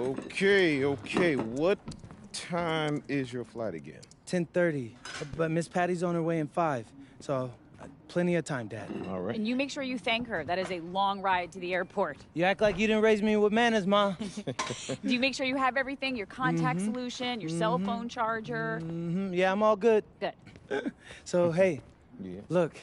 Okay. What time is your flight again? 10:30. But Miss Patty's on her way in 5. So, plenty of time, Dad. All right. And you make sure you thank her. That is a long ride to the airport. You act like you didn't raise me with manners, Ma. Do you make sure you have everything? Your contact solution, your cell phone charger? Yeah, I'm all good. Good. So, hey, Yeah. look,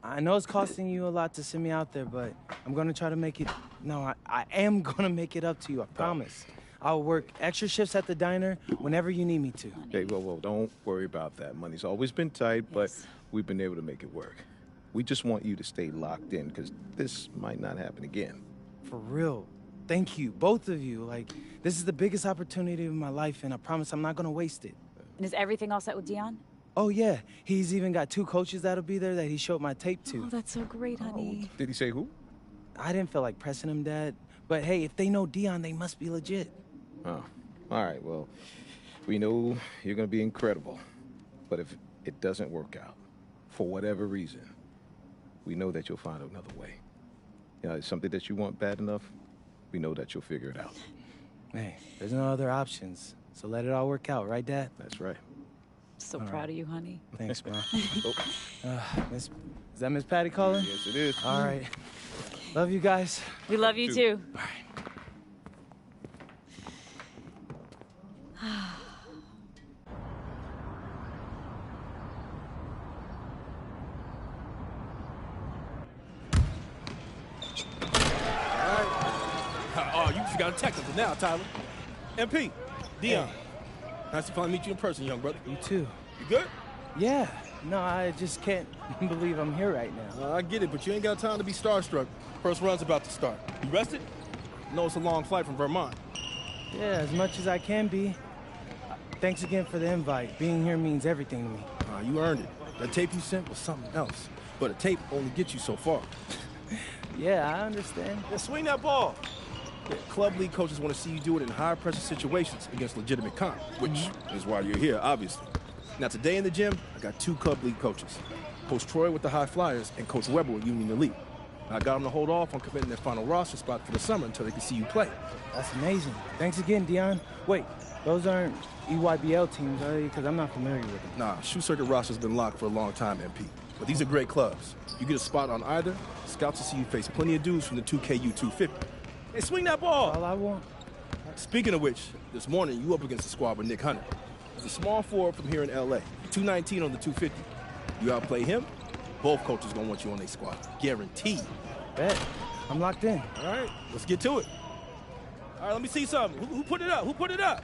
I know it's costing you a lot to send me out there, but I'm going to try to make it... No, I am going to make it up to you, I promise. I'll work extra shifts at the diner whenever you need me to. Hey, whoa, don't worry about that. Money's always been tight, but we've been able to make it work. We just want you to stay locked in, because this might not happen again. For real. Thank you, both of you. Like, this is the biggest opportunity of my life, and I promise I'm not going to waste it. And is everything all set with Dion? Oh, yeah. He's even got 2 coaches that'll be there that he showed my tape to. Oh, that's so great, honey. Did he say who? I didn't feel like pressing him, Dad. But hey, if they know Dion, they must be legit. Oh, all right. Well, we know you're going to be incredible. But if it doesn't work out, for whatever reason, we know that you'll find another way. You know, it's something that you want bad enough, we know that you'll figure it out. Hey, there's no other options. So let it all work out, right, Dad? That's right. So proud of you, honey. Thanks, Ma. Is that Miss Patty calling? Yes, it is. All right. Love you guys. We love you too. All right. Oh, you just got a technical now, Tyler. MP, Dion. Hey. Nice to finally meet you in person, young brother. You too. You good? Yeah. No, I just can't believe I'm here right now. I get it, but you ain't got time to be starstruck. First run's about to start. You rested? No, it's a long flight from Vermont. Yeah, as much as I can be. Thanks again for the invite. Being here means everything to me. You earned it. That tape you sent was something else. But a tape only gets you so far. Yeah, I understand. Yeah, swing that ball. Yeah, club league coaches want to see you do it in high-pressure situations against legitimate comp, which is why you're here, obviously. Now, today in the gym, I got 2 club league coaches. Coach Troy with the High Flyers and Coach Weber with Union Elite. I got them to hold off on committing their final roster spot for the summer until they can see you play. That's amazing. Thanks again, Dion. Wait, those aren't EYBL teams, are they? Because I'm not familiar with them. Nah, shoe circuit roster's been locked for a long time, MP. But these are great clubs. You get a spot on either, scouts will see you face plenty of dudes from the 2KU 250. Hey, swing that ball! All I want. Speaking of which, this morning you up against the squad with Nick Hunter. He's a small forward from here in LA, 219 on the 250. You outplay him, both coaches gonna want you on their squad. Guaranteed. Bet. I'm locked in. All right, let's get to it. All right, let me see something. Who put it up? Who put it up?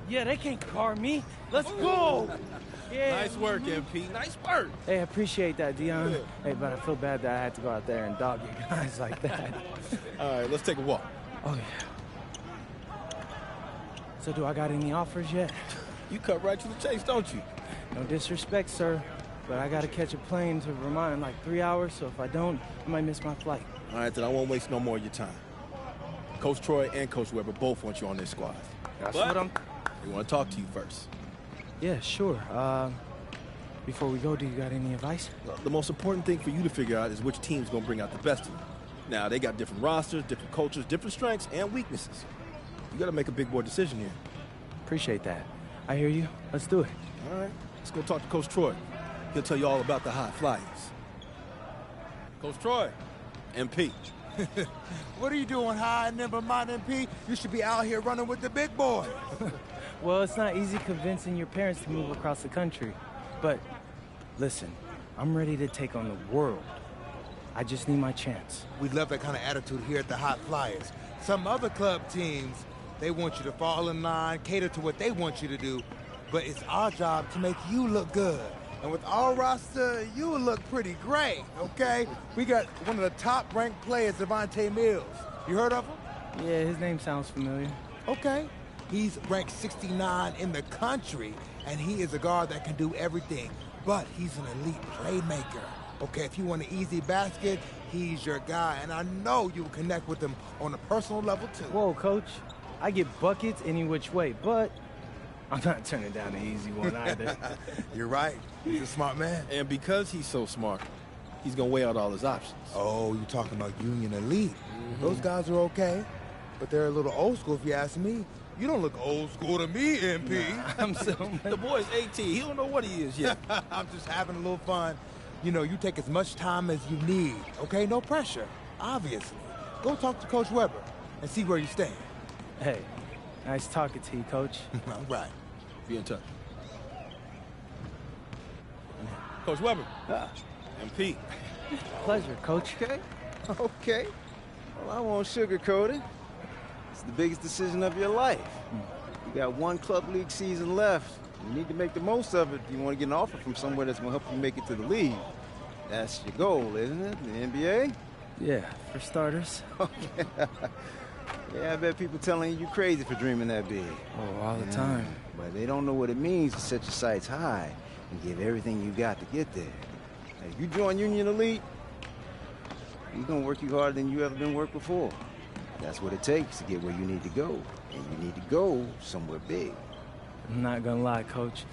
Yeah, they can't guard me. Let's go. Yeah. Nice work, MP. Nice work. Hey, I appreciate that, Dion. Hey, but I feel bad that I had to go out there and dog you guys like that. All right, let's take a walk. Oh, yeah. So do I got any offers yet? You cut right to the chase, don't you? No disrespect, sir, but I got to catch a plane to Vermont in like 3 hours, so if I don't, I might miss my flight. All right, then I won't waste no more of your time. Coach Troy and Coach Weber both want you on this squad. That's what I'm... They want to talk to you first. Yeah, sure. Before we go, do you got any advice? Well, the most important thing for you to figure out is which team's going to bring out the best of you. Now, they got different rosters, different cultures, different strengths, and weaknesses. You got to make a big boy decision here. Appreciate that. I hear you. Let's do it. All right, let's go talk to Coach Troy. He'll tell you all about the high flyers. Coach Troy, MP. What are you doing, high in Vermont, MP? You should be out here running with the big boy. Well, it's not easy convincing your parents to move across the country. But listen, I'm ready to take on the world. I just need my chance. We love that kind of attitude here at the Hot Flyers. Some other club teams, they want you to fall in line, cater to what they want you to do. But it's our job to make you look good. And with our roster, you will look pretty great, okay? We got one of the top-ranked players, Devontae Mills. You heard of him? Yeah, his name sounds familiar. Okay. He's ranked 69 in the country, and he is a guard that can do everything. But he's an elite playmaker. Okay, if you want an easy basket, he's your guy. And I know you will connect with him on a personal level, too. Whoa, Coach. I get buckets any which way, but I'm not turning down the easy one either. You're right. He's a smart man. And because he's so smart, he's going to weigh out all his options. Oh, you're talking about Union Elite. Those guys are okay, but they're a little old school if you ask me. You don't look old school to me, MP. I'm so... The boy's 18. He don't know what he is yet. I'm just having a little fun. You know, you take as much time as you need, okay? No pressure, obviously. Go talk to Coach Weber and see where you stand. Hey, nice talking to you, Coach. All right. Be in touch. Coach Weber. MP. Pleasure, Coach. Okay. Okay. Well, I won't sugarcoat it. It's the biggest decision of your life. You got one club league season left. You need to make the most of it if you want to get an offer from somewhere that's going to help you make it to the league. That's your goal, isn't it? The NBA? Yeah, for starters. Yeah, I bet people telling you crazy for dreaming that big. Oh, all the time. But they don't know what it means to set your sights high and give everything you got to get there. If you join Union Elite, you're going to work you harder than you ever been worked before. That's what it takes to get where you need to go. And you need to go somewhere big. I'm not gonna lie, Coach.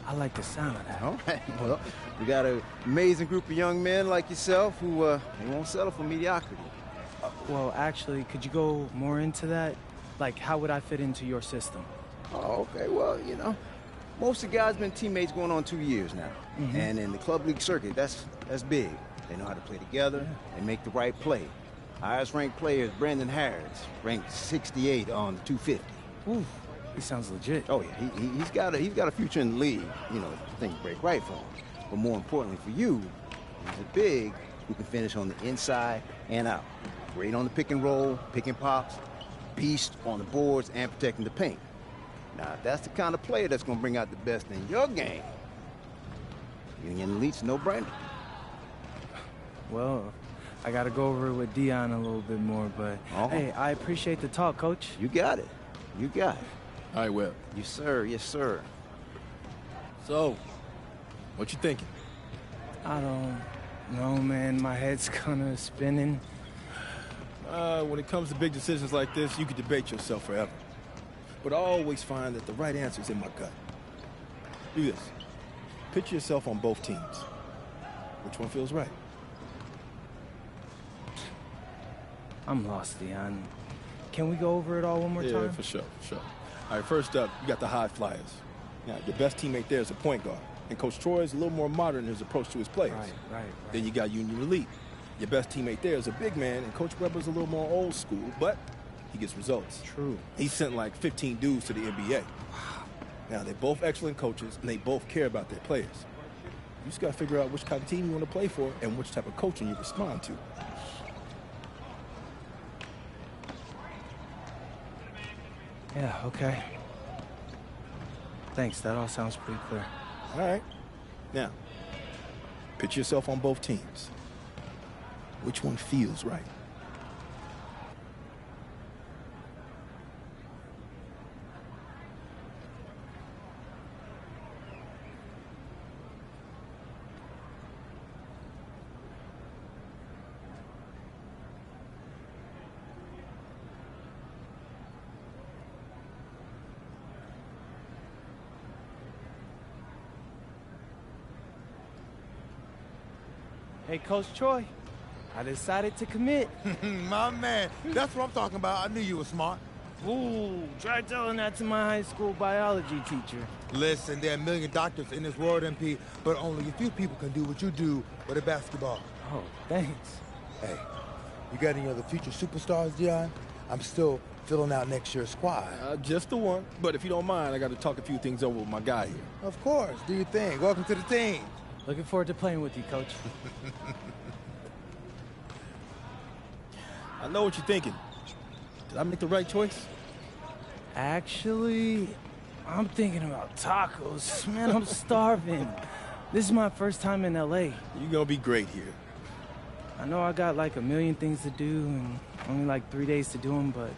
I like the sound of that. All right. Well, we got an amazing group of young men like yourself who they won't settle for mediocrity. Well, actually, could you go more into that? Like, how would I fit into your system? Oh, okay. Well, you know, most of the guys been teammates going on 2 years now. And in the club league circuit, that's big. They know how to play together and make the right play. Highest ranked player is Brandon Harris, ranked 68 on the 250. Ooh, he sounds legit. Oh yeah, he's got a future in the league. You know, if things break right for him. But more importantly for you, he's a big who can finish on the inside and out. Great on the pick and roll, pick and pops, beast on the boards and protecting the paint. Now, if that's the kind of player that's going to bring out the best in your game, Union Elite's no-brainer. Well, I gotta go over it with Dion a little bit more, but hey, I appreciate the talk, Coach. You got it. You got it. All right, Webb. Yes, sir. Yes, sir. So, what you thinking? I don't know, man. My head's kinda spinning. When it comes to big decisions like this, you could debate yourself forever. But I always find that the right answer is in my gut. Do this. Picture yourself on both teams. Which one feels right? I'm lost, Dion. Can we go over it all one more time? Yeah, for sure. All right, first up, you got the High Flyers. Now, your best teammate there is a point guard, and Coach Troy is a little more modern in his approach to his players. Right. Then you got Union Elite. Your best teammate there is a big man, and Coach Weber's a little more old school, but he gets results. True. He sent like 15 dudes to the NBA. Now, they're both excellent coaches, and they both care about their players. You just got to figure out which kind of team you want to play for and which type of coaching you respond to. Yeah, okay. Thanks, that all sounds pretty clear. All right. Now, picture yourself on both teams. Which one feels right? Hey, Coach Troy, I decided to commit. My man, that's what I'm talking about. I knew you were smart. Ooh, try telling that to my high school biology teacher. Listen, there are a million doctors in this world, MP, but only a few people can do what you do with a basketball. Oh, thanks. Hey, you got any other future superstars, Dion? I'm still filling out next year's squad. Just the one. But if you don't mind, I got to talk a few things over with my guy here. Of course, do your thing. Welcome to the team. Looking forward to playing with you, Coach. I know what you're thinking. Did I make the right choice? Actually, I'm thinking about tacos. Man, I'm starving. This is my first time in LA. You're going to be great here. I know I got like a million things to do and only like 3 days to do them, but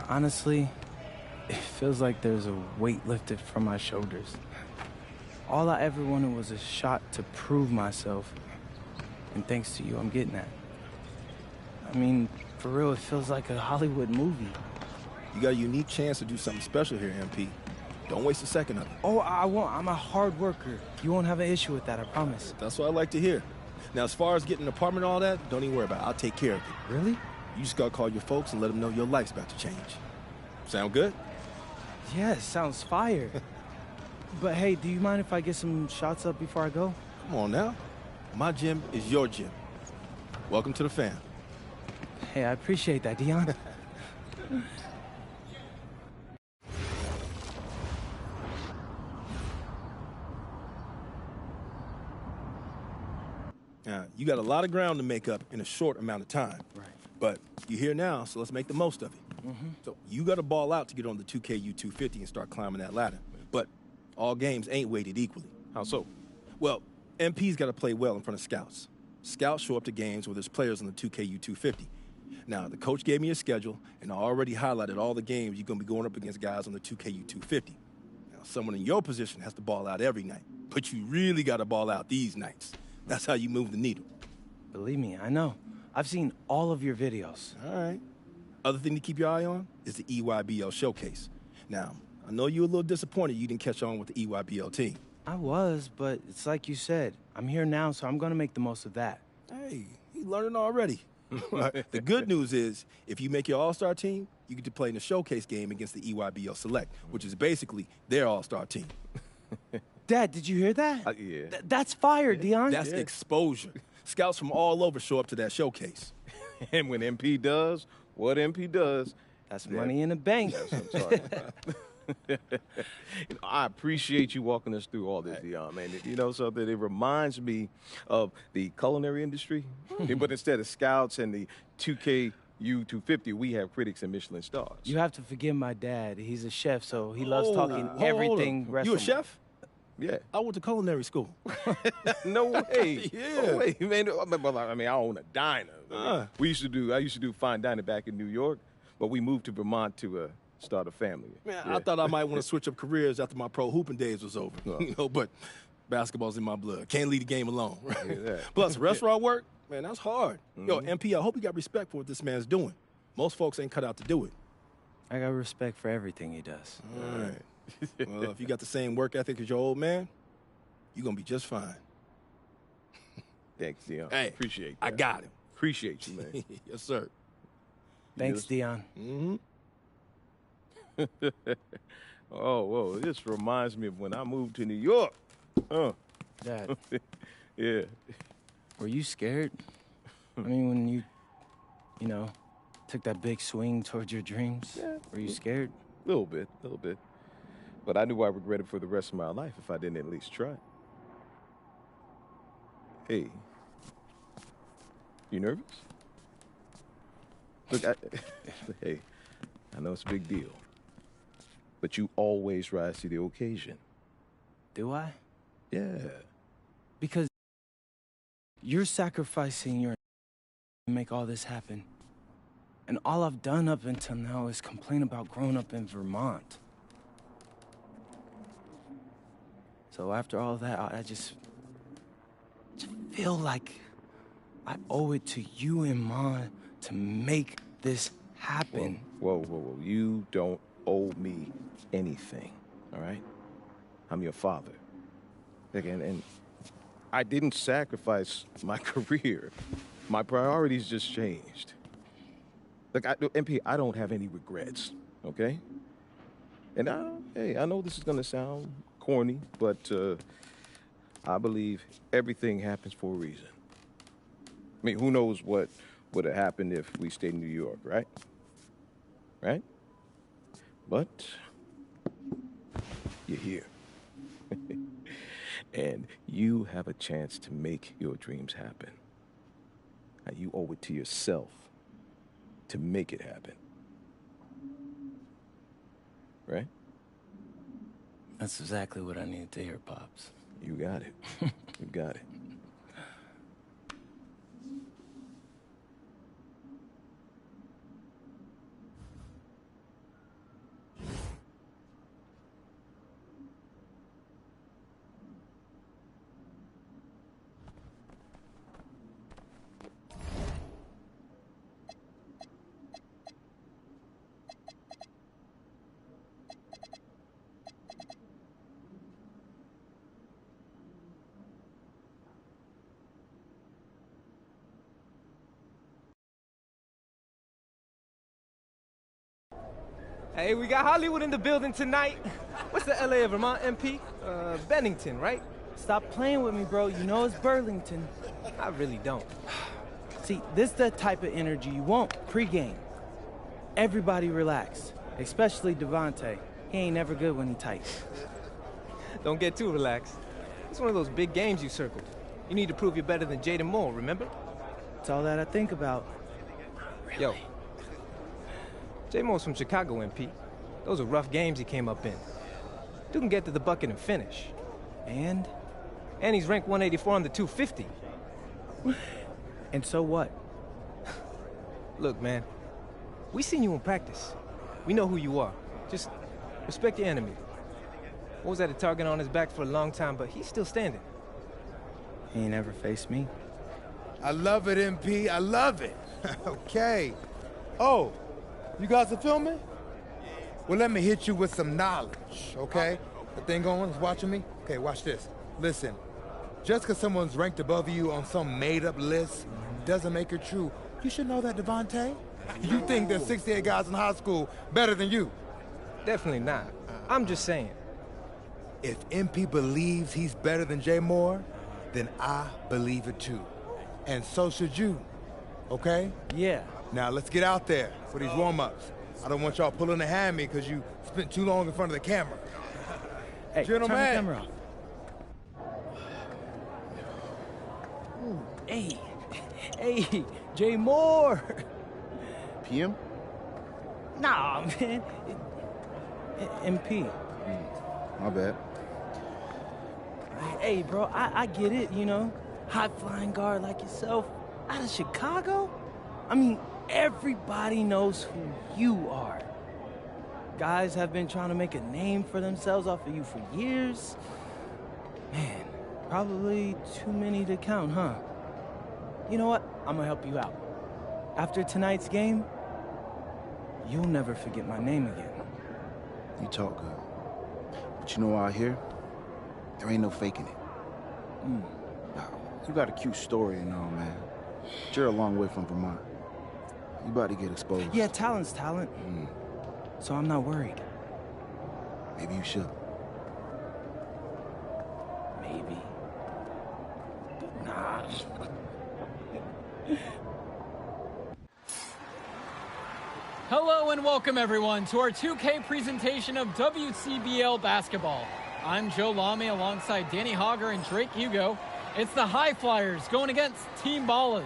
honestly, it feels like there's a weight lifted from my shoulders. All I ever wanted was a shot to prove myself, and thanks to you, I'm getting that. I mean, for real, it feels like a Hollywood movie. You got a unique chance to do something special here, MP. Don't waste a second of it. Oh, I won't. I'm a hard worker. You won't have an issue with that, I promise. That's what I like to hear. Now, as far as getting an apartment and all that, don't even worry about it. I'll take care of it. Really? You just got to call your folks and let them know your life's about to change. Sound good? Yeah, it sounds fire. But hey, do you mind if I get some shots up before I go? Come on now. My gym is your gym. Welcome to the fam. Hey, I appreciate that, Dion. You got a lot of ground to make up in a short amount of time. Right. But you're here now, so let's make the most of it. So you got to ball out to get on the 2KU 250 and start climbing that ladder. But all games ain't weighted equally. How so? Well, MP's got to play well in front of scouts. Scouts show up to games where there's players on the 2KU 250. Now, the coach gave me a schedule, and I already highlighted all the games you're going to be going up against guys on the 2KU 250. Now, someone in your position has to ball out every night, but you really got to ball out these nights. That's how you move the needle. Believe me, I know. I've seen all of your videos. All right. Other thing to keep your eye on is the EYBL showcase. Now, I know you're a little disappointed you didn't catch on with the EYBL team. I was, but it's like you said. I'm here now, so I'm gonna make the most of that. Hey, you learning already. The good news is, if you make your all-star team, you get to play in the showcase game against the EYBL Select, which is basically their all-star team. Dad, did you hear that? Yeah. That's fire, Dion. That's exposure. Scouts from all over show up to that showcase. And when MP does what MP does, That's money in the bank. that's what I'm talking about. I appreciate you walking us through all this, Dion, man. You know something? It reminds me of the culinary industry, but instead of scouts and the 2K U250, we have critics and Michelin stars. You have to forgive my dad. He's a chef, so he loves talking Hold everything on. restaurant. You a chef? Yeah. I went to culinary school. No way. Yeah. No way, man. I mean, I own a diner. I used to do fine dining back in New York, but we moved to Vermont to start a family. Man, Yeah. I thought I might want to switch up careers after my pro hooping days was over. But basketball's in my blood. Can't leave the game alone. Right? Yeah. Plus, restaurant work, man, that's hard. Yo, MP, I hope you got respect for what this man's doing. Most folks ain't cut out to do it. I got respect for everything he does. All right. Well, if you got the same work ethic as your old man, you're going to be just fine. Thanks, Dion. Hey, Appreciate that. I got him. Appreciate you, man. Yes, sir. Thanks, Dion. Mm-hmm. Oh, whoa. This reminds me of when I moved to New York. Dad, Yeah. were you scared? I mean, when you know, took that big swing towards your dreams? Yeah. Were you scared? A little bit. But I knew I regretted for the rest of my life if I didn't at least try. Hey. You nervous? Look, hey, I know it's a big deal. But you always rise to the occasion. Do I? Yeah. Because you're sacrificing your to make all this happen. And all I've done up until now is complain about growing up in Vermont. So after all that, I just feel like I owe it to you and Ma to make this happen. Whoa. You don't owe me anything, all right? I'm your father. And I didn't sacrifice my career. My priorities just changed. Look, MP, I don't have any regrets, okay? And I know this is gonna sound corny, but I believe everything happens for a reason. I mean, who knows what would have happened if we stayed in New York, right? Right? But you're here. And you have a chance to make your dreams happen. Now, you owe it to yourself to make it happen. Right? That's exactly what I needed to hear, Pops. You got it. You got it. Hey, we got Hollywood in the building tonight. What's the LA of Vermont, MP? Bennington, right? Stop playing with me, bro. You know it's Burlington. I really don't. See, this the type of energy you want pre-game. Everybody relax, especially Devontae. He ain't never good when he tight. Don't get too relaxed. It's one of those big games you circled. You need to prove you're better than Jaden Moore, remember? It's all that I think about. Yo. J Moore's from Chicago, MP. Those are rough games he came up in. Dude can get to the bucket and finish. And And he's ranked 184 on the 250. so what? Look, man, we seen you in practice. We know who you are. Just respect your enemy. What was that, a target on his back for a long time, but he's still standing. He ain't ever faced me. I love it, MP. I love it. Okay. Oh, you guys are filming? Well, let me hit you with some knowledge, okay? The thing going is watching me? Okay, watch this. Listen, just because someone's ranked above you on some made-up list doesn't make it true. You should know that, Devontae. You think there's 68 guys in high school better than you? Definitely not. I'm just saying. If MP believes he's better than Jay Moore, then I believe it too. And so should you, okay? Yeah. Now let's get out there for these warm-ups. I don't want y'all pulling a hammy because you spent too long in front of the camera. Hey, Gentlemen. turn the camera off. Ooh, hey, Jay Moore. PM? Nah, man. MP. My bad. Hey, bro, I get it, you know. High-flying guard like yourself out of Chicago? I mean, everybody knows who you are. Guys have been trying to make a name for themselves off of you for years. Man, probably too many to count, huh? You know what? I'm gonna help you out. After tonight's game, you'll never forget my name again. You talk good. But you know out here, there ain't no faking it. Now, you got a cute story and all, man. But you're a long way from Vermont. You about to get exposed. Yeah, talent's talent. So I'm not worried. Maybe you should. Maybe. Nah. Hello and welcome everyone to our 2K presentation of WCBL basketball. I'm Joe Lamy alongside Danny Hogger and Drake Hugo. It's the High Flyers going against Team Ballas.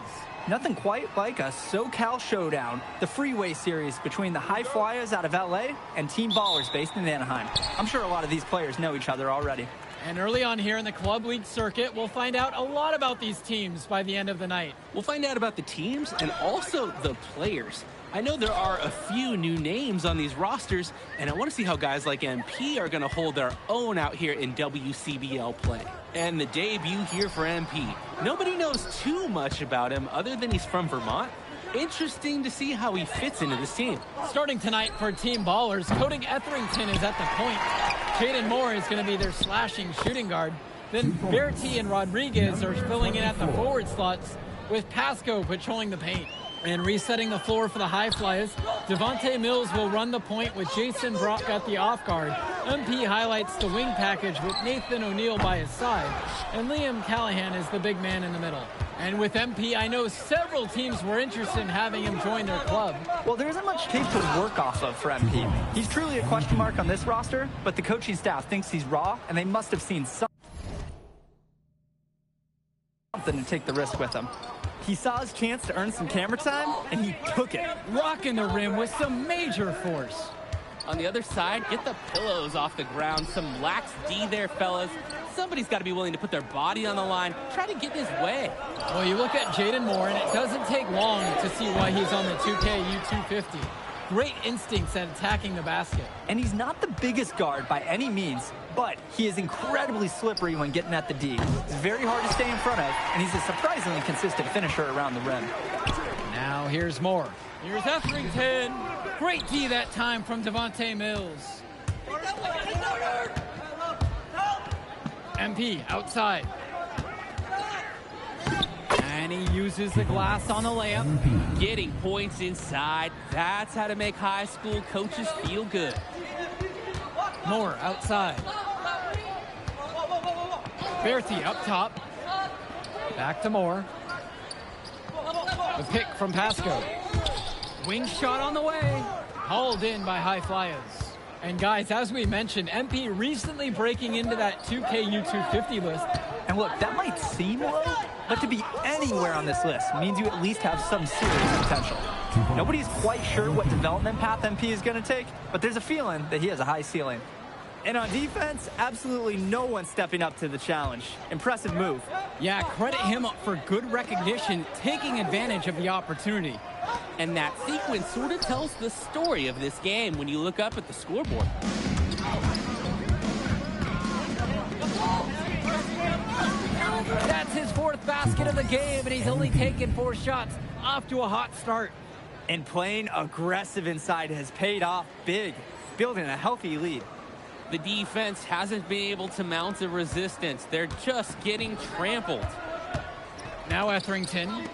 Nothing quite like a SoCal showdown, the freeway series between the High Flyers out of LA and Team Ballers based in Anaheim. I'm sure a lot of these players know each other already. And early on here in the club league circuit, we'll find out a lot about these teams by the end of the night. We'll find out about the teams and also the players. I know there are a few new names on these rosters, and I want to see how guys like MP are going to hold their own out here in WCBL play. And the debut here for MP. Nobody knows too much about him other than he's from Vermont. Interesting to see how he fits into this team. Starting tonight for Team Ballers, Cody Etherington is at the point. Jaden Moore is going to be their slashing shooting guard. Then Berti and Rodriguez are filling in at the forward slots, with Pasco patrolling the paint. And resetting the floor for the High Flyers, Devontae Mills will run the point with Jason Brock at the off guard. MP highlights the wing package with Nathan O'Neill by his side. And Liam Callahan is the big man in the middle. And with MP, I know several teams were interested in having him join their club. Well, there isn't much tape to work off of for MP. He's truly a question mark on this roster, but the coaching staff thinks he's raw, and they must have seen something to take the risk with him. He saw his chance to earn some camera time, and he took it. Rocking the rim with some major force. On the other side, get the pillows off the ground. Some lax D there, fellas. Somebody's got to be willing to put their body on the line. Try to get in his way. Well, you look at Jaden Moore, and it doesn't take long to see why he's on the 2K U250. Great instincts at attacking the basket. And he's not the biggest guard by any means, but he is incredibly slippery when getting at the D. He's very hard to stay in front of, and he's a surprisingly consistent finisher around the rim. Now here's Moore. Here's Etherington. Great D that time from Devontae Mills. MP outside. And he uses the glass on the layup. Getting points inside. That's how to make high school coaches feel good. Moore outside. Berti up top. Back to Moore. The pick from Pasco. Wing shot on the way. Hauled in by High Flyers. And guys, as we mentioned, MP recently breaking into that 2K U250 list. And look, that might seem low, but to be anywhere on this list means you at least have some serious potential. Nobody's quite sure what development path MP is going to take, but there's a feeling that he has a high ceiling. And on defense, absolutely no one stepping up to the challenge. Impressive move. Yeah, credit him for good recognition, taking advantage of the opportunity. And that sequence sort of tells the story of this game when you look up at the scoreboard. That's That's his 4th basket of the game, and he's only taken 4 shots. Off to a hot start. And playing aggressive inside has paid off big, building a healthy lead. The defense hasn't been able to mount a resistance. They're just getting trampled. Now Etherington.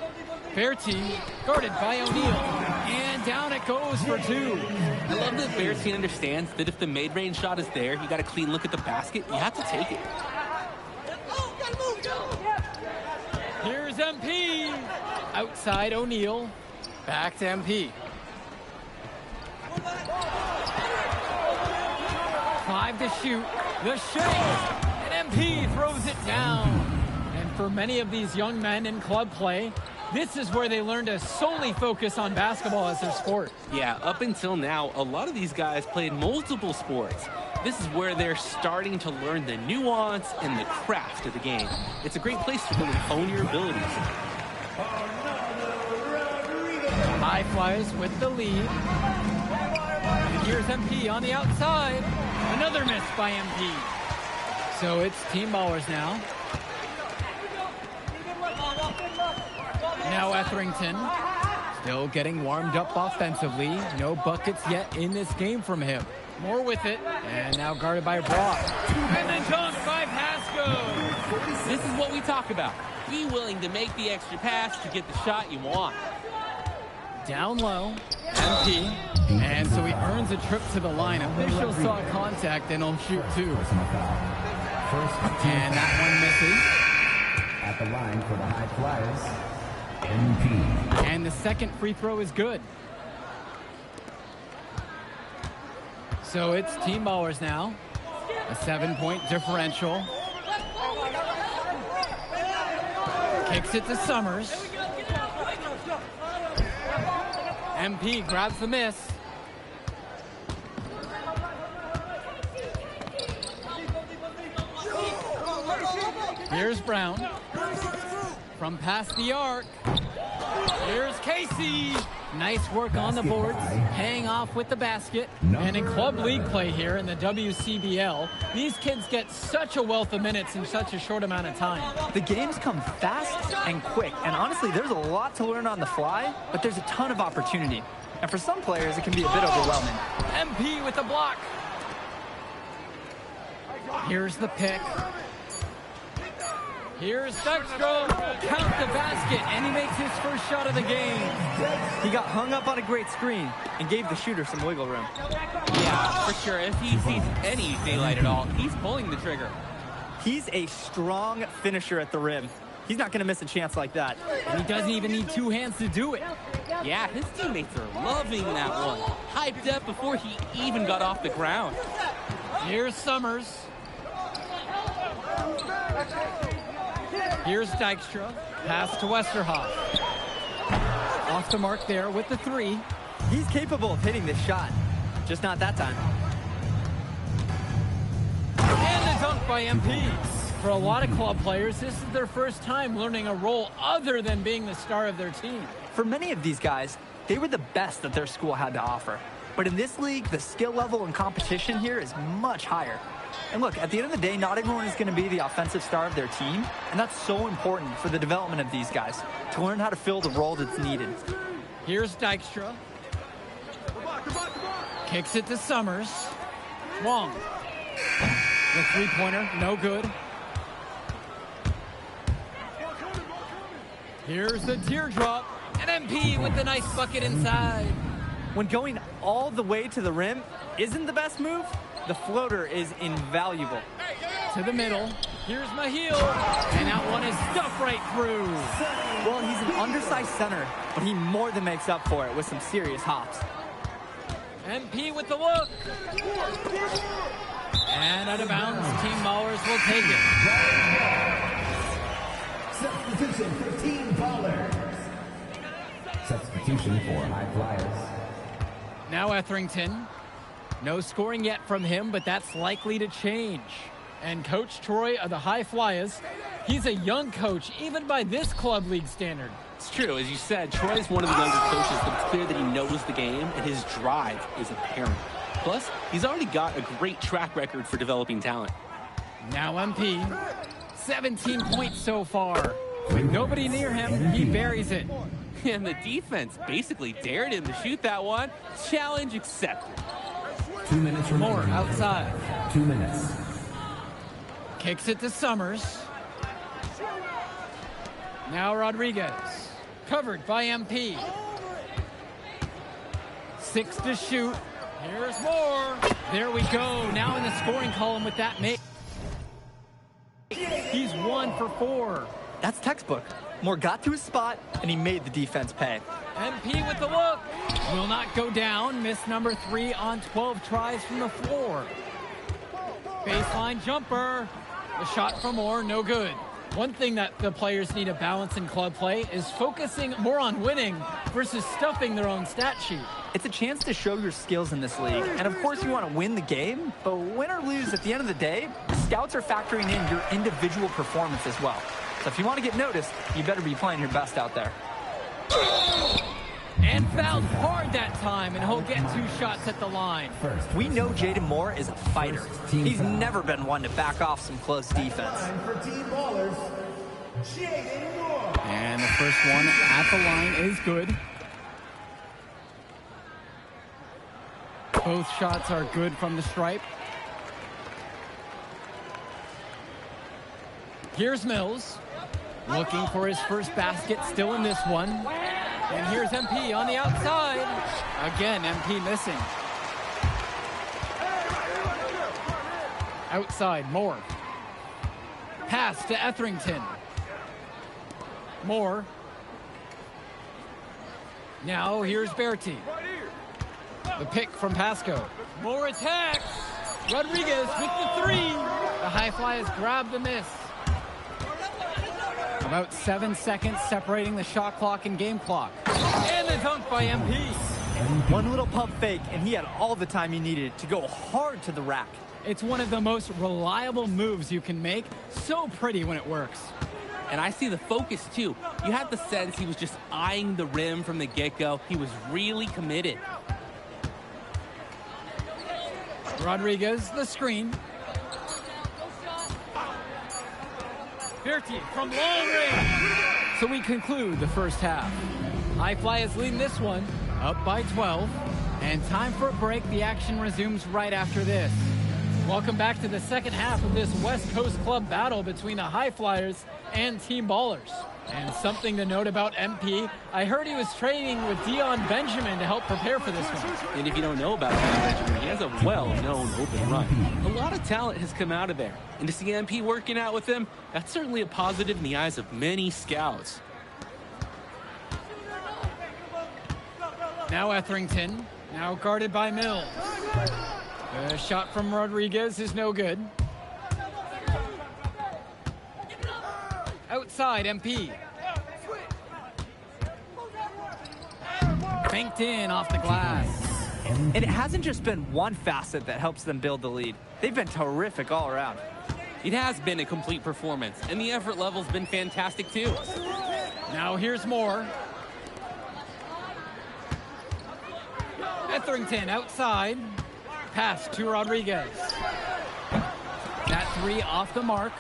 Bertie guarded by O'Neal. And down it goes for 2. I love that Bertie understands that if the mid-range shot is there, you got a clean look at the basket, you have to take it. Here's MP. Outside O'Neal. Back to MP. 5 to shoot. The shake. And MP throws it down. And for many of these young men in club play, this is where they learn to solely focus on basketball as their sport. Yeah, up until now, a lot of these guys played multiple sports. This is where they're starting to learn the nuance and the craft of the game. It's a great place to really hone your abilities. High Flyers with the lead. And here's MP on the outside. Another miss by MP. So it's Team Ballers now. Now Etherington, still getting warmed up offensively. No buckets yet in this game from him. More with it, and now guarded by Brock. And then dunk by Pasco. This is what we talk about. Be willing to make the extra pass to get the shot you want. Down low, MP, and so he earns a trip to the line. Officials saw contact, and he'll shoot 2. And that one misses. At the line for the High Flyers, MP. And the second free throw is good. So it's Team Ballers now. A 7-point differential. Kicks it to Summers. MP grabs the miss. Here's Brown. From past the arc. Here's Casey. Nice work on the boards, paying off with the basket. And in club league play here in the WCBL, these kids get such a wealth of minutes in such a short amount of time. The games come fast and quick, and honestly, there's a lot to learn on the fly, but there's a ton of opportunity. And for some players, it can be a bit overwhelming. MP with the block. Here's the pick. Here's Dykstra. Count the basket, and he makes his first shot of the game. He got hung up on a great screen and gave the shooter some wiggle room. Yeah, for sure. If he sees any daylight at all, he's pulling the trigger. He's a strong finisher at the rim. He's not going to miss a chance like that. And he doesn't even need 2 hands to do it. Yeah, his teammates are loving that one. Hyped up before he even got off the ground. Here's Summers. Here's Dykstra. Pass to Westerhoff. Off the mark there with the 3. He's capable of hitting this shot. Just not that time. And a dunk by MP. For a lot of club players, this is their first time learning a role other than being the star of their team. For many of these guys, they were the best that their school had to offer. But in this league, the skill level and competition here is much higher. And look, at the end of the day, not everyone is going to be the offensive star of their team, and that's so important for the development of these guys, to learn how to fill the role that's needed. Here's Dykstra. Kicks it to Summers. Wong. The 3-pointer, no good. Here's the teardrop, and MP with the nice bucket inside. When going all the way to the rim isn't the best move, the floater is invaluable. To the middle. Here's Mahil. And that one is stuffed right through. Well, he's an undersized center, but he more than makes up for it with some serious hops. MP with the look. And out of bounds, Team Ballers will take it. Substitution for Team Ballers. Substitution for High Flyers. Now Etherington. No scoring yet from him, but that's likely to change. And Coach Troy of the High Flyers, he's a young coach, even by this club league standard. It's true. As you said, Troy's one of the younger coaches, but it's clear that he knows the game, and his drive is apparent. Plus, he's already got a great track record for developing talent. Now MP. 17 points so far. With nobody near him, he buries it. And the defense basically dared him to shoot that one. Challenge accepted. 2 minutes remaining. Moore outside. 2 minutes. Kicks it to Summers. Now Rodriguez. Covered by MP. 6 to shoot. Here's Moore. There we go. Now in the scoring column with that make. He's 1 for 4. That's textbook. Moore got to his spot, and he made the defense pay. MP with the look. Will not go down. Miss number 3 on 12 tries from the floor. Baseline jumper. The shot from Moore, no good. One thing that the players need to balance in club play is focusing more on winning versus stuffing their own stat sheet. It's a chance to show your skills in this league. And of course you want to win the game, but win or lose at the end of the day, scouts are factoring in your individual performance as well. So if you want to get noticed, you better be playing your best out there. And fouled hard that time, and he'll get 2 shots at the line. We know Jaden Moore is a fighter. He's never been one to back off some close defense. And the first one at the line is good. Both shots are good from the stripe. Here's Mills, looking for his first basket, still in this one. And here's MP on the outside. Again, MP missing. Outside, Moore. Pass to Etherington. Moore. Now here's Berti. The pick from Pasco. Moore attacks. Rodriguez with the 3. The high flyers grab the miss. About 7 seconds separating the shot clock and game clock. And the dunk by MP. One little pump fake, and he had all the time he needed to go hard to the rack. It's one of the most reliable moves you can make. So pretty when it works. And I see the focus, too. You had the sense he was just eyeing the rim from the get-go. He was really committed. Rodriguez, the screen. Berti from long range. So we conclude the first half. High Fly is leading this one, up by 12. And time for a break. The action resumes right after this. Welcome back to the second half of this West Coast Club battle between the High Flyers and Team Ballers. And something to note about MP, I heard he was training with Dion Benjamin to help prepare for this one. And if you don't know about Dion Benjamin, he has a well-known open run. A lot of talent has come out of there. And to see MP working out with him, that's certainly a positive in the eyes of many scouts. Now Etherington, now guarded by Mills. The shot from Rodriguez is no good. Outside, MP. Banked in off the glass. And it hasn't just been one facet that helps them build the lead. They've been terrific all around. It has been a complete performance, and the effort level's been fantastic, too. Now here's Moore. Etherington outside. Pass to Rodriguez. That 3 off the mark.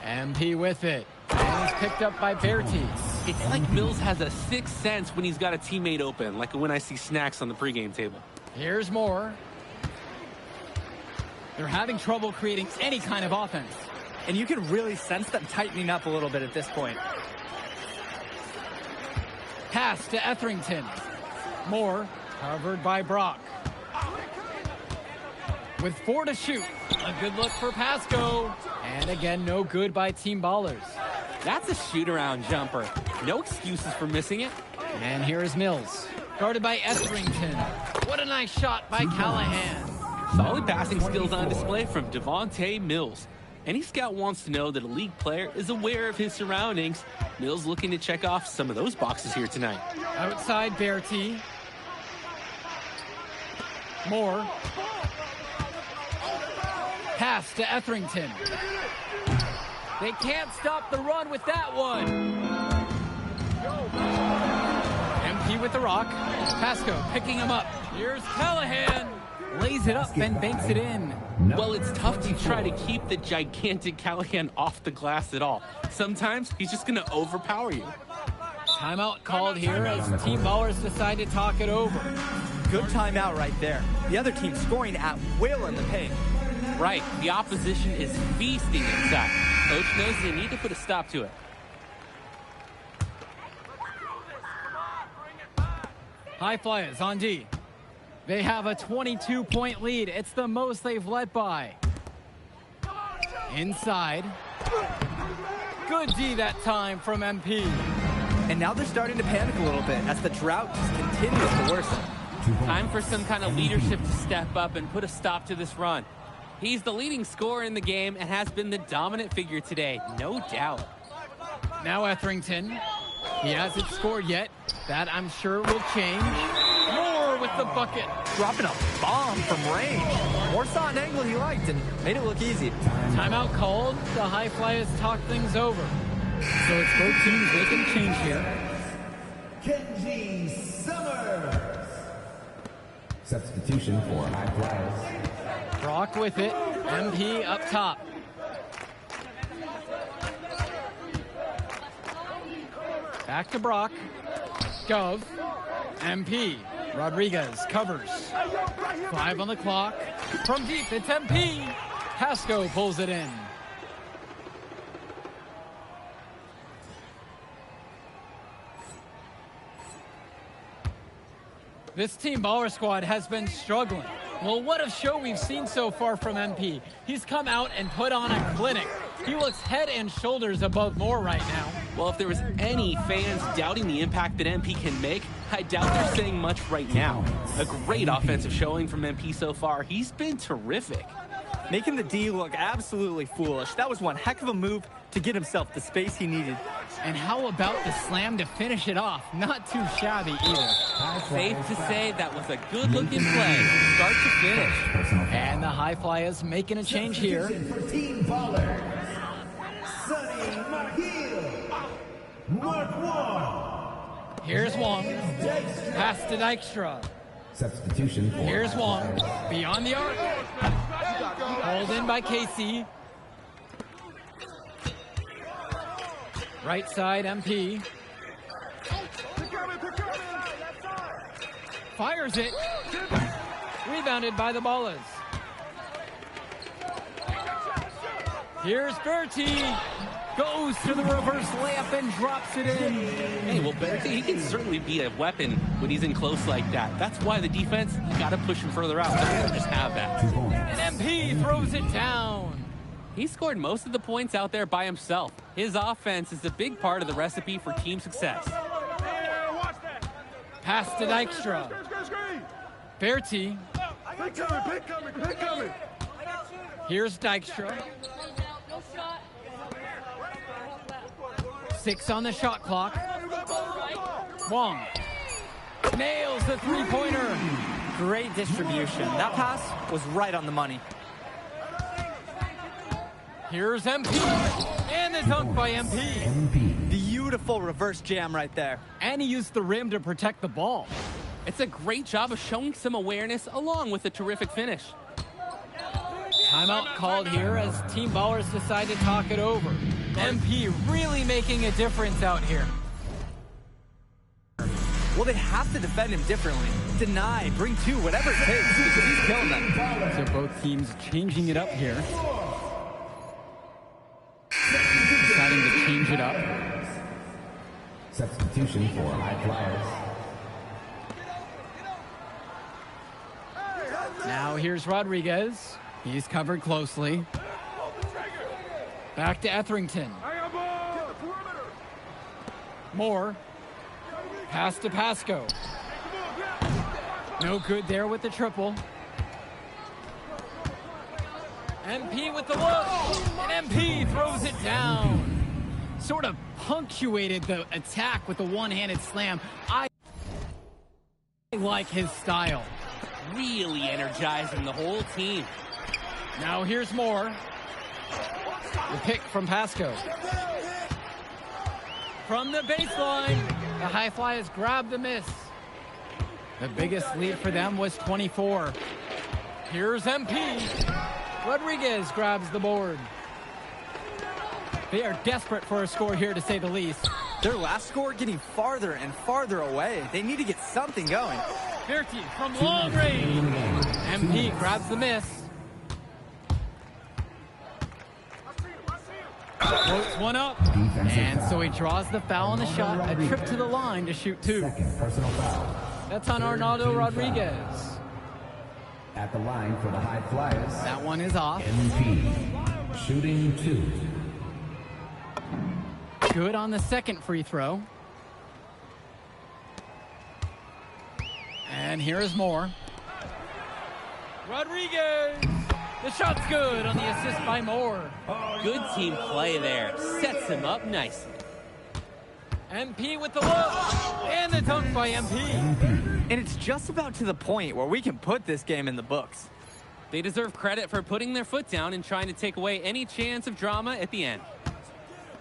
MP with it. And he's picked up by Berti. It's like Mills has a sixth sense when he's got a teammate open, like when I see snacks on the pregame table. Here's Moore. They're having trouble creating any kind of offense. And you can really sense them tightening up a little bit at this point. Pass to Etherington. Moore covered by Brock. With 4 to shoot. A good look for Pasco. And again, no good by Team Ballers. That's a shoot-around jumper. No excuses for missing it. And here is Mills. Guarded by Etherington. What a nice shot by Callahan. Solid passing skills on display from Devontae Mills. Any scout wants to know that a league player is aware of his surroundings. Mills looking to check off some of those boxes here tonight. Outside Berti. Moore. Pass to Etherington. They can't stop the run with that one. MP with the rock. Pasco picking him up. Here's Callahan. lays it up and banks it in. Well, it's tough to try to keep the gigantic Callahan off the glass at all. Sometimes he's just going to overpower you. Timeout called here as Team Ballers decide to talk it over. Good timeout right there. The other team scoring at will in the paint. Right, the opposition is feasting inside. Coach knows they need to put a stop to it. High Flyers on D. They have a 22-point lead. It's the most they've led by. Inside. Good D that time from MP. And now they're starting to panic a little bit as the drought just continues to worsen. Time for some kind of leadership to step up and put a stop to this run. He's the leading scorer in the game and has been the dominant figure today, no doubt. Now Etherington. He hasn't scored yet. That, I'm sure, will change. Moore with the bucket. Dropping a bomb from range. Moore saw an angle he liked and made it look easy. Timeout called. The High Flyers talk things over. So it's both teams making a change here. Kenji Summers. Substitution for High Flyers. Brock with it. MP up top. Back to Brock. Gov. MP. Rodriguez covers. 5 on the clock. From deep, it's MP. Pasco pulls it in. This Team Baller squad has been struggling. Well, what a show we've seen so far from MP. He's come out and put on a clinic. He looks head and shoulders above Moore right now. Well, if there was any fans doubting the impact that MP can make, I doubt they're saying much right now. A great offensive showing from MP so far. He's been terrific. Making the D look absolutely foolish. That was one heck of a move to get himself the space he needed. And how about the slam to finish it off? Not too shabby either. Safe to say that was a good-looking play, start to finish. And the High Flyers making a change here. For Team Ballers. Sonny McGill. Mark Wong. Here's Wong. Pass to Dykstra. Substitution for Here's Wong. Beyond the arc. Hauled in by Casey. Right side, MP. Fires it. Rebounded by the Ballers. Here's Bertie. Goes to the reverse layup and drops it in. Hey, well, Bertie, he can certainly be a weapon when he's in close like that. That's why the defense, you got to push him further out. They don't just have that. And MP throws it down. He scored most of the points out there by himself. His offense is a big part of the recipe for team success. Pass to Dykstra. Bertie. Here's Dykstra. 6 on the shot clock. Wong. Nails the three-pointer. Great distribution. That pass was right on the money. Here's MP. And the dunk by MP. Beautiful reverse jam right there. And he used the rim to protect the ball. It's a great job of showing some awareness along with a terrific finish. Timeout called here as Team Ballers decide to talk it over. MP really making a difference out here. Well, they have to defend him differently. Deny, bring 2, whatever it takes, because he's killing them. So both teams changing it up here. Deciding to change it up. Substitution for High Flyers. Now here's Rodriguez. He's covered closely. Back to Etherington. Moore. Pass to Pasco. No good there with the triple. MP with the look. And MP throws it down. Sort of punctuated the attack with the one-handed slam. I like his style. Really energizing the whole team. Now here's Moore. The pick from Pasco. From the baseline, the High Flyers grab the miss. The biggest lead for them was 24. Here's MP. Rodriguez grabs the board. They are desperate for a score here, to say the least. Their last score getting farther and farther away. They need to get something going. Berti from long range. MP grabs the miss. Floats one up. And so he draws the foul on the shot. A trip to the line to shoot 2. Second personal foul. That's on Arnaldo Rodriguez. At the line for the High Flyers. That one is off. MP. Shooting 2. Good on the second free throw. And here is Moore. Rodriguez! The shot's good on the assist by Moore. Good team play there. Sets him up nicely. MP with the look. And the dunk by MP. And it's just about to the point where we can put this game in the books. They deserve credit for putting their foot down and trying to take away any chance of drama at the end.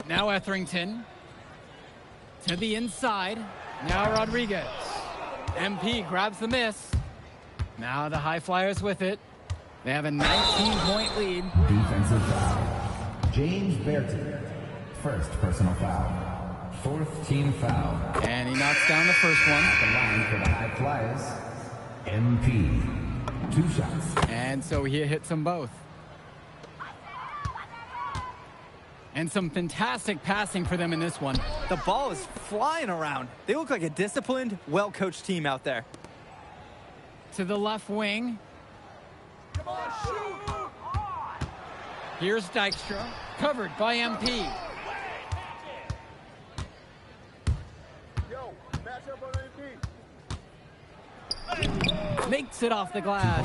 Now Etherington. To the inside. Now Rodriguez. MP grabs the miss. Now the High Flyers with it. They have a 19-point lead. Defensive foul. James Berti. First personal foul. Fourth team foul. And he knocks down the first one. At the line for the High Flyers. MP. 2 shots. And so he hits them both. And some fantastic passing for them in this one. The ball is flying around. They look like a disciplined, well-coached team out there. To the left wing. Come on, shoot! Here's Dykstra, covered by MP. Yo, match up on MP. Makes it off the glass.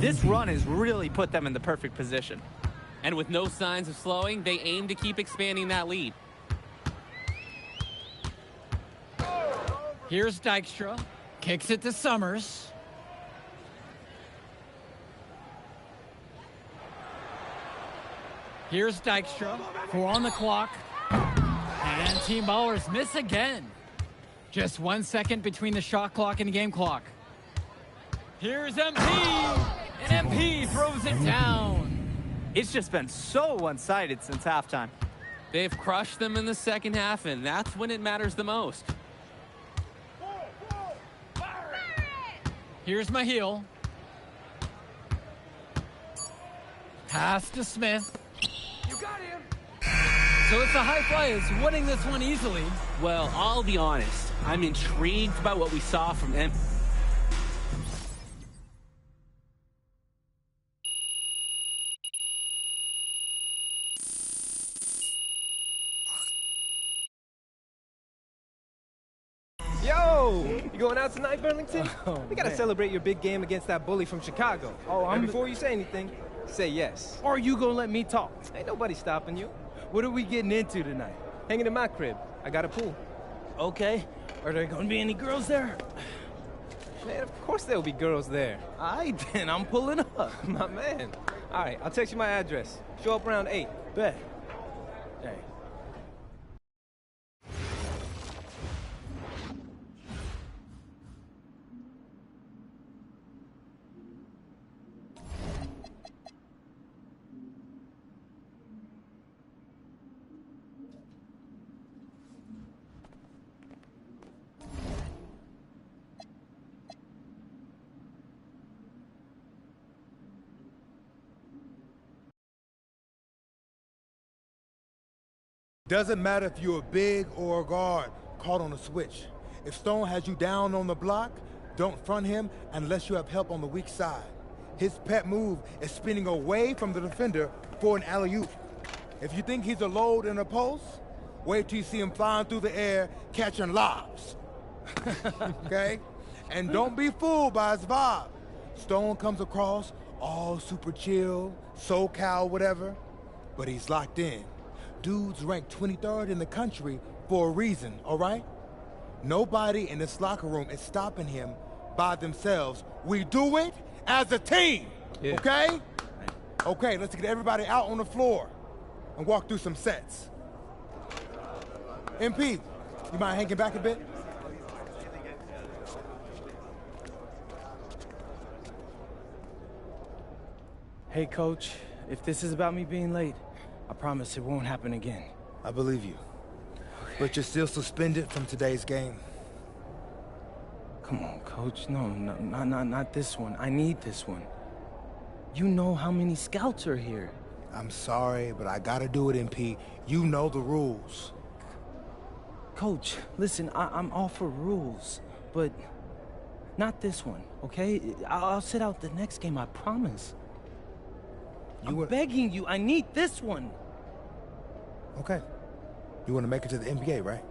This run has really put them in the perfect position. And with no signs of slowing, they aim to keep expanding that lead. Here's Dykstra, kicks it to Summers. Here's Dykstra, 4 on the clock. And Team Ballers miss again. Just 1 second between the shot clock and the game clock. Here's MP, and MP throws it down. It's just been so one-sided since halftime. They've crushed them in the second half, and that's when it matters the most. Here's Mahil. Pass to Smith. You got him. So it's the High Flyers winning this one easily. Well, I'll be honest. I'm intrigued by what we saw from them. Yo, you going out tonight, Burlington? Oh, We gotta man. celebrate your big game against that bully from Chicago. Oh, And before you say anything, say yes. Or you gonna let me talk? Ain't nobody stopping you. What are we getting into tonight? Hanging in my crib. I got a pool. Okay. Are there gonna be any girls there? Man, of course there'll be girls there. Alright then, I'm pulling up. My man. All right, I'll text you my address. Show up around 8. Bet. Hey. Doesn't matter if you're a big or a guard caught on a switch. If Stone has you down on the block, don't front him unless you have help on the weak side. His pet move is spinning away from the defender for an alley-oop. If you think he's a load in a post, wait till you see him flying through the air catching lobs. Okay? And don't be fooled by his vibe. Stone comes across all super chill, SoCal, whatever, but he's locked in. Dude's ranked 23rd in the country for a reason, all right? Nobody in this locker room is stopping him by themselves. We do it as a team, okay? Okay, let's get everybody out on the floor and walk through some sets. MP, you mind hanging back a bit? Hey, Coach, if this is about me being late, I promise it won't happen again. I believe you. Okay. But you're still suspended from today's game. Come on, Coach. No, not this one. I need this one. You know how many scouts are here. I'm sorry, but I gotta do it, MP. You know the rules. Coach, listen, I'm all for rules, but not this one, okay? I'll sit out the next game, I promise. I'm begging you, I need this one. Okay. You want to make it to the NBA, right?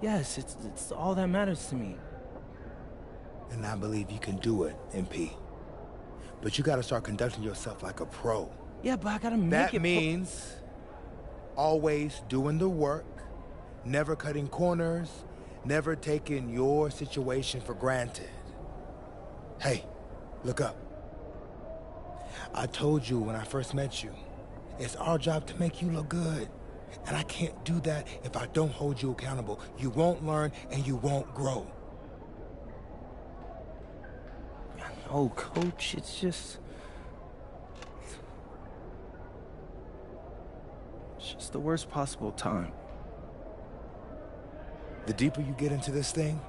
Yes, it's all that matters to me. And I believe you can do it, MP. But you gotta start conducting yourself like a pro. Yeah, but I gotta make it. That means always doing the work, never cutting corners, never taking your situation for granted. Hey, look up. I told you when I first met you, it's our job to make you look good. And I can't do that if I don't hold you accountable. You won't learn and you won't grow. Oh, Coach, it's just the worst possible time. The deeper you get into this thing,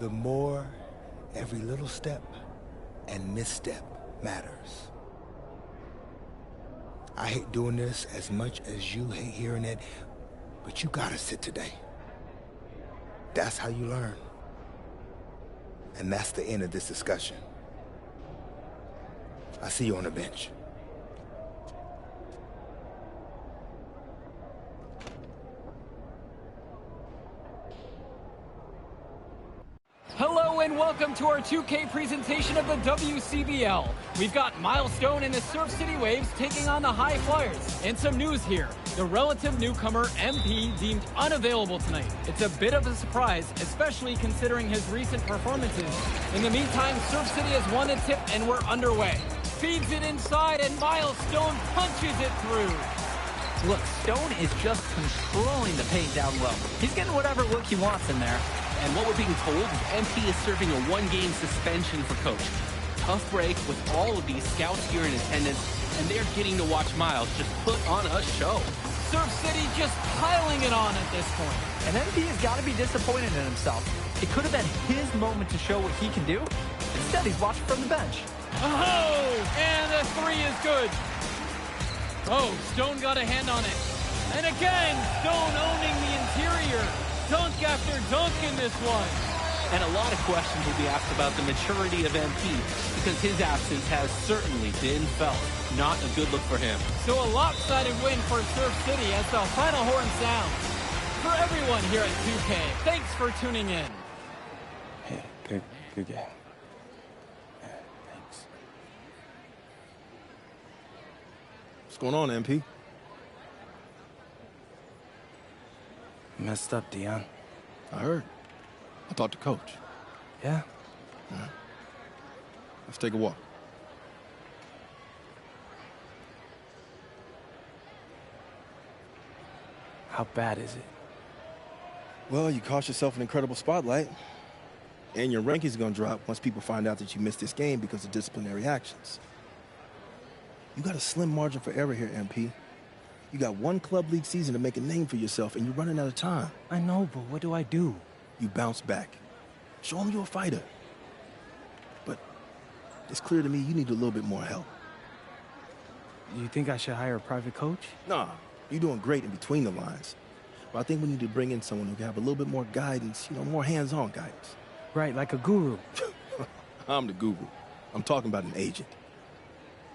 the more every little step and misstep matters. I hate doing this as much as you hate hearing it, but you gotta sit today. That's how you learn. And that's the end of this discussion. I see you on the bench. Hello and welcome to our 2K presentation of the WCBL. We've got Milestone and the Surf City Waves taking on the High Flyers. And some news here. The relative newcomer, MP, deemed unavailable tonight. It's a bit of a surprise, especially considering his recent performances. In the meantime, Surf City has won a tip and we're underway. Feeds it inside and Milestone punches it through. Look, Stone is just controlling the paint down low. He's getting whatever look he wants in there. And what we're being told is MP is serving a one-game suspension for Coach. Tough break with all of these scouts here in attendance, and they're getting to watch Miles just put on a show. Surf City just piling it on at this point. And MP has got to be disappointed in himself. It could have been his moment to show what he can do. Instead, he's watching from the bench. Oh, and the three is good. Oh, Stone got a hand on it. And again, Stone owning the interior. Dunk after dunk in this one. And a lot of questions will be asked about the maturity of MP because his absence has certainly been felt. Not a good look for him. So a lopsided win for Surf City as the final horn sounds. For everyone here at 2K, thanks for tuning in. Hey, good game. Yeah, thanks. What's going on, MP? Messed up, Dion. I heard. I talked to Coach. Yeah? All right. Let's take a walk. How bad is it? Well, you cost yourself an incredible spotlight. And your rankings are going to drop once people find out that you missed this game because of disciplinary actions. You got a slim margin for error here, MP. You got one club league season to make a name for yourself, and you're running out of time. I know, but what do I do? You bounce back. Show them you're a fighter. But it's clear to me you need a little bit more help. You think I should hire a private coach? Nah, you're doing great in between the lines. But I think we need to bring in someone who can have a little bit more guidance, more hands-on guidance. Right, like a guru. I'm the guru. I'm talking about an agent.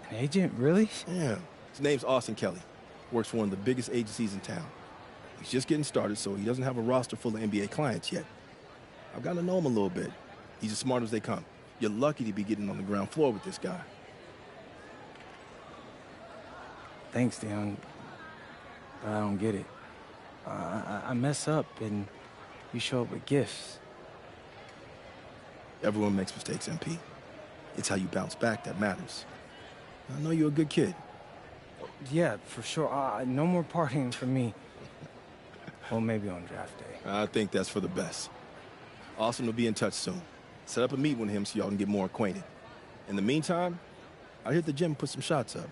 An agent, really? Yeah. His name's Austin Kelly. Works for one of the biggest agencies in town. He's just getting started, so he doesn't have a roster full of NBA clients yet. I've gotten to know him a little bit. He's as smart as they come. You're lucky to be getting on the ground floor with this guy. Thanks, Dion. But I don't get it. I mess up, and you show up with gifts. Everyone makes mistakes, MP. It's how you bounce back that matters. I know you're a good kid. Yeah, for sure. No more partying for me. Well, maybe on draft day. I think that's for the best. Austin will be in touch soon. Set up a meet with him so y'all can get more acquainted. In the meantime, I hit the gym and put some shots up.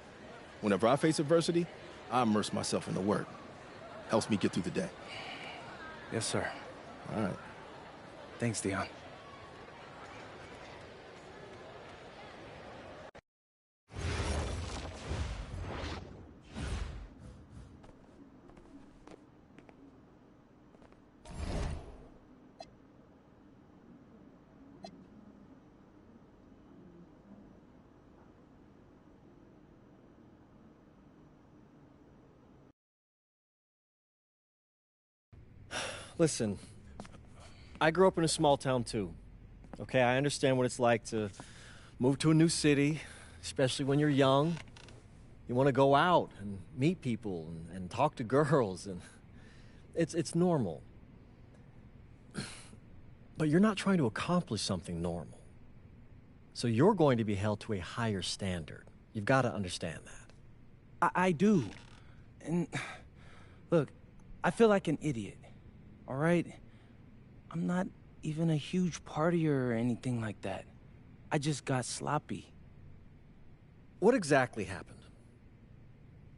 Whenever I face adversity, I immerse myself in the work. Helps me get through the day. Yes, sir. All right. Thanks, Dion. Listen, I grew up in a small town too. Okay, I understand what it's like to move to a new city, especially when you're young. You want to go out and meet people and talk to girls, and it's normal. But you're not trying to accomplish something normal. So you're going to be held to a higher standard. You've got to understand that. I do. And look, I feel like an idiot. All right? I'm not even a huge partier or anything like that. I just got sloppy. What exactly happened?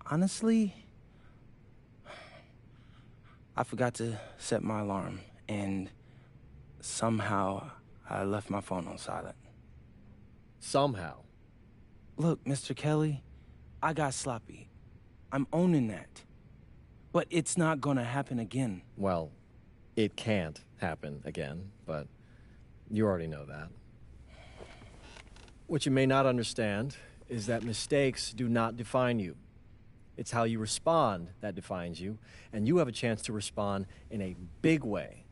Honestly, I forgot to set my alarm, and somehow I left my phone on silent. Somehow? Look, Mr. Kelly, I got sloppy. I'm owning that. But it's not gonna happen again. Well, it can't happen again, but you already know that. What you may not understand is that mistakes do not define you. It's how you respond that defines you, and you have a chance to respond in a big way,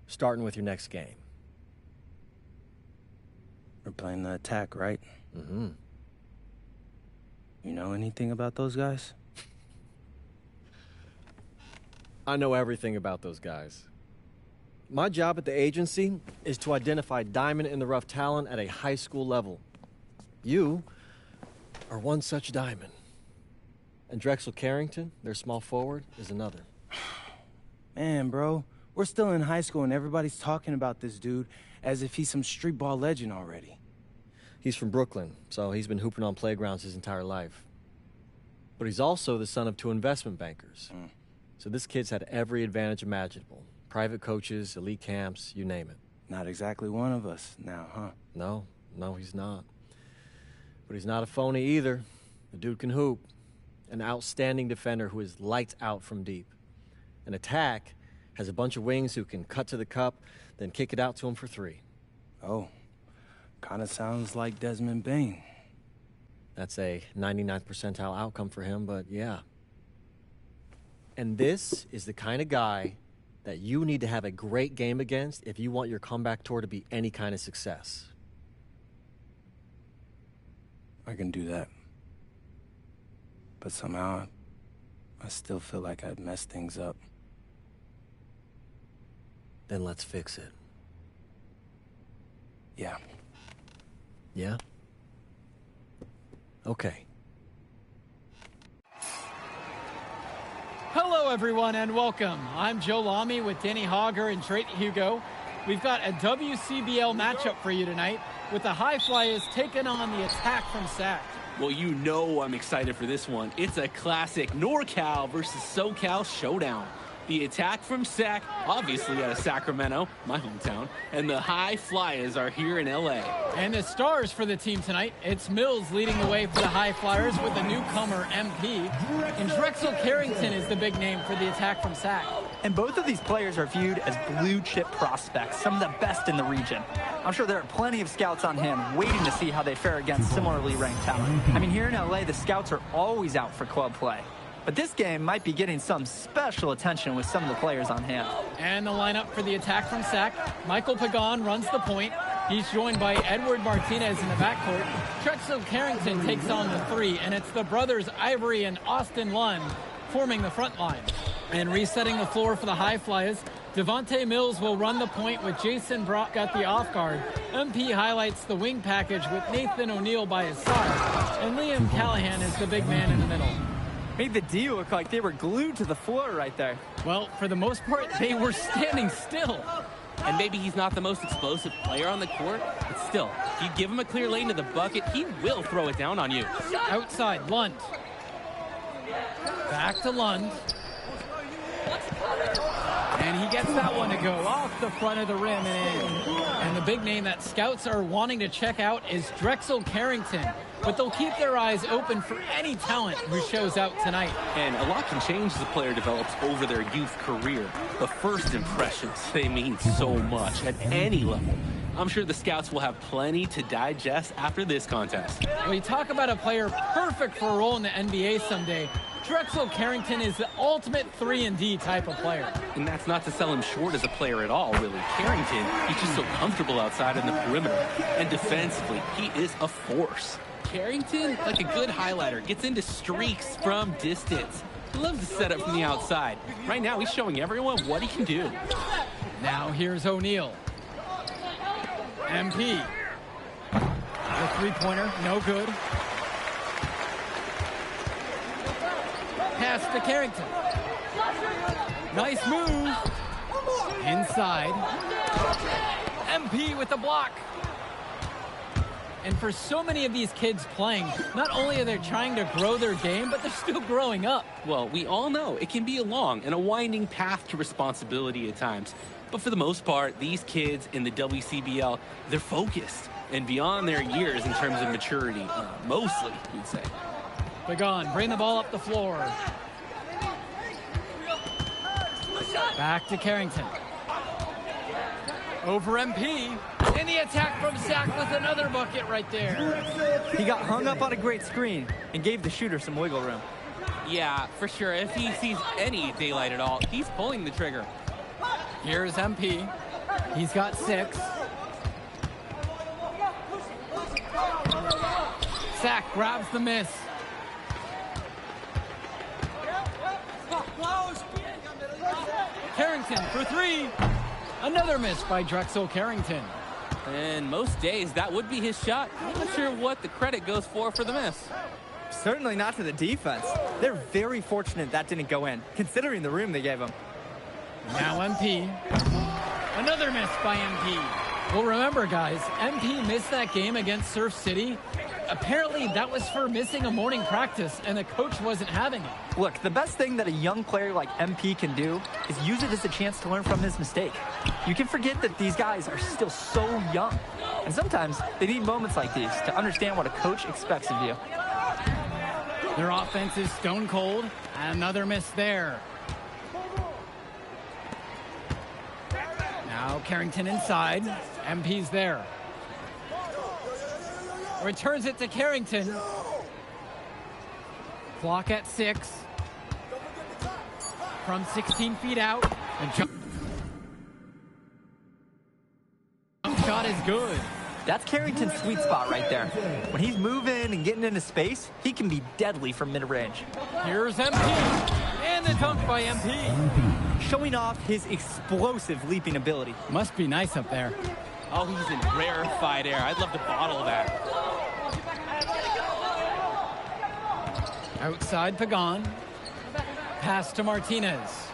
starting with your next game. We're playing the attack, right? Mm-hmm. You know anything about those guys? I know everything about those guys. My job at the agency is to identify diamond-in-the-rough talent at a high school level. You are one such diamond. And Drexel Carrington, their small forward, is another. Man, bro, we're still in high school and everybody's talking about this dude as if he's some street ball legend already. He's from Brooklyn, so he's been hooping on playgrounds his entire life. But he's also the son of 2 investment bankers. So this kid's had every advantage imaginable. Private coaches, elite camps, you name it. Not exactly one of us now, huh? No, he's not. But he's not a phony either. The dude can hoop. An outstanding defender who is lights out from deep. An attack has a bunch of wings who can cut to the cup, then kick it out to him for 3. Oh, kind of sounds like Desmond Bain. That's a 99th percentile outcome for him, but yeah. And this is the kind of guy that you need to have a great game against if you want your comeback tour to be any kind of success. I can do that. But somehow, I still feel like I'd messed things up. Then let's fix it. Yeah. Yeah? Okay. Hello, everyone, and welcome. I'm Joe Lamy with Danny Hogger and Drake Hugo. We've got a WCBL matchup for you tonight with the High Flyers taking on the Attack from SAC. Well, you know I'm excited for this one. It's a classic NorCal versus SoCal showdown. The Attack from SAC, obviously out of Sacramento, my hometown, and the High Flyers are here in LA. And the stars for the team tonight, it's Mills leading the way for the High Flyers with the newcomer MP. And Drexel Carrington is the big name for the Attack from SAC. And both of these players are viewed as blue-chip prospects, some of the best in the region. I'm sure there are plenty of scouts on hand waiting to see how they fare against similarly ranked talent. I mean, here in LA, the scouts are always out for club play. But this game might be getting some special attention with some of the players on hand. And the lineup for the Attack from SAC, Michael Pagan runs the point. He's joined by Edward Martinez in the backcourt. Drexel Carrington takes on the 3, and it's the brothers Ivory and Austin Lund forming the front line. And resetting the floor for the High Flyers, Devontae Mills will run the point with Jason Brock at the off guard. MP highlights the wing package with Nathan O'Neill by his side. And Liam Callahan is the big man in the middle. Made the D look like they were glued to the floor right there. Well, for the most part, they were standing still. And maybe he's not the most explosive player on the court, but still, if you give him a clear lane to the bucket, he will throw it down on you. Outside, Lund. Back to Lund. And he gets that one to go off the front of the rim and in. And the big name that scouts are wanting to check out is Drexel Carrington. But they'll keep their eyes open for any talent who shows out tonight. And a lot can change as a player develops over their youth career. But first impressions, they mean so much at any level. I'm sure the scouts will have plenty to digest after this contest. When you talk about a player perfect for a role in the NBA someday, Drexel Carrington is the ultimate 3-and-D type of player. And that's not to sell him short as a player at all, really. Carrington, he's just so comfortable outside in the perimeter. And defensively, he is a force. Carrington, like a good highlighter, gets into streaks from distance. He loves to set up from the outside. Right now, he's showing everyone what he can do. Now here's O'Neal. MP. The three-pointer, no good. Pass to Carrington. Nice move. Inside. MP with the block. And for so many of these kids playing, not only are they trying to grow their game, but they're still growing up. Well, we all know it can be a long and a winding path to responsibility at times. But for the most part, these kids in the WCBL, they're focused and beyond their years in terms of maturity. Mostly, you'd say. Pagan, bring the ball up the floor. Back to Carrington. Over MP. And the attack from Sack with another bucket right there. He got hung up on a great screen and gave the shooter some wiggle room. Yeah, for sure. If he sees any daylight at all, he's pulling the trigger. Here's MP. He's got 6. Sack grabs the miss. Carrington for 3. Another miss by Drexel Carrington. And most days, that would be his shot. I'm not sure what the credit goes for the miss. Certainly not to the defense. They're very fortunate that didn't go in, considering the room they gave him. Now MP. Another miss by MP. Well, remember, guys, MP missed that game against Surf City. Apparently, that was for missing a morning practice, and the coach wasn't having it. Look, the best thing that a young player like MP can do is use it as a chance to learn from his mistake. You can forget that these guys are still so young. And sometimes they need moments like these to understand what a coach expects of you. Their offense is stone cold. Another miss there. Now Carrington inside. MP's there. Returns it to Carrington. Clock at 6. From 16 feet out. And jump shot is good. That's Carrington's sweet spot right there. When he's moving and getting into space, he can be deadly from mid-range. Here's MP. And the dunk by MP. Showing off his explosive leaping ability. Must be nice up there. Oh, he's in rarefied air. I'd love to bottle that. Outside Pagan. Pass to Martinez.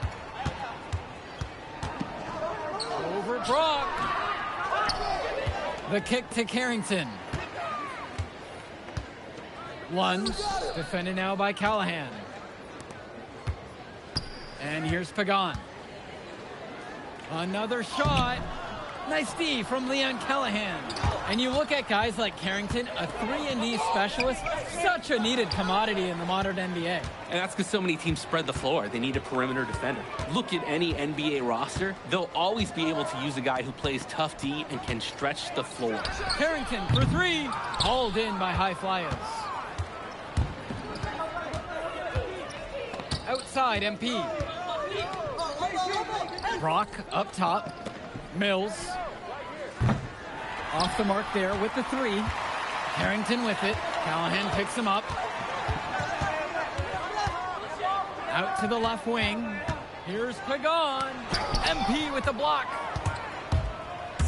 Over Brock. The kick to Carrington. Lund, defended now by Callahan. And here's Pagan. Another shot. Nice D from Leon Callahan. And you look at guys like Carrington, a 3-and-D specialist, such a needed commodity in the modern NBA. And that's because so many teams spread the floor. They need a perimeter defender. Look at any NBA roster. They'll always be able to use a guy who plays tough D and can stretch the floor. Carrington for 3. Hauled in by High Flyers. Outside MP. Brock up top. Mills. Off the mark there with the 3. Carrington with it. Callahan picks him up. Out to the left wing. Here's Pagan. MP with the block.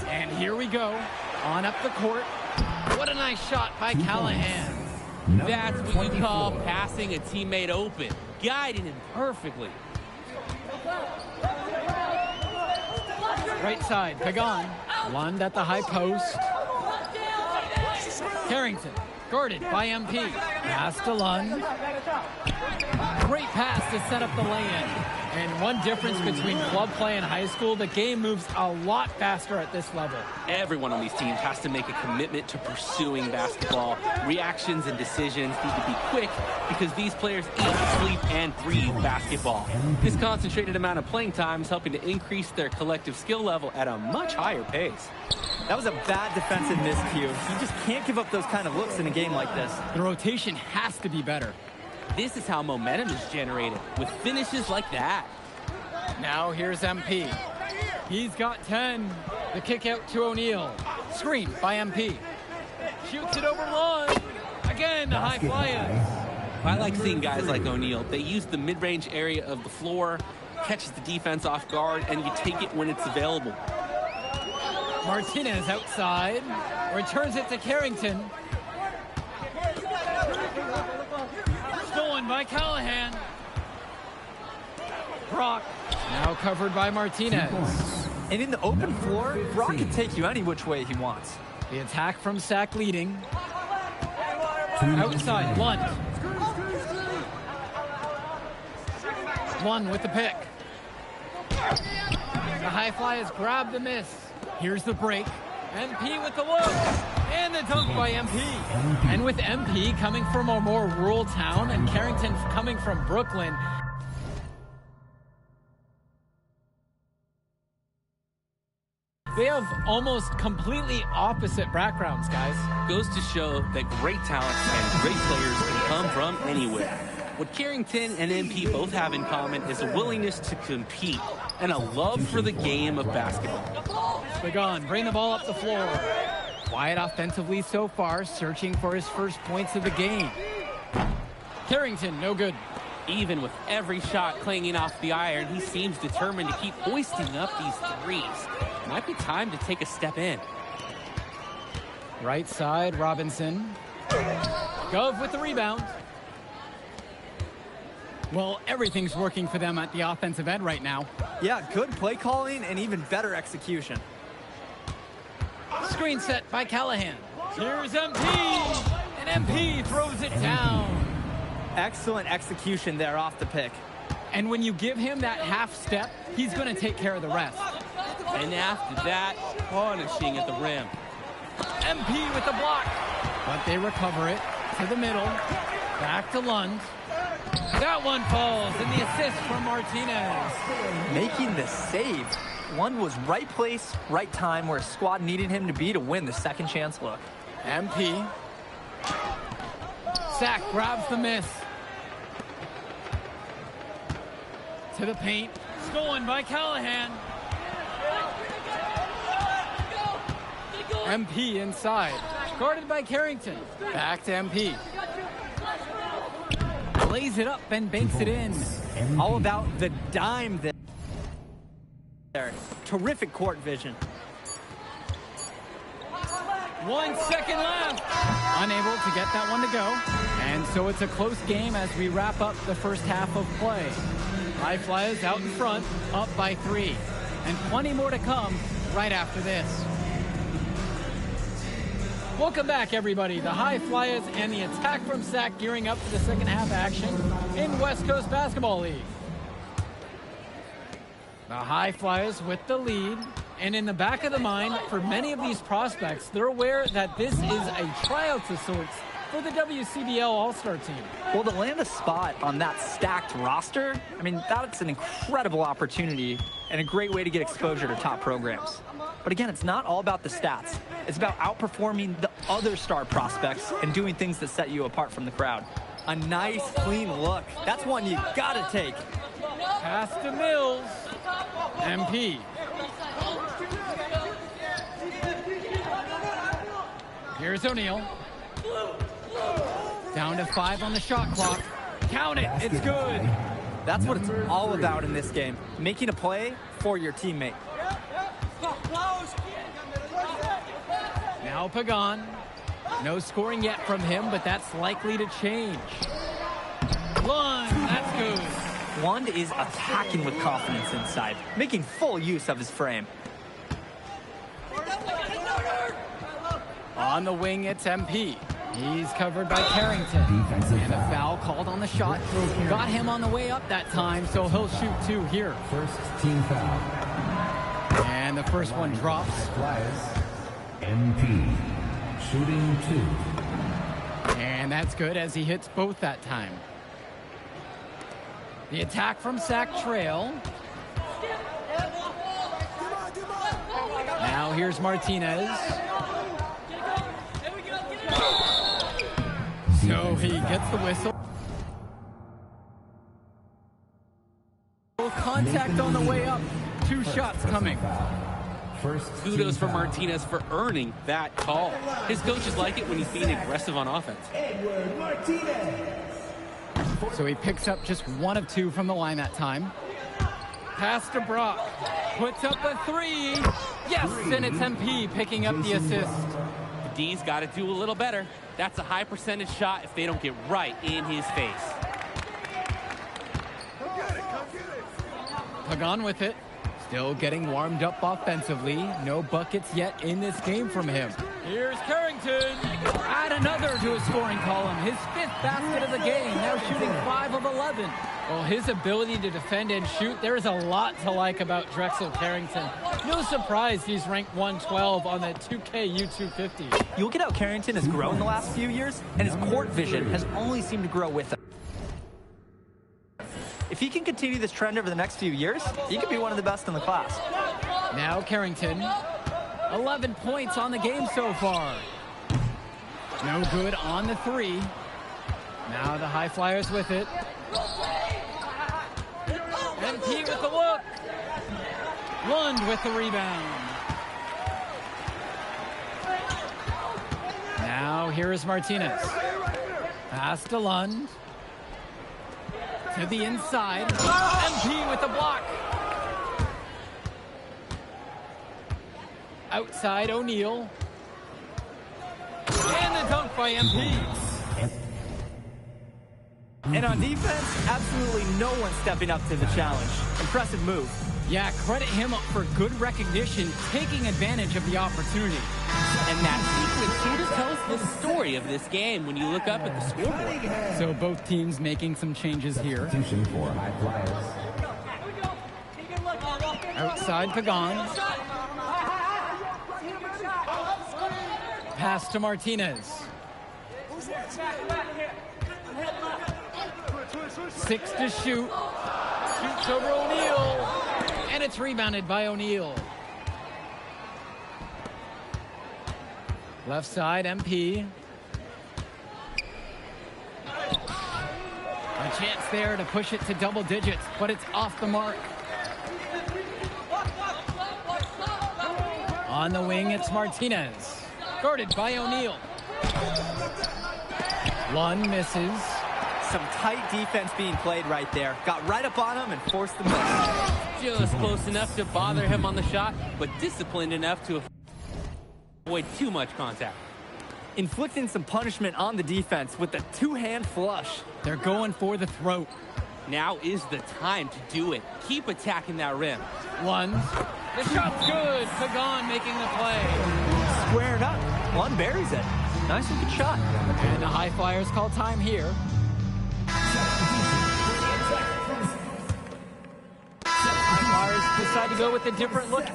And here we go. On up the court. What a nice shot by Callahan. That's what you call passing a teammate open. Guiding him perfectly. Right side, Pagan. Lund at the high post. Carrington, guarded by MP. Pass to Lund. Great pass to set up the lay-in. And one difference between club play and high school, the game moves a lot faster at this level. Everyone on these teams has to make a commitment to pursuing basketball. Reactions and decisions need to be quick because these players eat, sleep, and breathe basketball. This concentrated amount of playing time is helping to increase their collective skill level at a much higher pace. That was a bad defensive miscue. You just can't give up those kind of looks in a game like this. The rotation has to be better. This is how momentum is generated, with finishes like that. Now here's MP. He's got 10. The kick out to O'Neal. Screen by MP. Shoots it over Lund. Again, the high flyers. I like seeing guys like O'Neal. They use the mid-range area of the floor, catches the defense off guard, and you take it when it's available. Martinez outside. Returns it to Carrington. Stolen by Callahan. Brock now covered by Martinez. And in the open floor, Brock can take you any which way he wants. The attack from Sack leading. Outside, Lund. Lund with the pick. The high flyers grab the miss. Here's the break. MP with the look. And the dunk by MP. And with MP coming from a more rural town and Carrington coming from Brooklyn, they have almost completely opposite backgrounds, guys. Goes to show that great talent and great players can come from anywhere. What Carrington and MP both have in common is a willingness to compete and a love for the game of basketball. Begun, bring the ball up the floor. Quiet offensively so far, searching for his first points of the game. Carrington, no good. Even with every shot clanging off the iron, he seems determined to keep hoisting up these threes. Might be time to take a step in. Right side, Robinson. Gov with the rebound. Well, everything's working for them at the offensive end right now. Yeah, good play calling and even better execution. Screen set by Callahan. Here's MP. And MP throws it down. Excellent execution there off the pick. And when you give him that half step, he's going to take care of the rest. And after that, punishing at the rim. MP with the block. But they recover it to the middle. Back to Lund. That one falls, and the assist from Martinez. Making the save. Lund was right place, right time where his squad needed him to be to win the second chance look. MP. Sack grabs the miss. To the paint. Stolen by Callahan. MP inside. Guarded by Carrington. Back to MP. Lays it up and banks it in. All about the dime there. Terrific court vision. 1 second left. Unable to get that one to go. And so it's a close game as we wrap up the first half of play. High Flyers out in front, up by 3. And plenty more to come right after this. Welcome back, everybody. The High Flyers and the attack from Sac gearing up for the second half action in West Coast Basketball League. The High Flyers with the lead. And in the back of the mind, for many of these prospects, they're aware that this is a tryout of sorts for the WCBL All-Star team. Well, to land a spot on that stacked roster, I mean, that's an incredible opportunity and a great way to get exposure to top programs. But again, it's not all about the stats. It's about outperforming the other star prospects and doing things that set you apart from the crowd. A nice, clean look. That's one you gotta take. Pass to Mills. MP. Here's O'Neal. Down to 5 on the shot clock. Count it, it's good. That's what it's all about in this game. Making a play for your teammate. Now Pagan. No scoring yet from him, but that's likely to change. Lund, that's good. Lund is attacking with confidence inside, making full use of his frame. On the wing, it's MP. He's covered by Carrington. And a foul called on the shot. Got him on the way up that time, so he'll shoot 2 here. First team foul. And the first one drops. Flyers. MP. Shooting 2. And that's good as he hits both that time. The attack from Sack Trail. Now here's Martinez. So he gets the whistle. Contact on the way up. 2 shots coming. Kudos for Martinez for earning that call. His coaches like it when he's being aggressive on offense. So he picks up just 1 of 2 from the line that time. Pass to Brock. Puts up a 3. Yes, and it's MP picking up the assist. The D's got to do a little better. That's a high percentage shot if they don't get right in his face. Pagan with it. Still getting warmed up offensively. No buckets yet in this game from him. Here's Carrington. Add another to his scoring column. His 5th basket of the game. Now shooting 5 of 11. Well, his ability to defend and shoot, there is a lot to like about Drexel Carrington. No surprise he's ranked 112 on the 2K U250. You look at how Carrington has grown the last few years, and his court vision has only seemed to grow with him. If he can continue this trend over the next few years, he could be one of the best in the class. Now Carrington, 11 points on the game so far. No good on the 3. Now the High Flyers with it. MP with the look. Lund with the rebound. Now here is Martinez. Pass to Lund. To the inside. MP with the block. Outside O'Neal. And the dunk by MP. And on defense, absolutely no one stepping up to the challenge. Impressive move. Yeah, credit him for good recognition, taking advantage of the opportunity. And that sequence sort of tells the story of this game when you look up at the scoreboard. So both teams making some changes here. For High Flyers. Outside Pagan. Pass to Martinez. 6 to shoot. Shoots over O'Neal. And it's rebounded by O'Neal. Left side, MP. A chance there to push it to double digits, but it's off the mark. On the wing, it's Martinez. Guarded by O'Neal. One misses. Some tight defense being played right there. Got right up on him and forced the miss. Just close enough to bother him on the shot, but disciplined enough to avoid too much contact. Inflicting some punishment on the defense with the 2-hand flush. They're going for the throat. Now is the time to do it. Keep attacking that rim. Lund. The shot's good. Pagan making the play. Squaring up. Lund buries it. Nice looking shot. And the High Flyers call time here. High Flyers decide to go with a different look.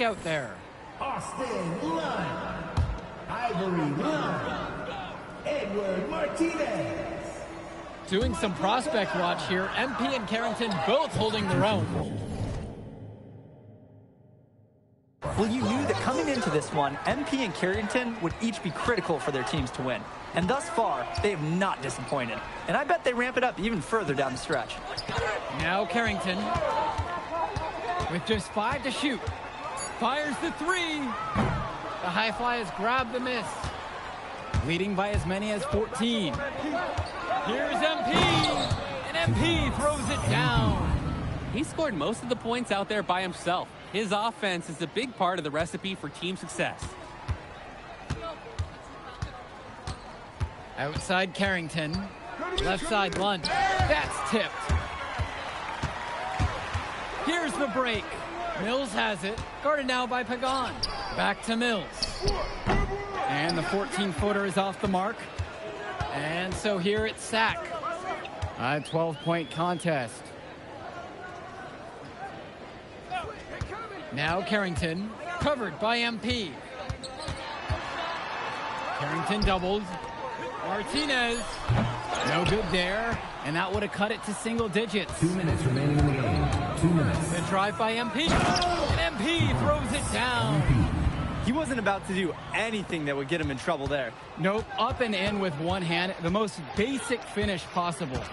Out there. Austin Lund. Ivory Lund. Edward Martinez. Doing some prospect watch here. MP and Carrington both holding their own. Well, you knew that coming into this one, MP and Carrington would each be critical for their teams to win. And thus far, they have not disappointed. And I bet they ramp it up even further down the stretch. Now Carrington, with just 5 to shoot, fires the 3. The High Flyers grab the miss, leading by as many as 14. Here's MP, and MP throws it down. He scored most of the points out there by himself. His offense is a big part of the recipe for team success. Outside Carrington, left side Lund. That's tipped. Here's the break. Mills has it. Guarded now by Pagan. Back to Mills. And the 14-footer is off the mark. And so here it's sack. A 12-point contest. Now Carrington, covered by MP. Carrington doubled. Martinez, no good there. And that would have cut it to single digits. 2 minutes remaining in the game. 2 minutes. The drive by MP. And MP throws it down. He wasn't about to do anything that would get him in trouble there. Nope, up and in with one hand. The most basic finish possible.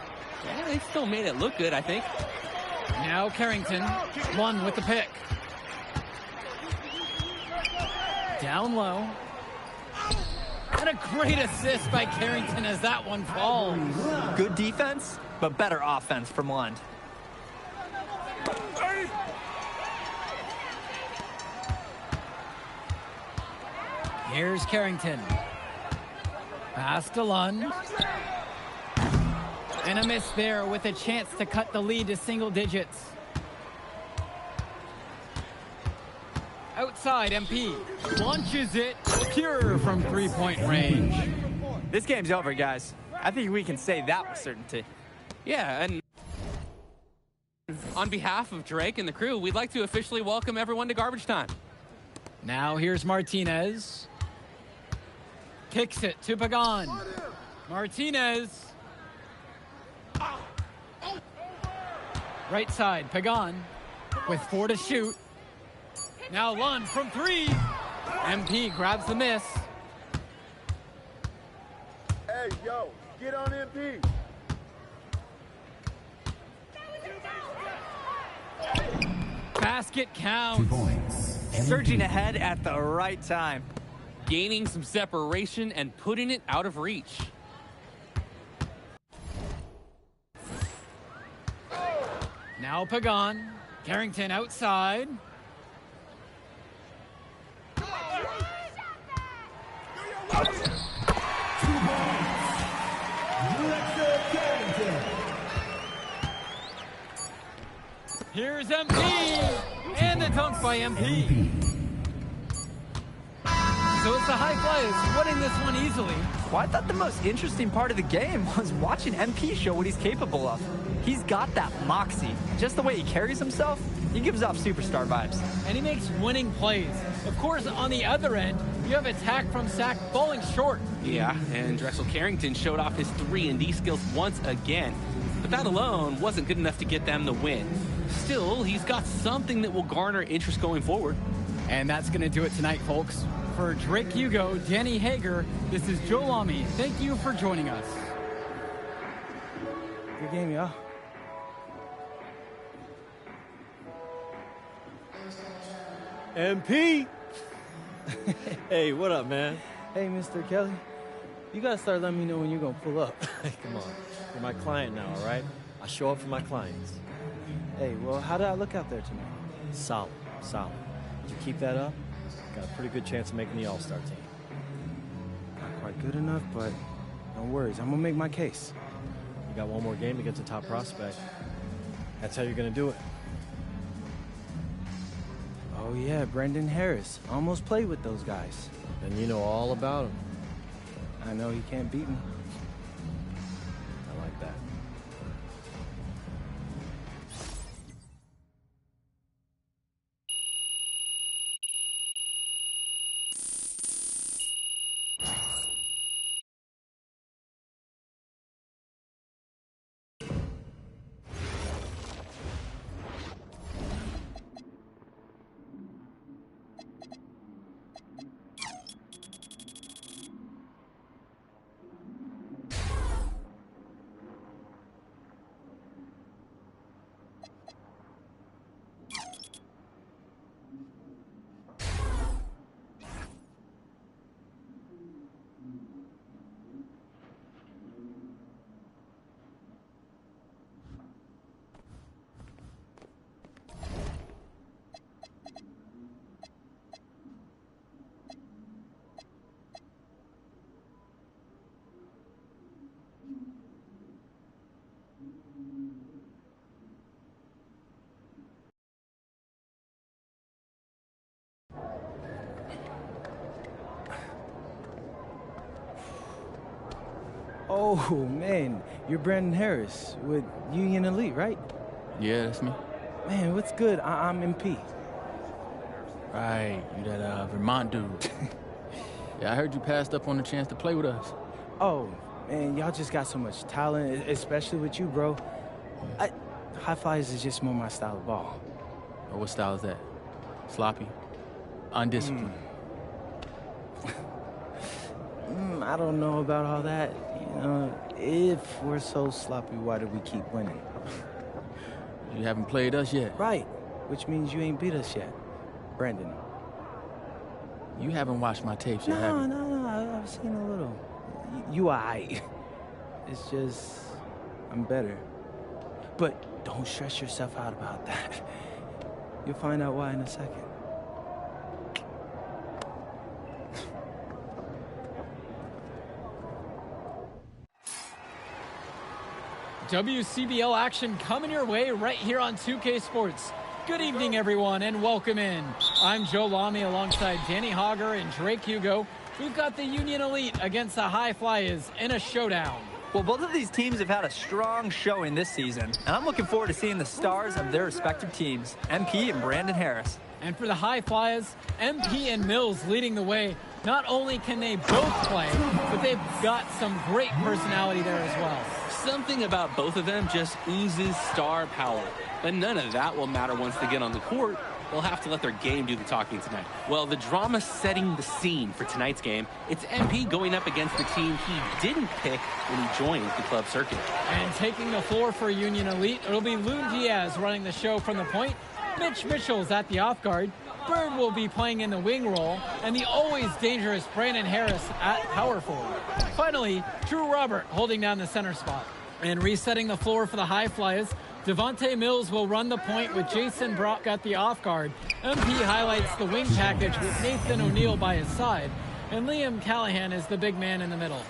Yeah, they still made it look good, I think. Now Carrington, Lund with the pick. Down low. And a great assist by Carrington as that one falls. Good defense, but better offense from Lund. Here's Carrington. Pass to Lund. And a miss there with a chance to cut the lead to single digits. Outside, MP launches it pure from three-point range. This game's over, guys. I think we can say that with certainty. Yeah, and on behalf of Drake and the crew, we'd like to officially welcome everyone to Garbage Time. Now here's Martinez. Kicks it to Pagan. Martinez. Right side, Pagan with 4 to shoot. Now Lund from 3. MP grabs the miss. Hey, yo, get on MP. Basket 2 counts. points. Surging ahead at the right time. Gaining some separation and putting it out of reach. Now Pagan. Carrington outside. Here's MP. And the dunk by MP. So it's the high flyers winning this one easily. Well, I thought the most interesting part of the game was watching MP show what he's capable of. He's got that moxie. Just the way he carries himself, he gives off superstar vibes. And he makes winning plays. Of course, on the other end, you have attack from sack falling short. Yeah, and Drexel Carrington showed off his 3-and-D skills once again. But that alone wasn't good enough to get them the win. Still, he's got something that will garner interest going forward. And that's going to do it tonight, folks. For Drake Hugo, Danny Hager, this is Joe Lamy. Thank you for joining us. Good game, y'all. MP! Hey, what up, man? Hey, Mr. Kelly. You gotta start letting me know when you're gonna pull up. Hey, come on. You're my client now, all right? I show up for my clients. Hey, well, how did I look out there tonight? Solid, solid. You keep that up, got a pretty good chance of making the All-Star team. Not quite good enough, but no worries. I'm gonna make my case. You got one more game against a top prospect. That's how you're gonna do it. Oh, yeah, Brendan Harris. Almost played with those guys. Then you know all about him. I know he can't beat me. I like that. Oh, man, you're Brandon Harris with Union Elite, right? Yeah, that's me. Man, what's good? I'm MP. Right, you that Vermont dude. Yeah, I heard you passed up on the chance to play with us. Oh, man, y'all just got so much talent, especially with you, bro. High flyers is just more my style of ball. Or what style is that? Sloppy? Undisciplined? I don't know about all that. You know, if we're so sloppy, why do we keep winning? You haven't played us yet. Right, which means you ain't beat us yet, Brandon. You haven't watched my tapes yet, have you? No, I've seen a little. You aight. It's just, I'm better. But don't stress yourself out about that. You'll find out why in a second. WCBL action coming your way right here on 2K Sports. Good evening, everyone, and welcome in. I'm Joe Lamy alongside Danny Hogger and Drake Hugo. We've got the Union Elite against the High Flyers in a showdown. Well, both of these teams have had a strong showing this season, and I'm looking forward to seeing the stars of their respective teams, MP and Brandon Harris. And for the High Flyers, MP and Mills leading the way. Not only can they both play, but they've got some great personality there as well. Something about both of them just oozes star power. But none of that will matter once they get on the court. They'll have to let their game do the talking tonight. Well, the drama setting the scene for tonight's game, it's MP going up against the team he didn't pick when he joined the club circuit. And taking the floor for Union Elite, it'll be Loon Diaz running the show from the point. Mitch Mitchell's at the off guard. Bird will be playing in the wing role, and the always dangerous Brandon Harris at power forward. Finally, Drew Robert holding down the center spot. And resetting the floor for the High Flyers, Devontae Mills will run the point with Jason Brock at the off guard. MP highlights the wing package with Nathan O'Neill by his side, and Liam Callahan is the big man in the middle.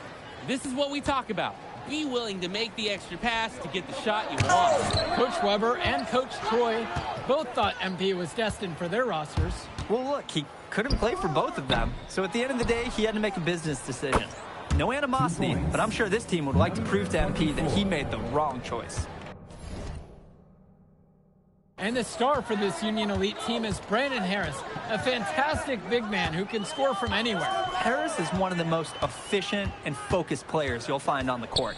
This is what we talk about. Be willing to make the extra pass to get the shot you want. Coach Weber and Coach Troy both thought MP was destined for their rosters. Well, look, he couldn't play for both of them, so at the end of the day, he had to make a business decision. No animosity, but I'm sure this team would like to prove to MP that he made the wrong choice. And the star for this Union Elite team is Brandon Harris, a fantastic big man who can score from anywhere. Harris is one of the most efficient and focused players you'll find on the court.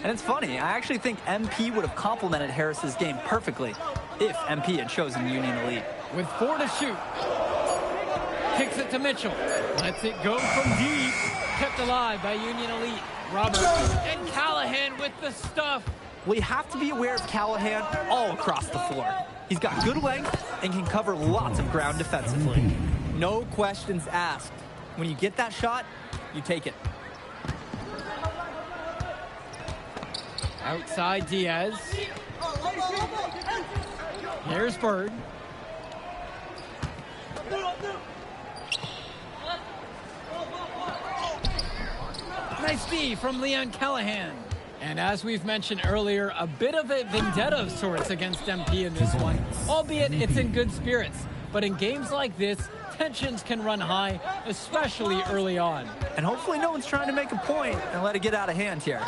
And it's funny, I actually think MP would have complemented Harris's game perfectly if MP had chosen Union Elite. With 4 to shoot. Kicks it to Mitchell. Lets it go from deep. Kept alive by Union Elite. Robert and Callahan with the stuff. We have to be aware of Callahan all across the floor. He's got good length and can cover lots of ground defensively. No questions asked. When you get that shot, you take it. Outside Diaz. Here's Bird. Nice D from Leon Callahan. And as we've mentioned earlier, a bit of a vendetta of sorts against MP in this one, albeit it's in good spirits. But in games like this, tensions can run high, especially early on. And hopefully no one's trying to make a point and let it get out of hand here.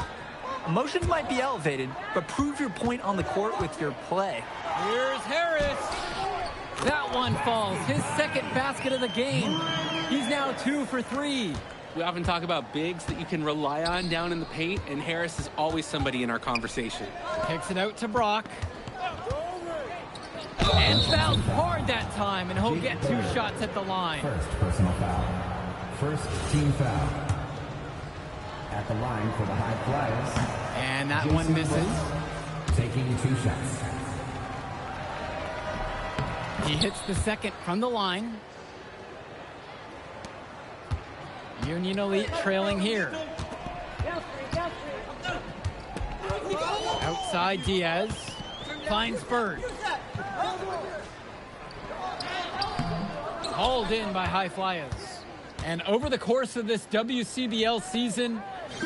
Emotions might be elevated, but prove your point on the court with your play. Here's Harris. That one falls, his second basket of the game. He's now 2 for 3. We often talk about bigs that you can rely on down in the paint, and Harris is always somebody in our conversation. Kicks it out to Brock. And fouled hard that time, and he'll get 2 shots at the line. First personal foul. First team foul. At the line for the High Flyers. And that one misses. Taking 2 shots. He hits the second from the line. Union Elite trailing here. Outside Diaz. Finds Bird. Hauled in by High Flyers. And over the course of this WCBL season,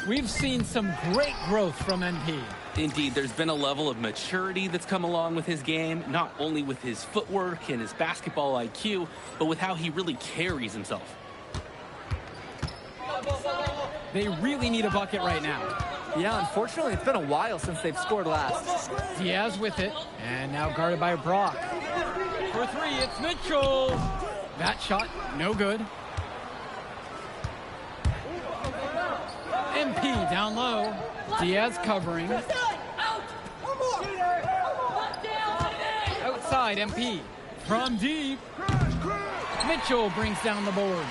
we've seen some great growth from MP. Indeed, there's been a level of maturity that's come along with his game, not only with his footwork and his basketball IQ, but with how he really carries himself. They really need a bucket right now. Yeah, unfortunately, it's been a while since they've scored last. Diaz with it, and now guarded by Brock. For three, it's Mitchell. That shot, no good. MP down low. Diaz covering. Outside, MP. From deep. Mitchell brings down the board.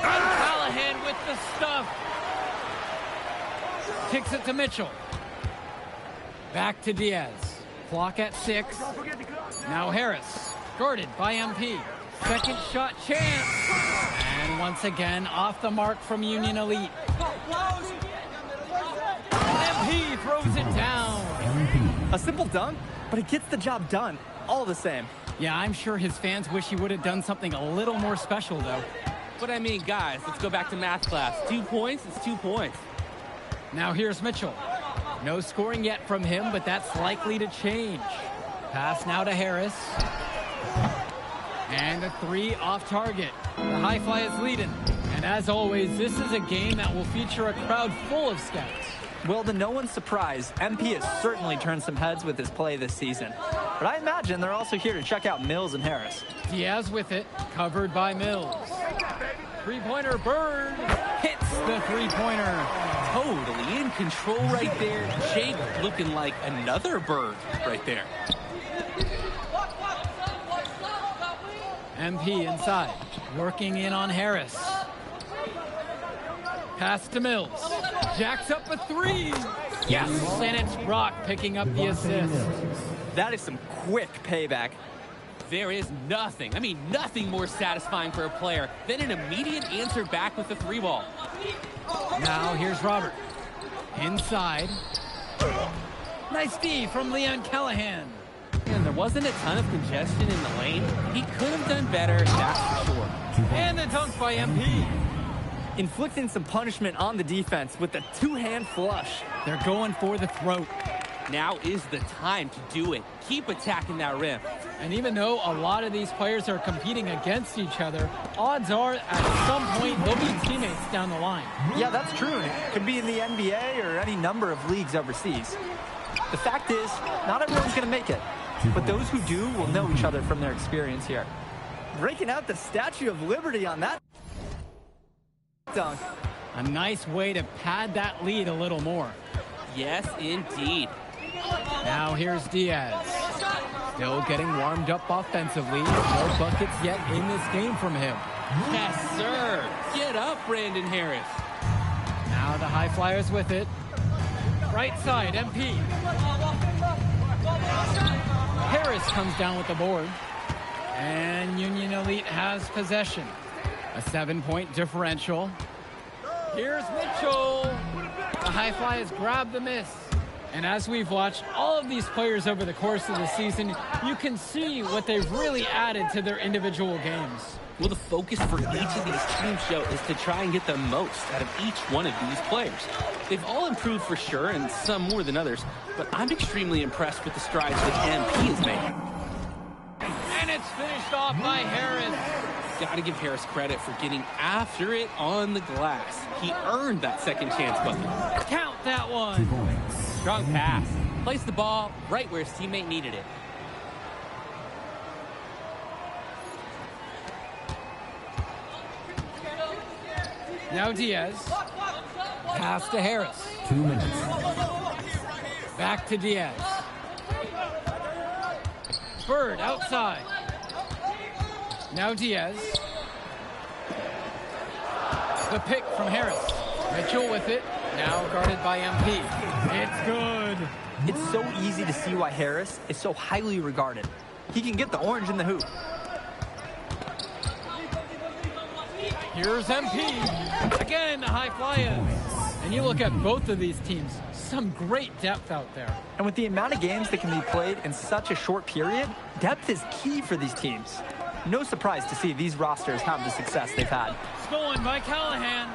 And Callahan with the stuff. Kicks it to Mitchell. Back to Diaz. Clock at 6. Now Harris. Guarded by MP. Second shot chance. And once again, off the mark from Union Elite. MP throws it down. A simple dunk, but it gets the job done, all the same. Yeah, I'm sure his fans wish he would have done something a little more special, though. But I mean, guys, let's go back to math class. 2 points, it's 2 points. Now here's Mitchell. No scoring yet from him, but that's likely to change. Pass now to Harris. And a 3 off target. The High Fly is leading. And as always, this is a game that will feature a crowd full of scouts. Well, to no one's surprise, MP has certainly turned some heads with his play this season. But I imagine they're also here to check out Mills and Harris. Diaz with it, covered by Mills. Three-pointer, Bird hits the three-pointer. Totally in control right there. Jake looking like another Bird right there. MP inside, working in on Harris. Pass to Mills. Jacks up a 3. Yes, and it's Brock picking up the assist. That is some quick payback. There is nothing, I mean nothing more satisfying for a player than an immediate answer back with the 3-ball. Now here's Robert. Inside. Nice D from Leon Callahan. And there wasn't a ton of congestion in the lane. He could have done better, that's for sure. And the dunk by MP. Inflicting some punishment on the defense with the two-hand flush. They're going for the throat. Now is the time to do it. Keep attacking that rim. And even though a lot of these players are competing against each other, odds are at some point they'll be teammates down the line. Yeah, that's true. It could be in the NBA or any number of leagues overseas. The fact is, not everyone's going to make it. But those who do will know each other from their experience here. Breaking out the Statue of Liberty on that dunk. A nice way to pad that lead a little more. Yes, indeed. Now here's Diaz. Still getting warmed up offensively. No buckets yet in this game from him. Yes, sir. Get up, Brandon Harris. Now the High Flyers with it. Right side, MP. Harris comes down with the board. And Union Elite has possession. A 7-point differential. Here's Mitchell. The High Flyers grab the miss. And as we've watched all of these players over the course of the season, you can see what they've really added to their individual games. Well, the focus for each of these teams, Joe, is to try and get the most out of each one of these players. They've all improved for sure, and some more than others, but I'm extremely impressed with the strides that MP is making. And it's finished off by Harris. Gotta give Harris credit for getting after it on the glass. He earned that second chance bucket. Count that one. Strong pass. Placed the ball right where his teammate needed it. Now Diaz. Pass to Harris. 2 minutes. Back to Diaz. Bird outside. Now Diaz. The pick from Harris. Mitchell with it. Now guarded by MP. It's good. It's so easy to see why Harris is so highly regarded. He can get the orange in the hoop. Here's MP. Again, the High Flyers. And you look at both of these teams, some great depth out there. And with the amount of games that can be played in such a short period, depth is key for these teams. No surprise to see these rosters have the success they've had. Stolen by Callahan.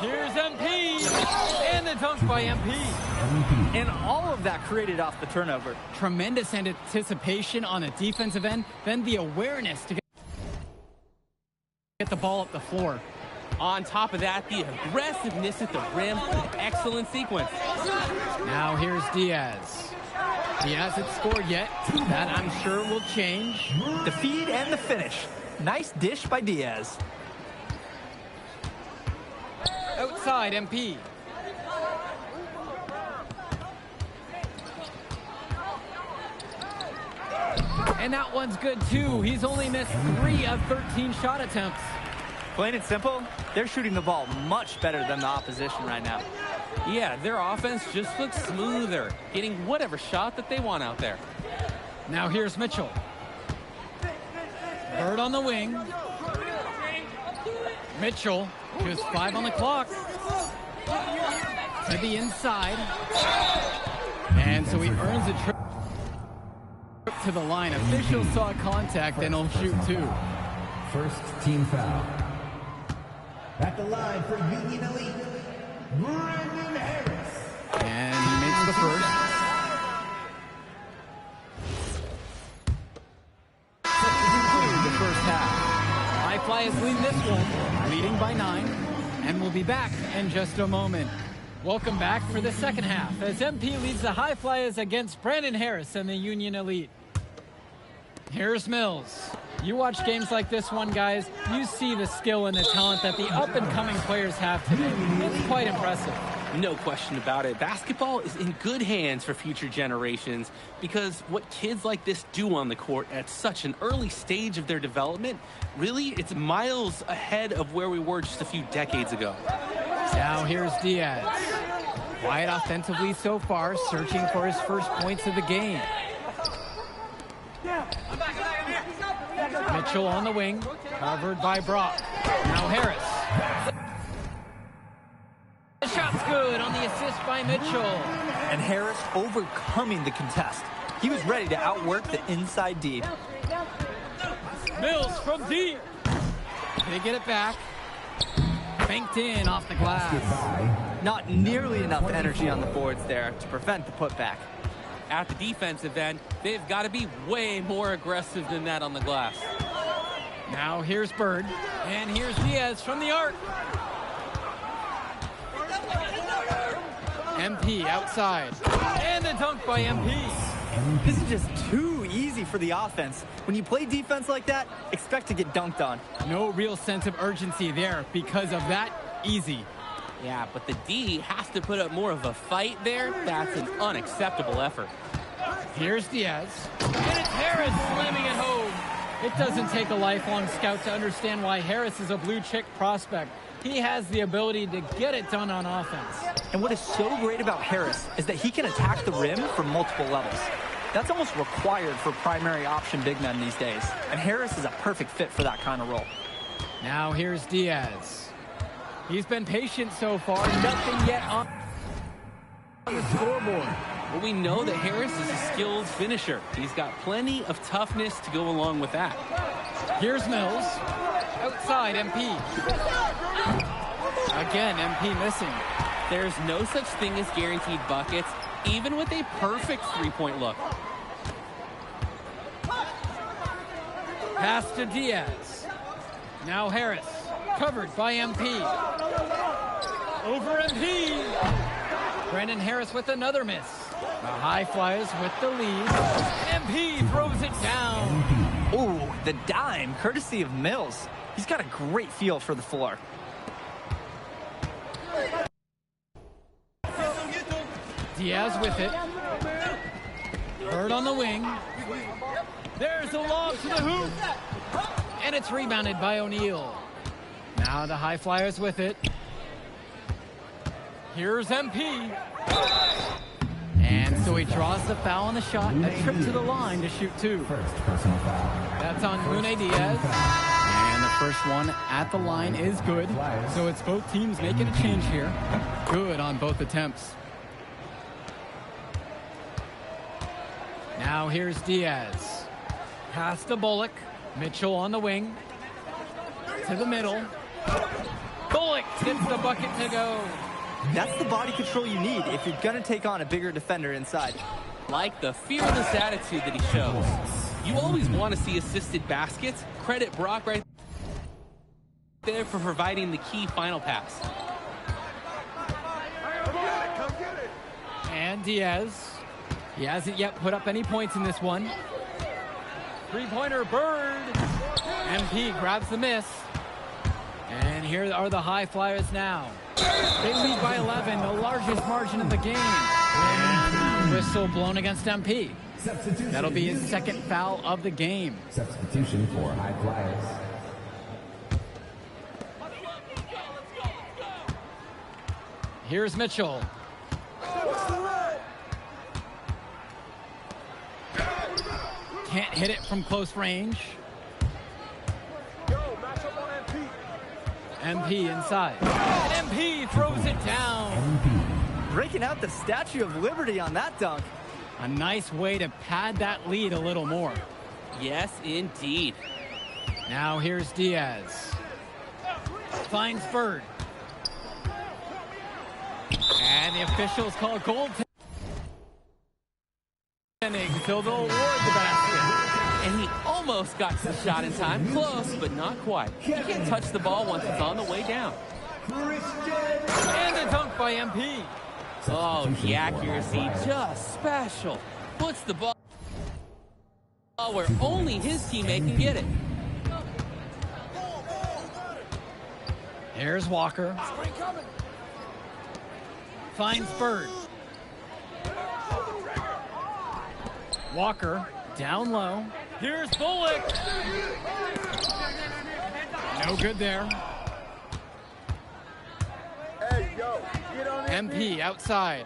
Here's MP. And the dunk by MP. And all of that created off the turnover. Tremendous anticipation on the defensive end, then the awareness to get... Get the ball up the floor. On top of that, the aggressiveness at the rim, excellent sequence. Now here's Diaz. He hasn't scored yet. That I'm sure will change. The feed and the finish. Nice dish by Diaz. Outside, MP. And that one's good too. He's only missed 3 of 13 shot attempts. Plain and simple, they're shooting the ball much better than the opposition right now. Yeah, their offense just looks smoother, getting whatever shot that they want out there. Now here's Mitchell. Bird on the wing. Mitchell, just 5 on the clock. To the inside. And so he earns a trip to the line. Officials saw contact and he'll shoot 2. First team foul. At the line for Union Elite, Brandon Harris. And he makes the first. The first half. High Flyers lead this one, leading by 9. And we'll be back in just a moment. Welcome back for the second half as MP leads the High Flyers against Brandon Harris and the Union Elite. Here's Mills. You watch games like this one, guys, you see the skill and the talent that the up-and-coming players have today. It's quite impressive. No question about it. Basketball is in good hands for future generations because what kids like this do on the court at such an early stage of their development, really, it's miles ahead of where we were just a few decades ago. Now here's Diaz. Quiet offensively so far, searching for his first points of the game. Mitchell on the wing, covered by Brock. Now Harris. The shot's good on the assist by Mitchell. And Harris overcoming the contest. He was ready to outwork the inside D. Mills from deep. They get it back. Banked in off the glass. Not nearly enough energy on the boards there to prevent the putback. At the defensive end, they've got to be way more aggressive than that on the glass. Now here's Bird, and here's Diaz from the arc. MP outside, and a dunk by MP. This is just too easy for the offense. When you play defense like that, expect to get dunked on. No real sense of urgency there because of that easy. Yeah, but the D has to put up more of a fight there. That's an unacceptable effort. Here's Diaz. And it's Harris slamming it home. It doesn't take a lifelong scout to understand why Harris is a blue-chip prospect. He has the ability to get it done on offense. And what is so great about Harris is that he can attack the rim from multiple levels. That's almost required for primary option big men these days. And Harris is a perfect fit for that kind of role. Now here's Diaz. He's been patient so far, nothing yet on the scoreboard. Well, we know that Harris is a skilled finisher. He's got plenty of toughness to go along with that. Here's Mills. Outside, MP. Again, MP missing. There's no such thing as guaranteed buckets, even with a perfect three-point look. Pass to Diaz. Now Harris. Covered by MP. Over MP. Brandon Harris with another miss. The High Flyers with the lead. MP throws it down. Ooh, the dime, courtesy of Mills. He's got a great feel for the floor. Diaz with it. Bird on the wing. There's a lob to the hoop. And it's rebounded by O'Neal. Now the High Flyers with it. Here's MP. And so he draws the foul on the shot. A trip to the line to shoot 2. That's on Mune Diaz. And the first one at the line is good. So it's both teams making a change here. Good on both attempts. Now here's Diaz. Pass to Bullock. Mitchell on the wing. To the middle. Bullock gets the bucket to go. That's the body control you need if you're going to take on a bigger defender inside. Like the fearless attitude that he shows. You always want to see assisted baskets. Credit Brock right there for providing the key final pass. And Diaz. He hasn't yet put up any points in this one. Three-pointer, Bird. MP grabs the miss. And here are the High Flyers now. They lead by 11, the largest margin of the game. And whistle blown against MP. That'll be his second foul of the game. Substitution for High Flyers. Here's Mitchell. Can't hit it from close range. MP inside. And MP throws it down. Breaking out the Statue of Liberty on that dunk. A nice way to pad that lead a little more. Yes, indeed. Now here's Diaz. Finds Bird. And the officials call goaltending, so they'll award the basket. And he almost got the shot in time. Close, but not quite. He can't touch the ball once it's on the way down. And a dunk by MP. Oh, the accuracy, just special. Puts the ball where only his teammate can get it. Here's Walker. Finds Bird. Walker down low. Here's Bullock. No good there. MP outside.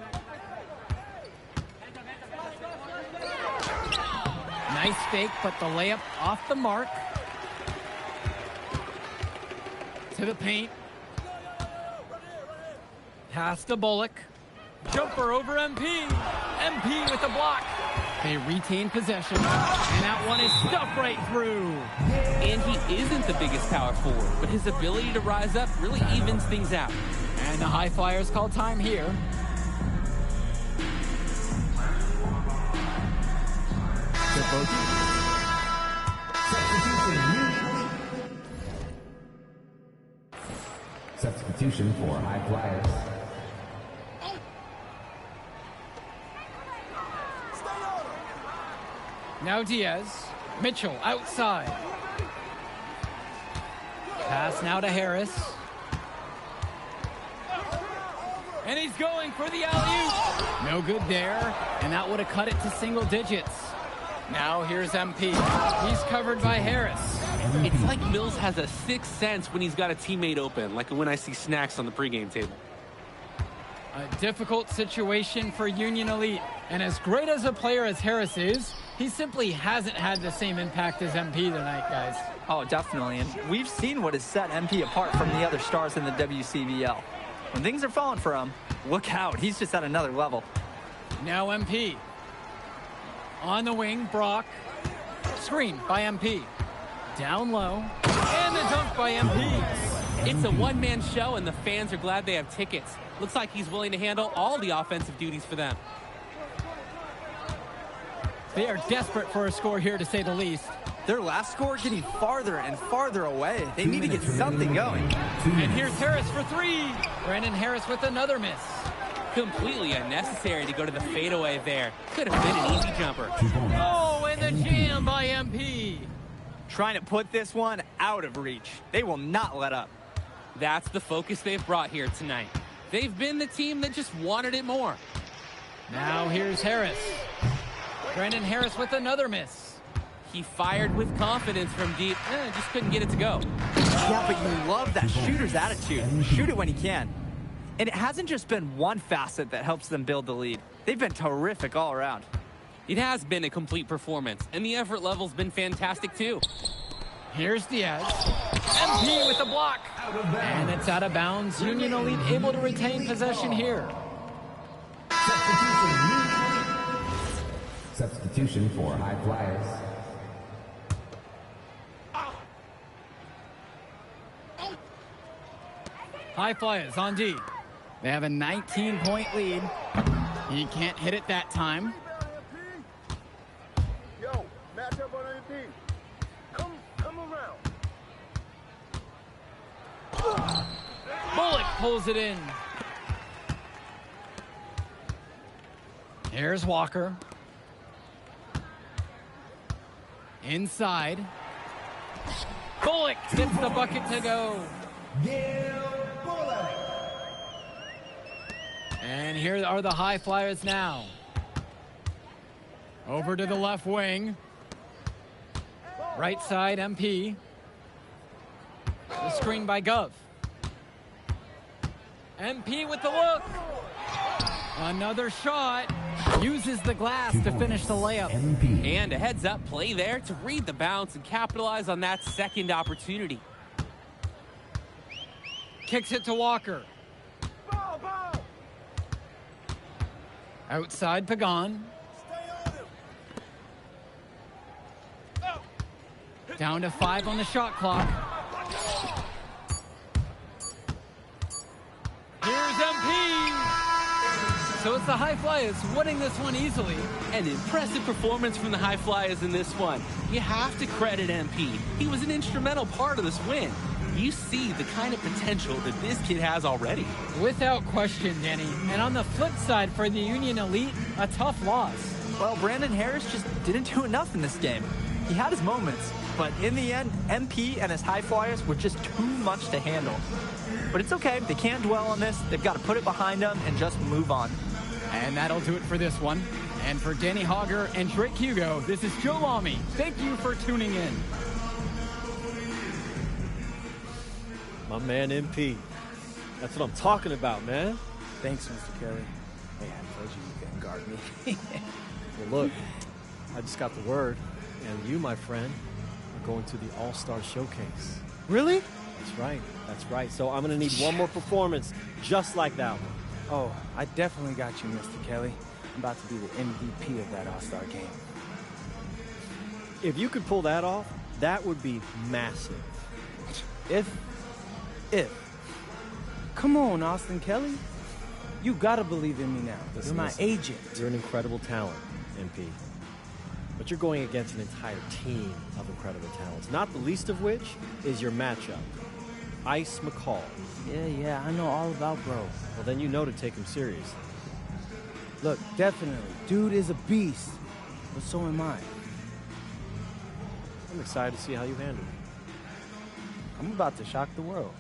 Nice fake, but the layup off the mark. To the paint. Pass to Bullock. Jumper over MP. MP with the block. They retain possession, and that one is stuffed right through. And he isn't the biggest power forward, but his ability to rise up really evens things out. And the High Flyers call time here. Substitution for High Flyers. Now Diaz. Mitchell outside. Pass now to Harris. And he's going for the alley-oop. No good there. And that would have cut it to single digits. Now here's MP. He's covered by Harris. It's like Mills has a sixth sense when he's got a teammate open, like when I see snacks on the pregame table. A difficult situation for Union Elite. And as great as a player as Harris is, he simply hasn't had the same impact as MP tonight, guys. Oh, definitely. And we've seen what has set MP apart from the other stars in the WCBL. When things are falling for him, look out. He's just at another level. Now MP. On the wing, Brock. Screen by MP. Down low. And the dunk by MP. It's a one-man show, and the fans are glad they have tickets. Looks like he's willing to handle all the offensive duties for them. They are desperate for a score here, to say the least. Their last score getting farther and farther away. They need to get something going. And here's Harris for three. Brandon Harris with another miss. Completely unnecessary to go to the fadeaway there. Could have been an easy jumper. Oh, and the jam by MP. Trying to put this one out of reach. They will not let up. That's the focus they've brought here tonight. They've been the team that just wanted it more. Now here's Harris. Brandon Harris with another miss. He fired with confidence from deep. Just couldn't get it to go. Yeah, but you love that shooter's attitude. Shoot it when he can. And it hasn't just been one facet that helps them build the lead. They've been terrific all around. It has been a complete performance, and the effort level's been fantastic too. Here's Diaz. MP with the block. And it's out of bounds. Union Elite able to retain possession here. Substitution for High Flyers. High Flyers on D. They have a 19-point lead. He can't hit it that time. Yo, match up on MP. Come around. pulls it in. Here's Walker. Inside. Bullock gets the bucket to go. And here are the High Flyers now. Over to the left wing. Right side, MP. The screen by Gov. MP with the look. Another shot. Uses the glass to finish the layup. And a heads-up play there to read the bounce and capitalize on that second opportunity. Kicks it to Walker. Outside Pagan. Down to 5 on the shot clock. Here's MP. So it's the High Flyers winning this one easily. An impressive performance from the High Flyers in this one. You have to credit MP. He was an instrumental part of this win. You see the kind of potential that this kid has already. Without question, Danny. And on the flip side for the Union Elite, a tough loss. Well, Brandon Harris just didn't do enough in this game. He had his moments, but in the end, MP and his High Flyers were just too much to handle. But it's okay. They can't dwell on this. They've got to put it behind them and just move on. And that'll do it for this one. And for Danny Hogger and Drake Hugo, this is Joe Lamy. Thank you for tuning in. My man MP. That's what I'm talking about, man. Thanks, Mr. Kelly. Hey, I told you you couldn't guard me. Well, look, I just got the word, and you, my friend, are going to the All-Star Showcase. Really? That's right. That's right. So I'm going to need one more performance just like that one. Oh, I definitely got you, Mr. Kelly. I'm about to be the MVP of that All-Star game. If you could pull that off, that would be massive. If. Come on, Austin Kelly. You gotta believe in me now. You're my agent. You're an incredible talent, MP. But you're going against an entire team of incredible talents, not the least of which is your matchup, Ice McCall. Yeah, I know all about bro. Well, then you know to take him seriously. Look, definitely. Dude is a beast, but so am I. I'm excited to see how you handle it. I'm about to shock the world.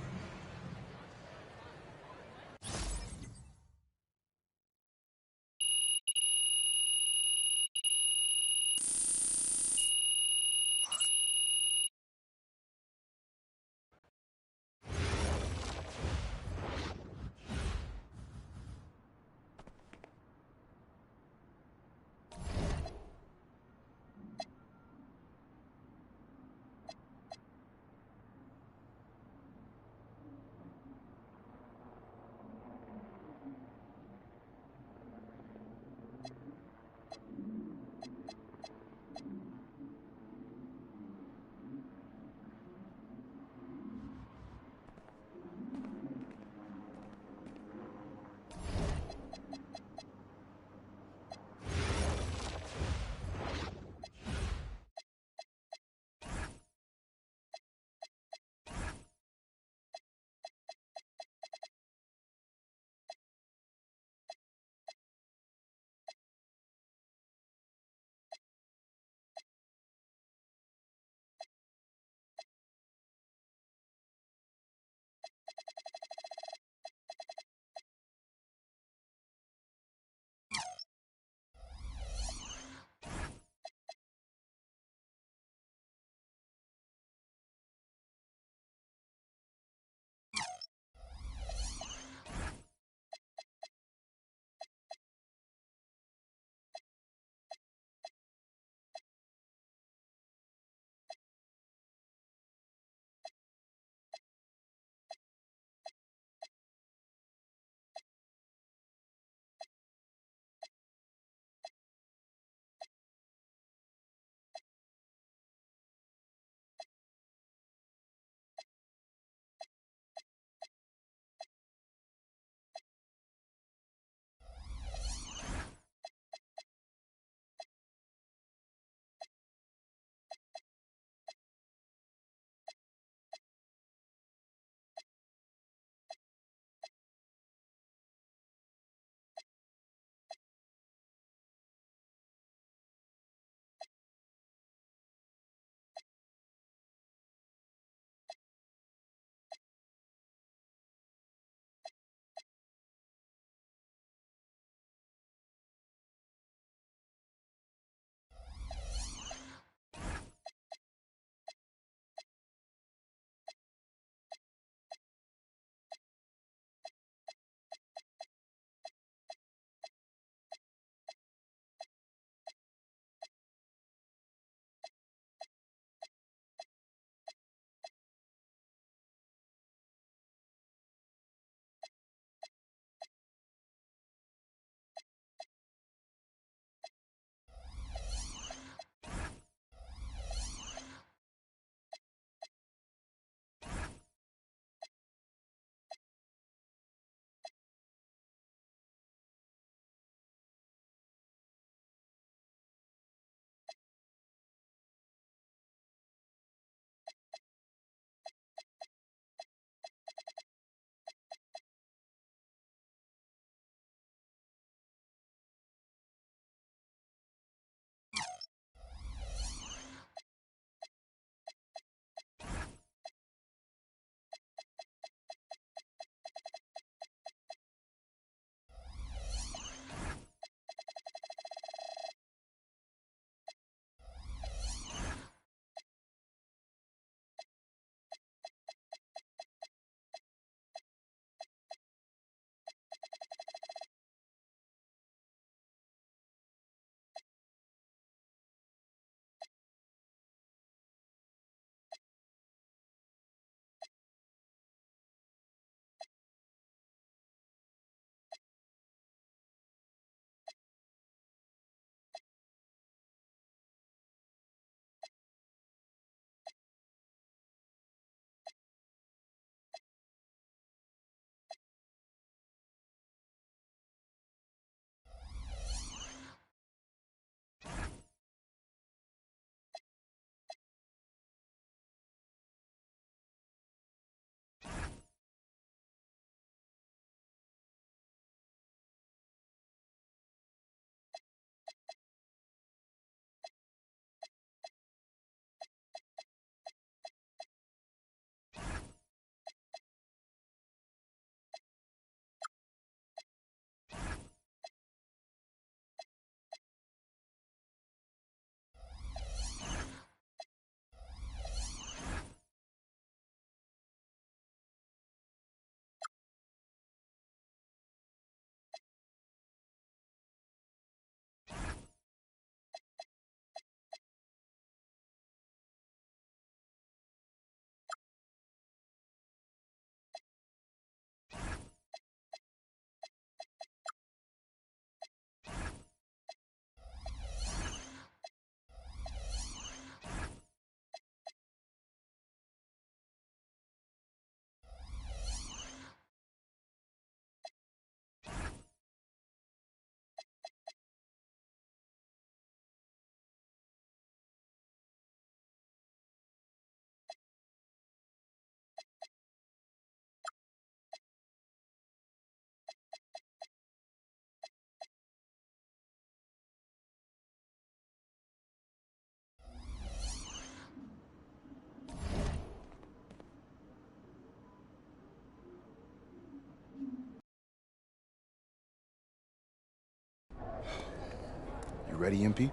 ready, MP?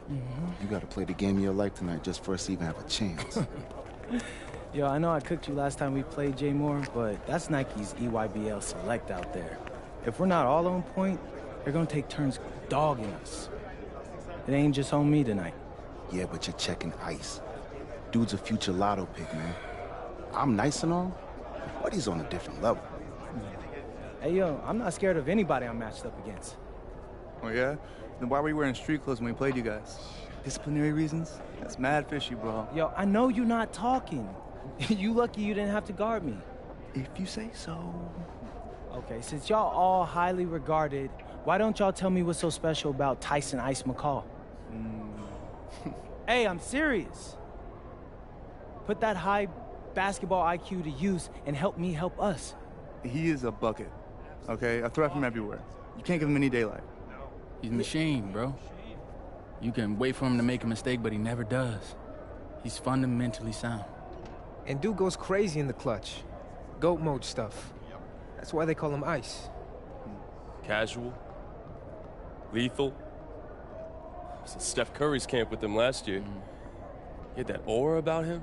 You gotta play the game of your life tonight just for us to even have a chance. Yo, I know I cooked you last time we played J Moore, but that's Nike's EYBL Select out there. If we're not all on point, they're gonna take turns dogging us. It ain't just on me tonight. Yeah, but you're checking ice. Dude's a future lotto pick, man. I'm nice and all, but he's on a different level. Hey, yo, I'm not scared of anybody I'm matched up against. Oh, yeah? Then why were you wearing street clothes when we played you guys? Disciplinary reasons? That's mad fishy, bro. Yo, I know you're not talking. You lucky you didn't have to guard me. If you say so. Okay, since y'all all highly regarded, why don't y'all tell me what's so special about Tyson Ice McCall? Hey, I'm serious. Put that high basketball IQ to use and help me help us. He is a bucket, okay? I threat from everywhere. You can't give him any daylight. He's a machine, bro. You can wait for him to make a mistake, but he never does. He's fundamentally sound. And dude goes crazy in the clutch. GOAT mode stuff. That's why they call him Ice. Casual. Lethal. I was in Steph Curry's camp with him last year. He had that aura about him.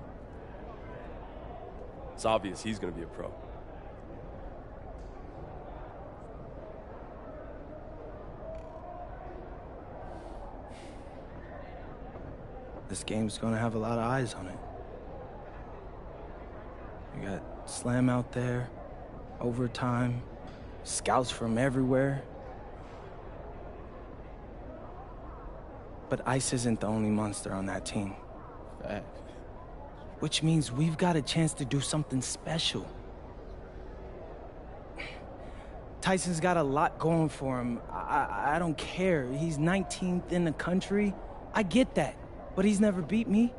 It's obvious he's gonna be a pro. This game's gonna have a lot of eyes on it. You got Slam out there, overtime, scouts from everywhere. But Ice isn't the only monster on that team. Fact. Which means we've got a chance to do something special. Tyson's got a lot going for him. I don't care. He's 19th in the country. I get that. But he's never beat me.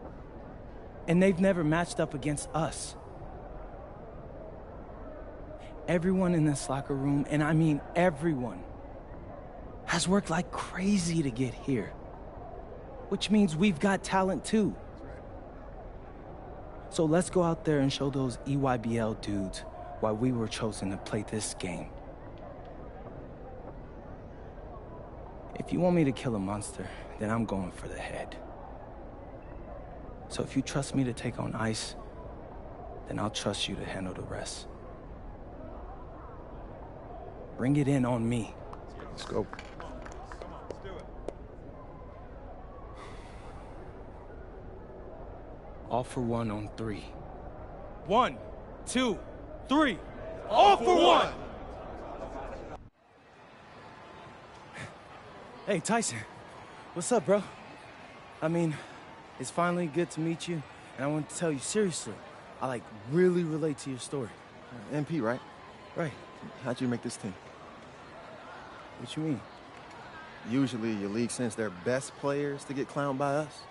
And they've never matched up against us. Everyone in this locker room, and I mean everyone, has worked like crazy to get here. Which means we've got talent too. So let's go out there and show those EYBL dudes why we were chosen to play this game. If you want me to kill a monster, then I'm going for the head. So if you trust me to take on Ice, then I'll trust you to handle the rest. Bring it in on me. Let's go. All for one on 3. 1, 2, 3. All for one! Hey, Tyson. What's up, bro? I mean, it's finally good to meet you, and I want to tell you seriously, I really relate to your story. MP, right? Right. How'd you make this team? What you mean? Usually your league sends their best players to get clowned by us.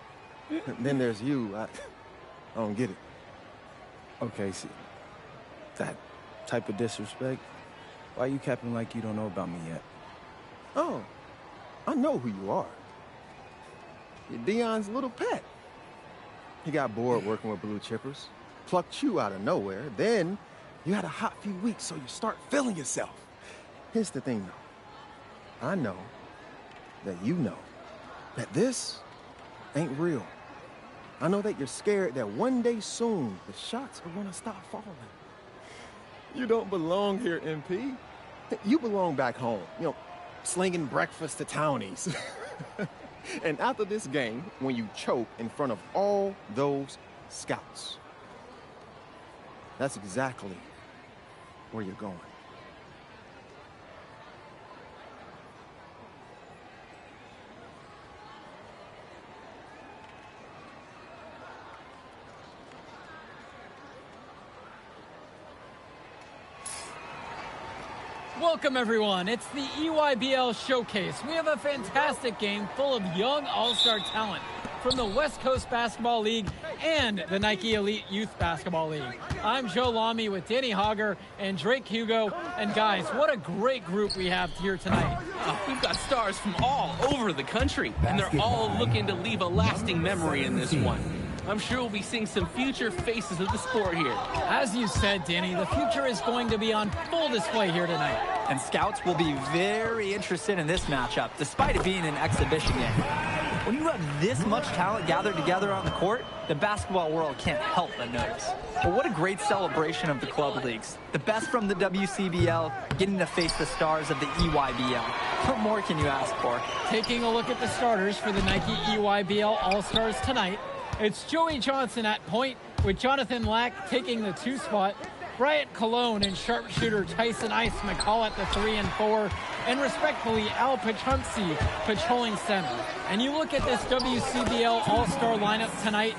Then there's you. I don't get it. Okay, see, that type of disrespect, why you capping like you don't know about me yet? Oh, I know who you are. You're Dion's little pet. He got bored working with blue chippers, plucked you out of nowhere, then you had a hot few weeks, so you start feeling yourself. Here's the thing, though. I know that you know that this ain't real. I know that you're scared that one day soon the shots are gonna stop falling. You don't belong here, MP. You belong back home, slinging breakfast to townies. And after this game, when you choke in front of all those scouts, that's exactly where you're going. Welcome, everyone. It's the EYBL Showcase. We have a fantastic game full of young all-star talent from the West Coast Basketball League and the Nike Elite Youth Basketball League. I'm Joe Lamy with Danny Hogger and Drake Hugo. And guys, what a great group we have here tonight. We've got stars from all over the country, and they're all looking to leave a lasting memory in this one. I'm sure we'll be seeing some future faces of the sport here. As you said, Danny, the future is going to be on full display here tonight. and scouts will be very interested in this matchup, despite it being an exhibition game. When you have this much talent gathered together on the court, the basketball world can't help but notice. But what a great celebration of the club leagues. The best from the WCBL getting to face the stars of the EYBL. What more can you ask for? Taking a look at the starters for the Nike EYBL All-Stars tonight, it's Joey Johnson at point, with Jonathan Lack taking the 2 spot, Bryant Cologne and sharpshooter Tyson Ice McCall at the 3 and 4, and respectfully Al Pachumsi patrolling center. And you look at this WCBL All-Star lineup tonight,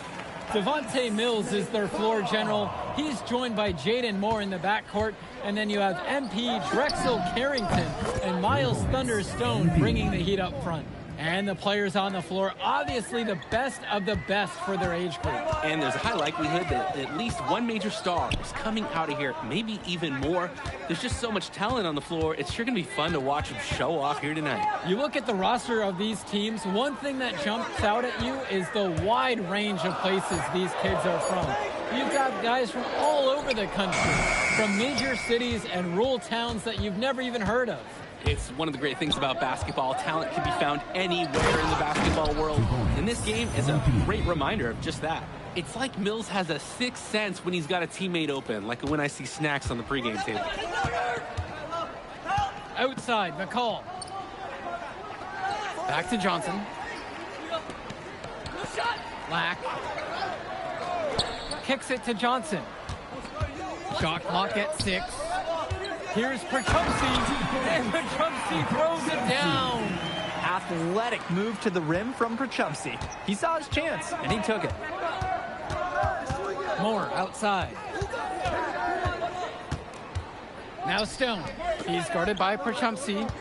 Devontae Mills is their floor general. He's joined by Jaden Moore in the backcourt. And then you have MP Drexel Carrington and Miles Thunderstone bringing the heat up front. And the players on the floor, obviously the best of the best for their age group. And there's a high likelihood that at least one major star is coming out of here, maybe even more. There's just so much talent on the floor. It's sure going to be fun to watch them show off here tonight. You look at the roster of these teams, one thing that jumps out at you is the wide range of places these kids are from. You've got guys from all over the country, from major cities and rural towns that you've never even heard of. It's one of the great things about basketball. Talent can be found anywhere in the basketball world. And this game is a great reminder of just that. It's like Mills has a sixth sense when he's got a teammate open, like when I see snacks on the pregame table. Outside, McCall. Back to Johnson. Lack. Kicks it to Johnson. Shot clock at 6. Here's Pachumsi, and Pachumsi throws it down. Athletic move to the rim from Pachumsi. He saw his chance, and he took it. Moore outside. Now Stone. He's guarded by Pachumsi.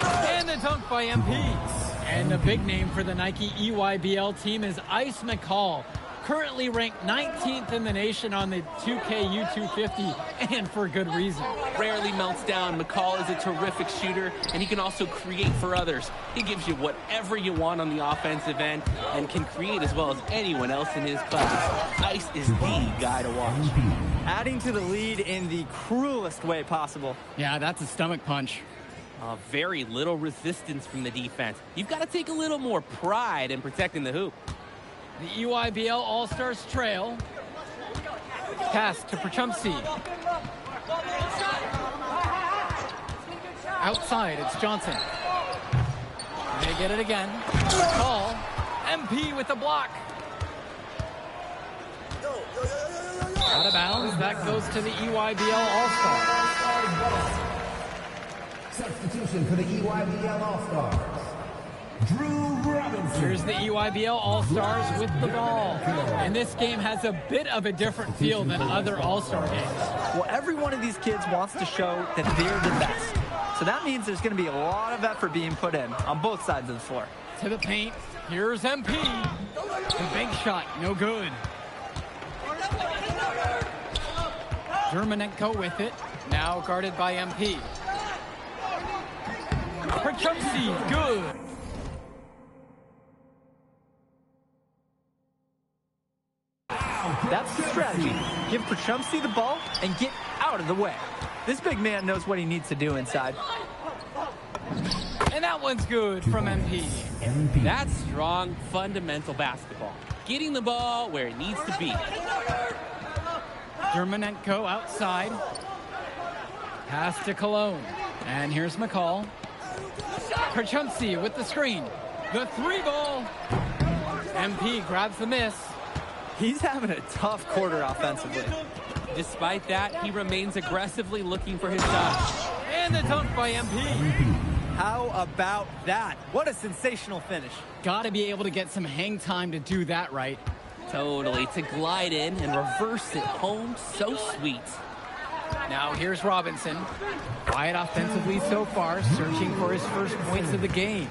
And the dunk by MP. And the big name for the Nike EYBL team is Ice McCall. Currently ranked 19th in the nation on the 2K U250, and for good reason. Rarely melts down. McCall is a terrific shooter, and he can also create for others. He gives you whatever you want on the offensive end and can create as well as anyone else in his class. Ice is the guy to watch. Adding to the lead in the cruelest way possible. Yeah, that's a stomach punch. Very little resistance from the defense. You've got to take a little more pride in protecting the hoop. The EYBL All-Stars trail. Pass to Pachumsi. Outside, it's Johnson. They get it again. Call. MP with the block. Out of bounds. That goes to the EYBL All-Stars. Substitution for the EYBL All-Stars. Drew Robinson. Here's the EYBL All-Stars with the ball. And this game has a bit of a different feel than other All-Star games. Well, every one of these kids wants to show that they're the best. So that means there's going to be a lot of effort being put in on both sides of the floor. To the paint. Here's MP. The bank shot, no good. Germanenko with it. Now guarded by MP. Pachumsi, good. That's the strategy. Give Pachumsi the ball and get out of the way. This big man knows what he needs to do inside. And that one's good from MP. That's strong, fundamental basketball. Getting the ball where it needs to be. Germanenko outside. Pass to Cologne. And here's McCall. Pachumsi with the screen. The 3-ball. MP grabs the miss. He's having a tough quarter offensively. Despite that, he remains aggressively looking for his shot. And the dunk by MP. How about that? What a sensational finish. Got to be able to get some hang time to do that right. Totally. To glide in and reverse it home, so sweet. Now here's Robinson. Quiet offensively so far, searching for his first points of the game.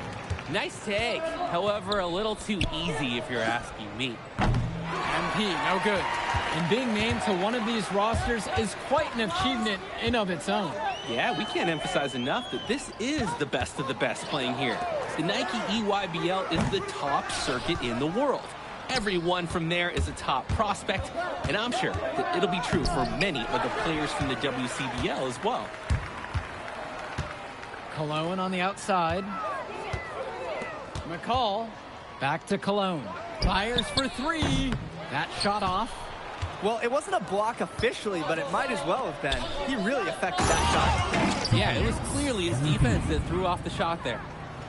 Nice take. However, a little too easy if you're asking me. MP, no good. And being named to one of these rosters is quite an achievement in of its own. Yeah, we can't emphasize enough that this is the best of the best playing here. The Nike EYBL is the top circuit in the world. Everyone from there is a top prospect, and I'm sure that it'll be true for many of the players from the WCBL as well. Cologne on the outside. McCall back to Cologne. Fires for three. That shot off. Well, it wasn't a block officially, but it might as well have been. He really affected that shot. Yeah, it was clearly his defense that threw off the shot there.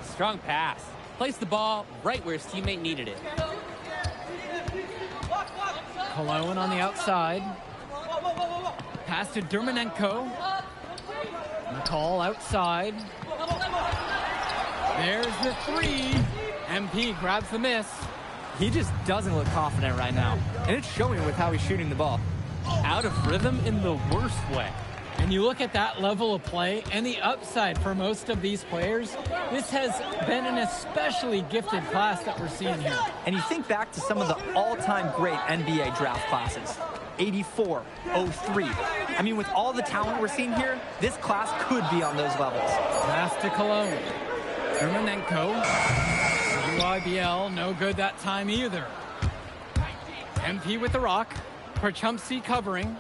Strong pass. Placed the ball right where his teammate needed it. Cologne on the outside. Pass to Dermanenko. McCall outside. There's the three. MP grabs the miss. He just doesn't look confident right now. And it's showing with how he's shooting the ball. Out of rhythm in the worst way. And you look at that level of play and the upside for most of these players, this has been an especially gifted class that we're seeing here. And you think back to some of the all-time great NBA draft classes. 84, 03. I mean, with all the talent we're seeing here, this class could be on those levels. Pass to Cologne. Dermanenko. UIBL, no good that time either. MP with the rock. Perchumsky covering.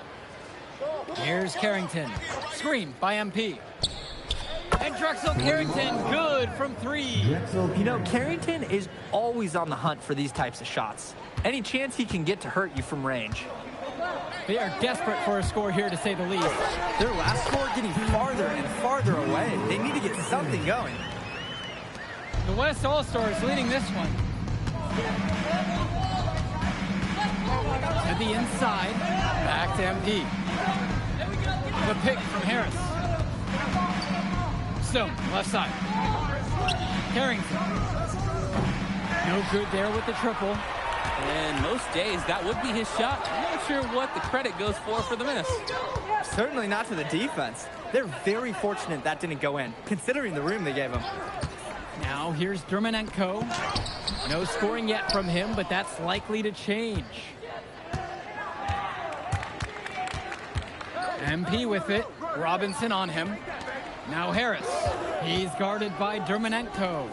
Here's Carrington. Screen by MP. And Drexel Carrington, good from three. You know, Carrington is always on the hunt for these types of shots. Any chance he can get to hurt you from range. They are desperate for a score here, to say the least. Their last score getting farther and farther away. They need to get something going. The West All-Stars leading this one. To the inside. Back to MP. The pick from Harris. Stone, left side. Carrington. No good there with the triple. And most days, that would be his shot. I'm not sure what the credit goes for the miss. Certainly not to the defense. They're very fortunate that didn't go in, considering the room they gave him. Now here's Dermanenko. No scoring yet from him, but that's likely to change. MP with it. Robinson on him. Now Harris. He's guarded by Dermanenko.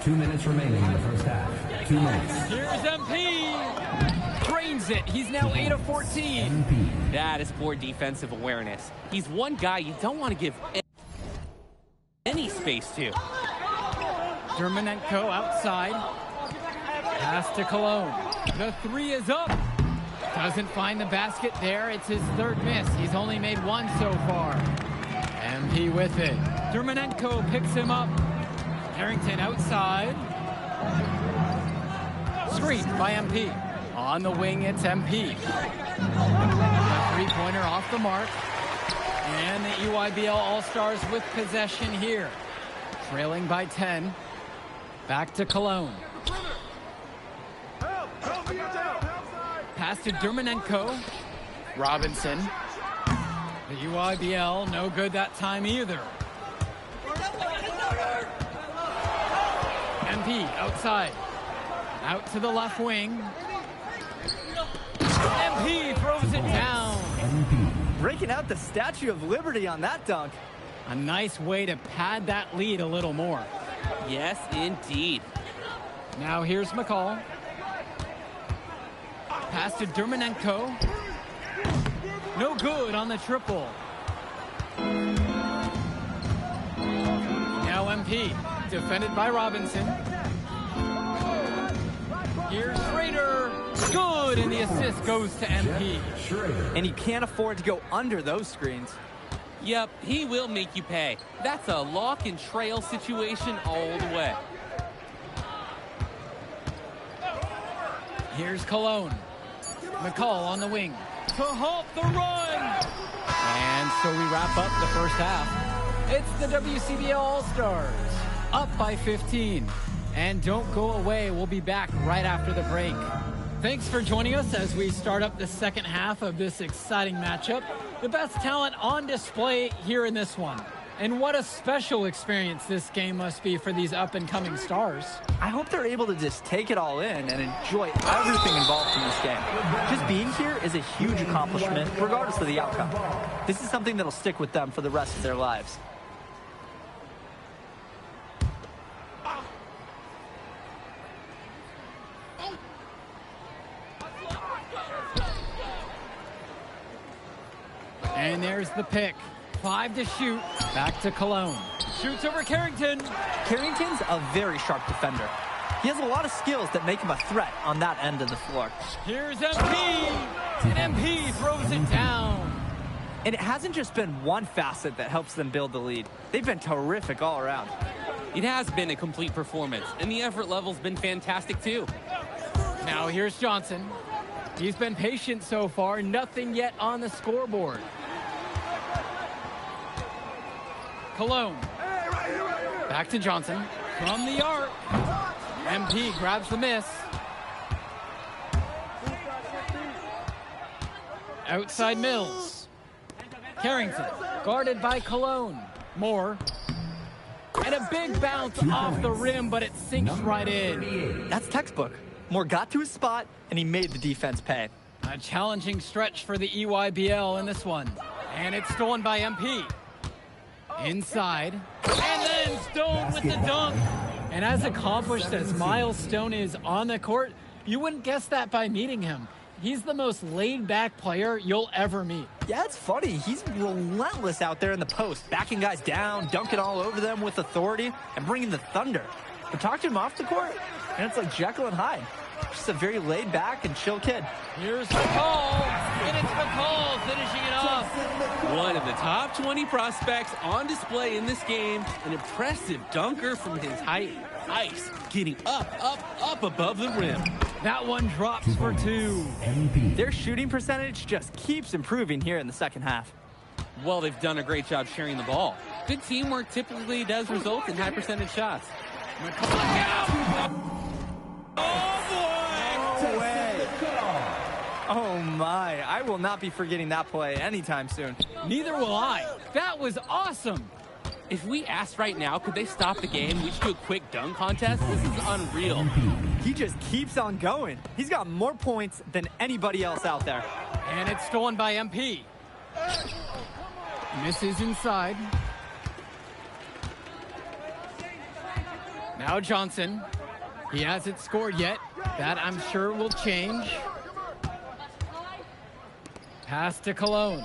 2 minutes remaining in the first half. 2 minutes. Here's MP. Drains it. He's now 8 of 14. That is poor defensive awareness. He's one guy you don't want to give any space to. Dermanenko outside. Pass to Cologne. The three is up. Doesn't find the basket there. It's his third miss. He's only made one so far. MP with it. Dermanenko picks him up. Harrington outside. Screen by MP. On the wing, it's MP. A three-pointer off the mark. And the EYBL All-Stars with possession here. Trailing by 10. Back to Cologne. Pass to Dermanenko. Robinson. The UIBL, no good that time either. MP outside. Out to the left wing. MP throws it down. Breaking out the Statue of Liberty on that dunk. A nice way to pad that lead a little more. Yes, indeed. Now here's McCall. Pass to Dermanenko. No good on the triple. Now MP, defended by Robinson. Here's Schrader. Good, and the assist goes to MP. And you can't afford to go under those screens. Yep, he will make you pay. That's a lock and trail situation all the way. Here's Cologne. McCall on the wing to halt the run. And so we wrap up the first half. It's the WCBL All-Stars, up by 15. And don't go away. We'll be back right after the break. Thanks for joining us as we start up the second half of this exciting matchup. The best talent on display here in this one. And what a special experience this game must be for these up-and-coming stars. I hope they're able to just take it all in and enjoy everything involved in this game. Just being here is a huge accomplishment, regardless of the outcome. This is something that'll stick with them for the rest of their lives. And there's the pick. 5 to shoot. Back to Cologne. Shoots over Carrington. Carrington's a very sharp defender. He has a lot of skills that make him a threat on that end of the floor. Here's MP. And MP throws it down. And it hasn't just been one facet that helps them build the lead. They've been terrific all around. It has been a complete performance, and the effort level's been fantastic too. Now here's Johnson. He's been patient so far, nothing yet on the scoreboard. Cologne. Back to Johnson. From the arc. MP grabs the miss. Outside Mills. Carrington. Guarded by Cologne. Moore. And a big bounce off the rim, but it sinks right in. That's textbook. Moore got to his spot, and he made the defense pay. A challenging stretch for the EYBL in this one. And it's stolen by MP. Inside. And then Stone with the dunk. And as accomplished as Miles Stone is on the court, you wouldn't guess that by meeting him. He's the most laid-back player you'll ever meet. Yeah, it's funny. He's relentless out there in the post, backing guys down, dunking all over them with authority, and bringing the thunder. But talk to him off the court, and it's like Jekyll and Hyde. Just a very laid-back and chill kid. Here's McCall, and it's McCall finishing it off. One of the top 20 prospects on display in this game. An impressive dunker from his height. Ice getting up above the rim. That one drops for 2. Their shooting percentage just keeps improving here in the second half. Well, they've done a great job sharing the ball. Good teamwork typically does result in high percentage shots. Oh my, I will not be forgetting that play anytime soon. Neither will I. That was awesome. If we asked right now, could they stop the game? We should do a quick dunk contest. This is unreal. He just keeps on going. He's got more points than anybody else out there. And it's stolen by MP. Misses inside. Now Johnson. He hasn't scored yet. That I'm sure will change. Pass to Cologne.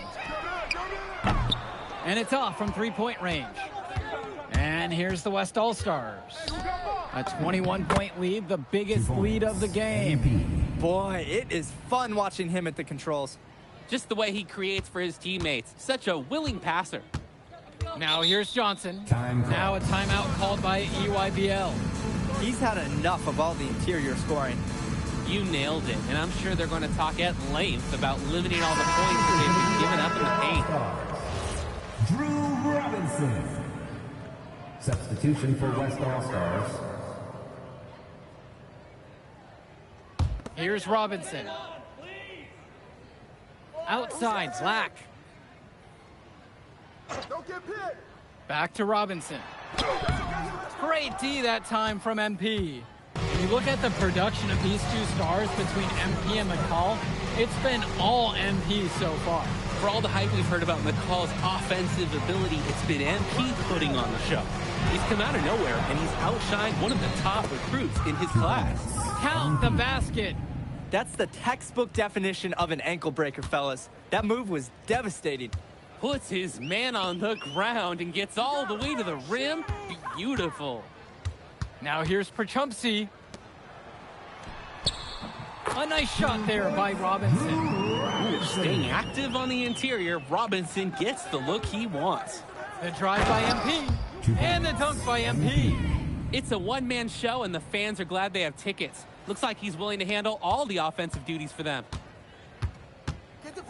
And it's off from three-point range. And here's the West All-Stars. A 21-point lead, the biggest lead of the game. Boy, it is fun watching him at the controls. Just the way he creates for his teammates. Such a willing passer. Now here's Johnson. Now a timeout called by EYBL. He's had enough of all the interior scoring. You nailed it, and I'm sure they're going to talk at length about limiting all the points that they've been giving up in the paint. Drew Robinson. Substitution for West All-Stars. Here's Robinson. Outside, Black. Back to Robinson. Great D that time from MP. When you look at the production of these two stars between MP and McCall, it's been all MP so far. For all the hype we've heard about McCall's offensive ability, it's been MP putting on the show. He's come out of nowhere, and he's outshined one of the top recruits in his class. Count the basket. That's the textbook definition of an ankle breaker, fellas. That move was devastating. Puts his man on the ground and gets all the way to the rim. Beautiful. Now here's Perchumpsey. A nice shot there by Robinson. Staying active on the interior, Robinson gets the look he wants. The drive by MP and the dunk by MP. It's a one-man show, and the fans are glad they have tickets. Looks like he's willing to handle all the offensive duties for them.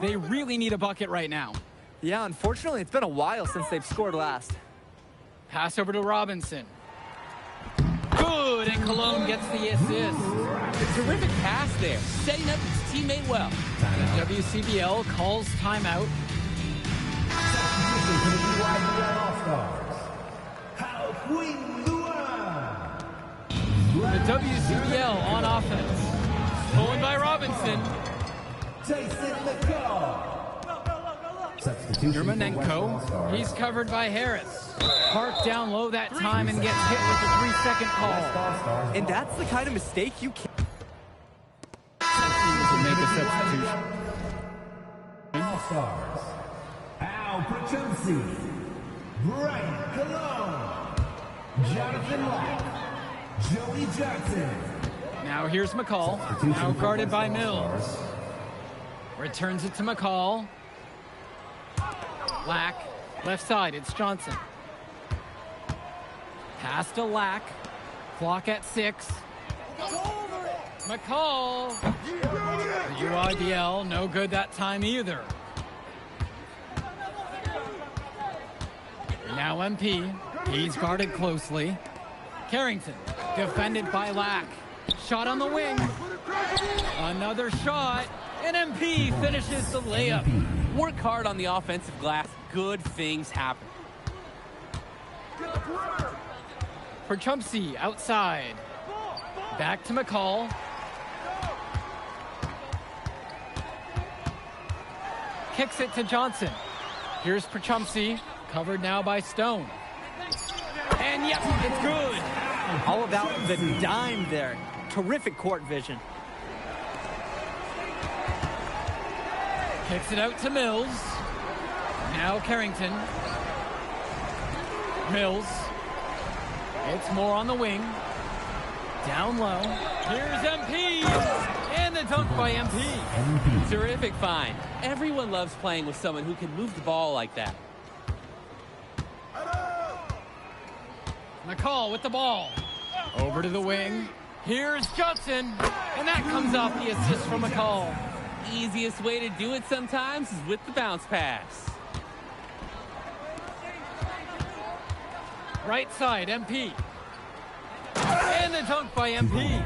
They really need a bucket right now. Yeah, unfortunately, it's been a while since they've scored last. Pass over to Robinson. Good, and Cologne gets the assist. A terrific pass there, setting up his teammate well. The WCBL calls timeout. The WCBL on offense. Stolen by Robinson. Germanenko, he's covered by Harris. Park down low that time and gets hit with a 3-second call. And that's the kind of mistake you can't. to make a substitution. All-Stars. Al Pachumsi. Brian Cologne. Jonathan Lack. Joey Johnson. Now here's McCall. Now guarded by Mills. Returns it to McCall. Lack. Left side, it's Johnson. Pass to Lack. Clock at 6. McCall. The UIBL, no good that time either. Now MP. He's guarded closely. Carrington, defended by Lack. Shot on the wing. Another shot. And MP finishes the layup. Work hard on the offensive glass. Good things happen. For Chumpsy, outside. Back to McCall. Kicks it to Johnson. Here's Perchumpsy, covered now by Stone. And yep, it's good. All about the dime there. Terrific court vision. Kicks it out to Mills. Now Carrington. Mills. It's more on the wing. Down low. Here's MP. And the dunk by MP. Terrific find. Everyone loves playing with someone who can move the ball like that. McCall with the ball. Over to the wing. Here's Johnson. And that comes off the assist from McCall. Easiest way to do it sometimes is with the bounce pass. Right side, MP. And the dunk by MP.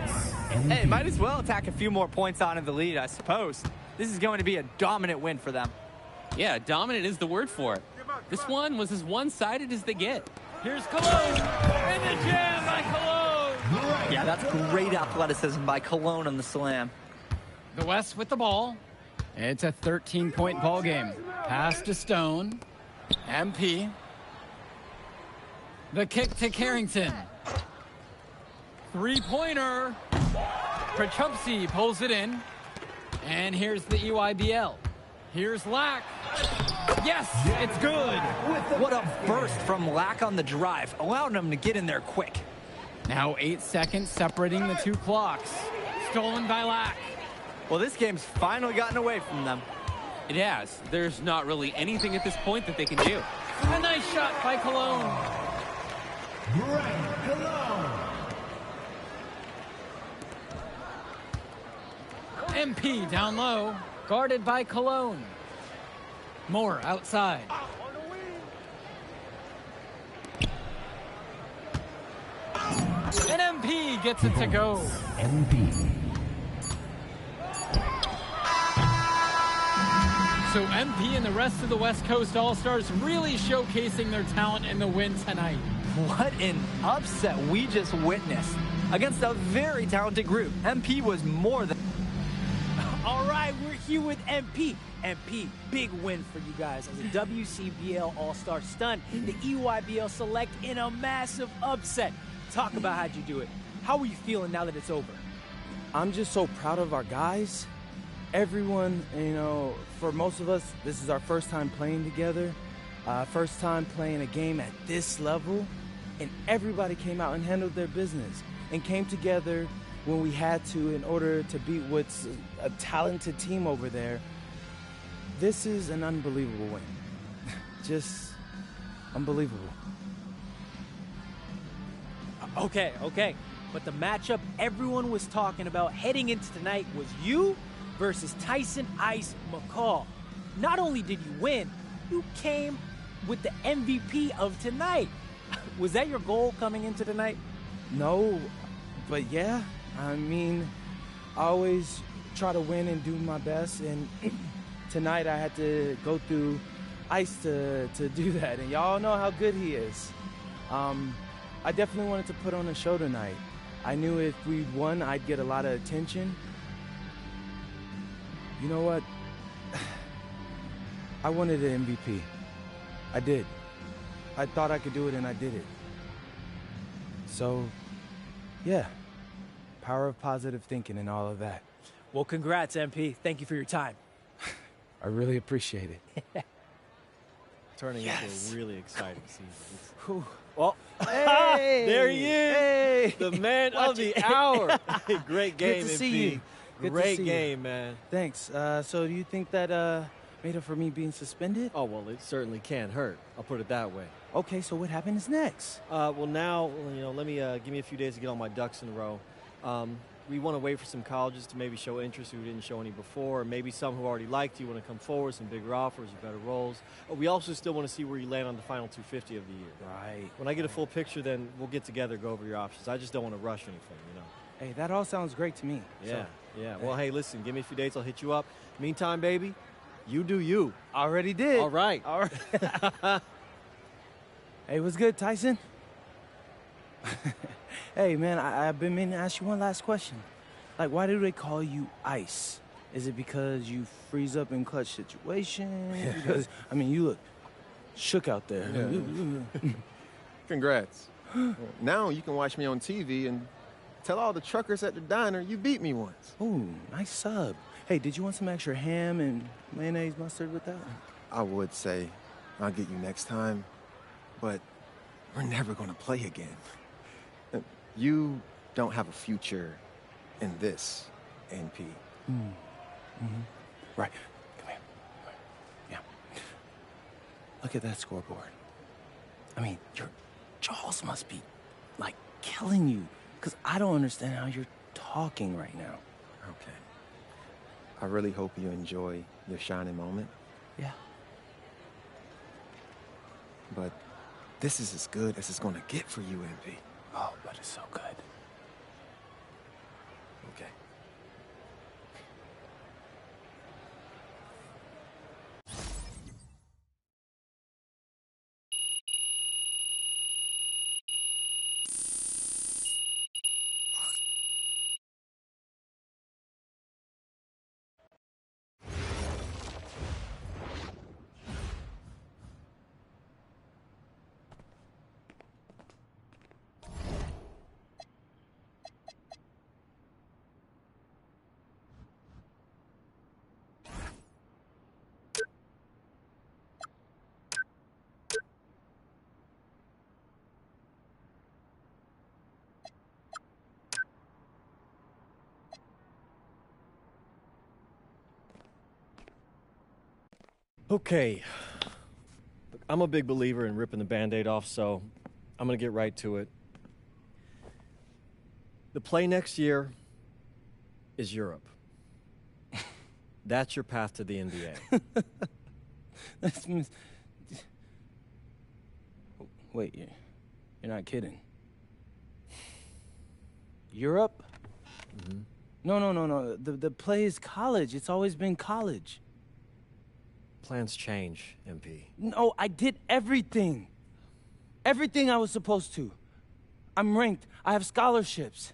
Hey, might as well attack a few more points out of the lead, I suppose. This is going to be a dominant win for them. Yeah, dominant is the word for it. This one was as one-sided as they get. Here's Cologne. And the jam by Cologne. Yeah, that's great athleticism by Cologne on the slam. The West with the ball. It's a 13-point ball game. Pass to Stone. MP. The kick to Carrington. Three-pointer. Perchumpsy pulls it in. And here's the EYBL. Here's Lack. Yes, it's good. What a burst from Lack on the drive, allowing him to get in there quick. Now 8 seconds separating the two clocks. Stolen by Lack. Well, this game's finally gotten away from them. It has. There's not really anything at this point that they can do. A nice shot by Cologne. Brian Cologne. MP down low, guarded by Cologne. Moore outside. And MP gets it to go. MP. So MP and the rest of the West Coast All-Stars really showcasing their talent in the win tonight. What an upset we just witnessed. Against a very talented group, MP was more than... All right, we're here with MP. MP, big win for you guys as a WCBL All-Star stun. The EYBL Select in a massive upset. Talk about how'd you do it. How are you feeling now that it's over? I'm just so proud of our guys. Everyone, you know, for most of us, this is our first time playing together. First time playing a game at this level. And everybody came out and handled their business and came together when we had to in order to beat what's a talented team over there. This is an unbelievable win. Just unbelievable. Okay. But the matchup everyone was talking about heading into tonight was you versus Tyson Ice McCall. Not only did you win, you came with the MVP of tonight. Was that your goal coming into tonight? No, but yeah. I mean, I always try to win and do my best, and tonight I had to go through Ice to do that, and y'all know how good he is. I definitely wanted to put on a show tonight. I knew if we won, I'd get a lot of attention. You know what? I wanted an MVP. I did. I thought I could do it, and I did it. So, yeah. Power of positive thinking and all of that. Well, congrats, MP. Thank you for your time. I really appreciate it. Turning into a really exciting season. Well, Hey! There he is! Hey! The man of the hour. Great game, Good to MP. see you. Good to Great see you. game, man. Thanks. So do you think that made up for me being suspended? Oh, well, it certainly can't hurt. I'll put it that way. Okay, so what happens next? Well, now, let me give me a few days to get all my ducks in a row. We want to wait for some colleges to maybe show interest who didn't show any before, or maybe some who already liked you want to come forward, some bigger offers or better roles. We also still want to see where you land on the final 250 of the year. Right. When I get a full picture, then we'll get together, go over your options. I just don't want to rush anything, Hey, that all sounds great to me. Yeah, So, yeah. Well, hey, listen, give me a few days, I'll hit you up. Meantime, baby, you do you. Already did. All right. All right. Hey, what's good, Tyson? Hey, man, I've been meaning to ask you one last question. Like, why do they call you Ice? Is it because you freeze up in clutch situations? Because, I mean, you look shook out there. Yeah. Congrats. Now you can watch me on TV and tell all the truckers at the diner you beat me once. Ooh, nice sub. Hey, did you want some extra ham and mayonnaise mustard with that? I would say I'll get you next time, but we're never gonna play again. You don't have a future in this, NP. Right. Come here. Yeah. Look at that scoreboard. I mean, your jaws must be, like, killing you. Because I don't understand how you're talking right now. Okay. I really hope you enjoy your shining moment. Yeah. But this is as good as it's gonna get for you, NP. Oh, but it's so good. Okay. Okay. Look, I'm a big believer in ripping the Band-Aid off, so I'm going to get right to it. The play next year is Europe. That's your path to the NBA. Wait, you're not kidding. Europe? Mm-hmm. No. The play is college. It's always been college. Plans change, MP. No, I did everything. Everything I was supposed to. I'm ranked. I have scholarships.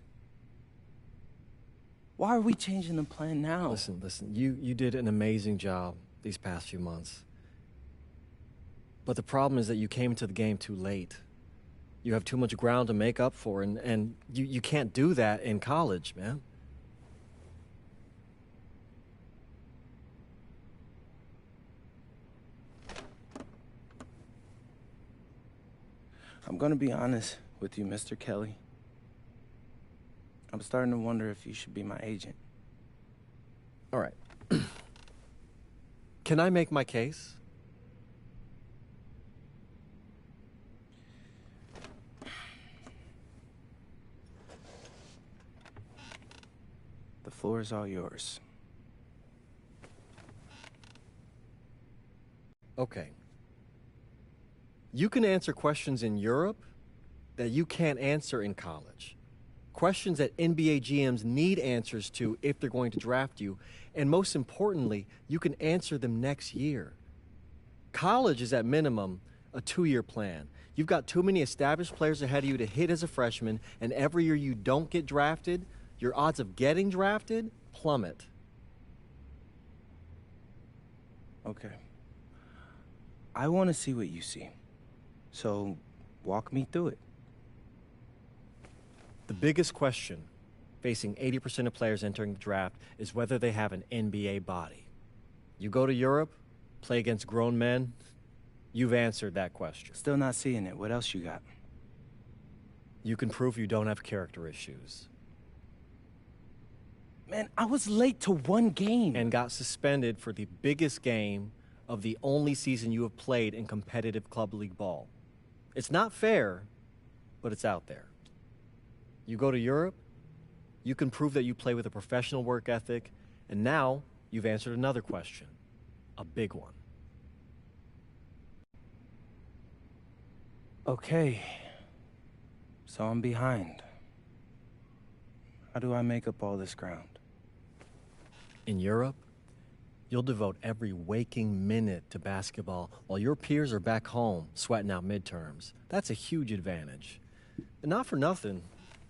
Why are we changing the plan now? Listen. You did an amazing job these past few months. But the problem is that you came to the game too late. You have too much ground to make up for, and you can't do that in college, man. I'm gonna be honest with you, Mr. Kelly. I'm starting to wonder if you should be my agent. All right. Can I make my case? The floor is all yours. Okay. You can answer questions in Europe that you can't answer in college. Questions that NBA GMs need answers to if they're going to draft you. And most importantly, you can answer them next year. College is at minimum a 2-year plan. You've got too many established players ahead of you to hit as a freshman, and every year you don't get drafted, your odds of getting drafted plummet. Okay. I want to see what you see. So, walk me through it. The biggest question facing 80% of players entering the draft is whether they have an NBA body. You go to Europe, play against grown men, you've answered that question. Still not seeing it. What else you got? You can prove you don't have character issues. Man, I was late to one game. And got suspended for the biggest game of the only season you have played in competitive club league ball. It's not fair, but it's out there. You go to Europe, you can prove that you play with a professional work ethic, and now you've answered another question, a big one. Okay, so I'm behind. How do I make up all this ground? In Europe, you'll devote every waking minute to basketball while your peers are back home sweating out midterms. That's a huge advantage. And not for nothing,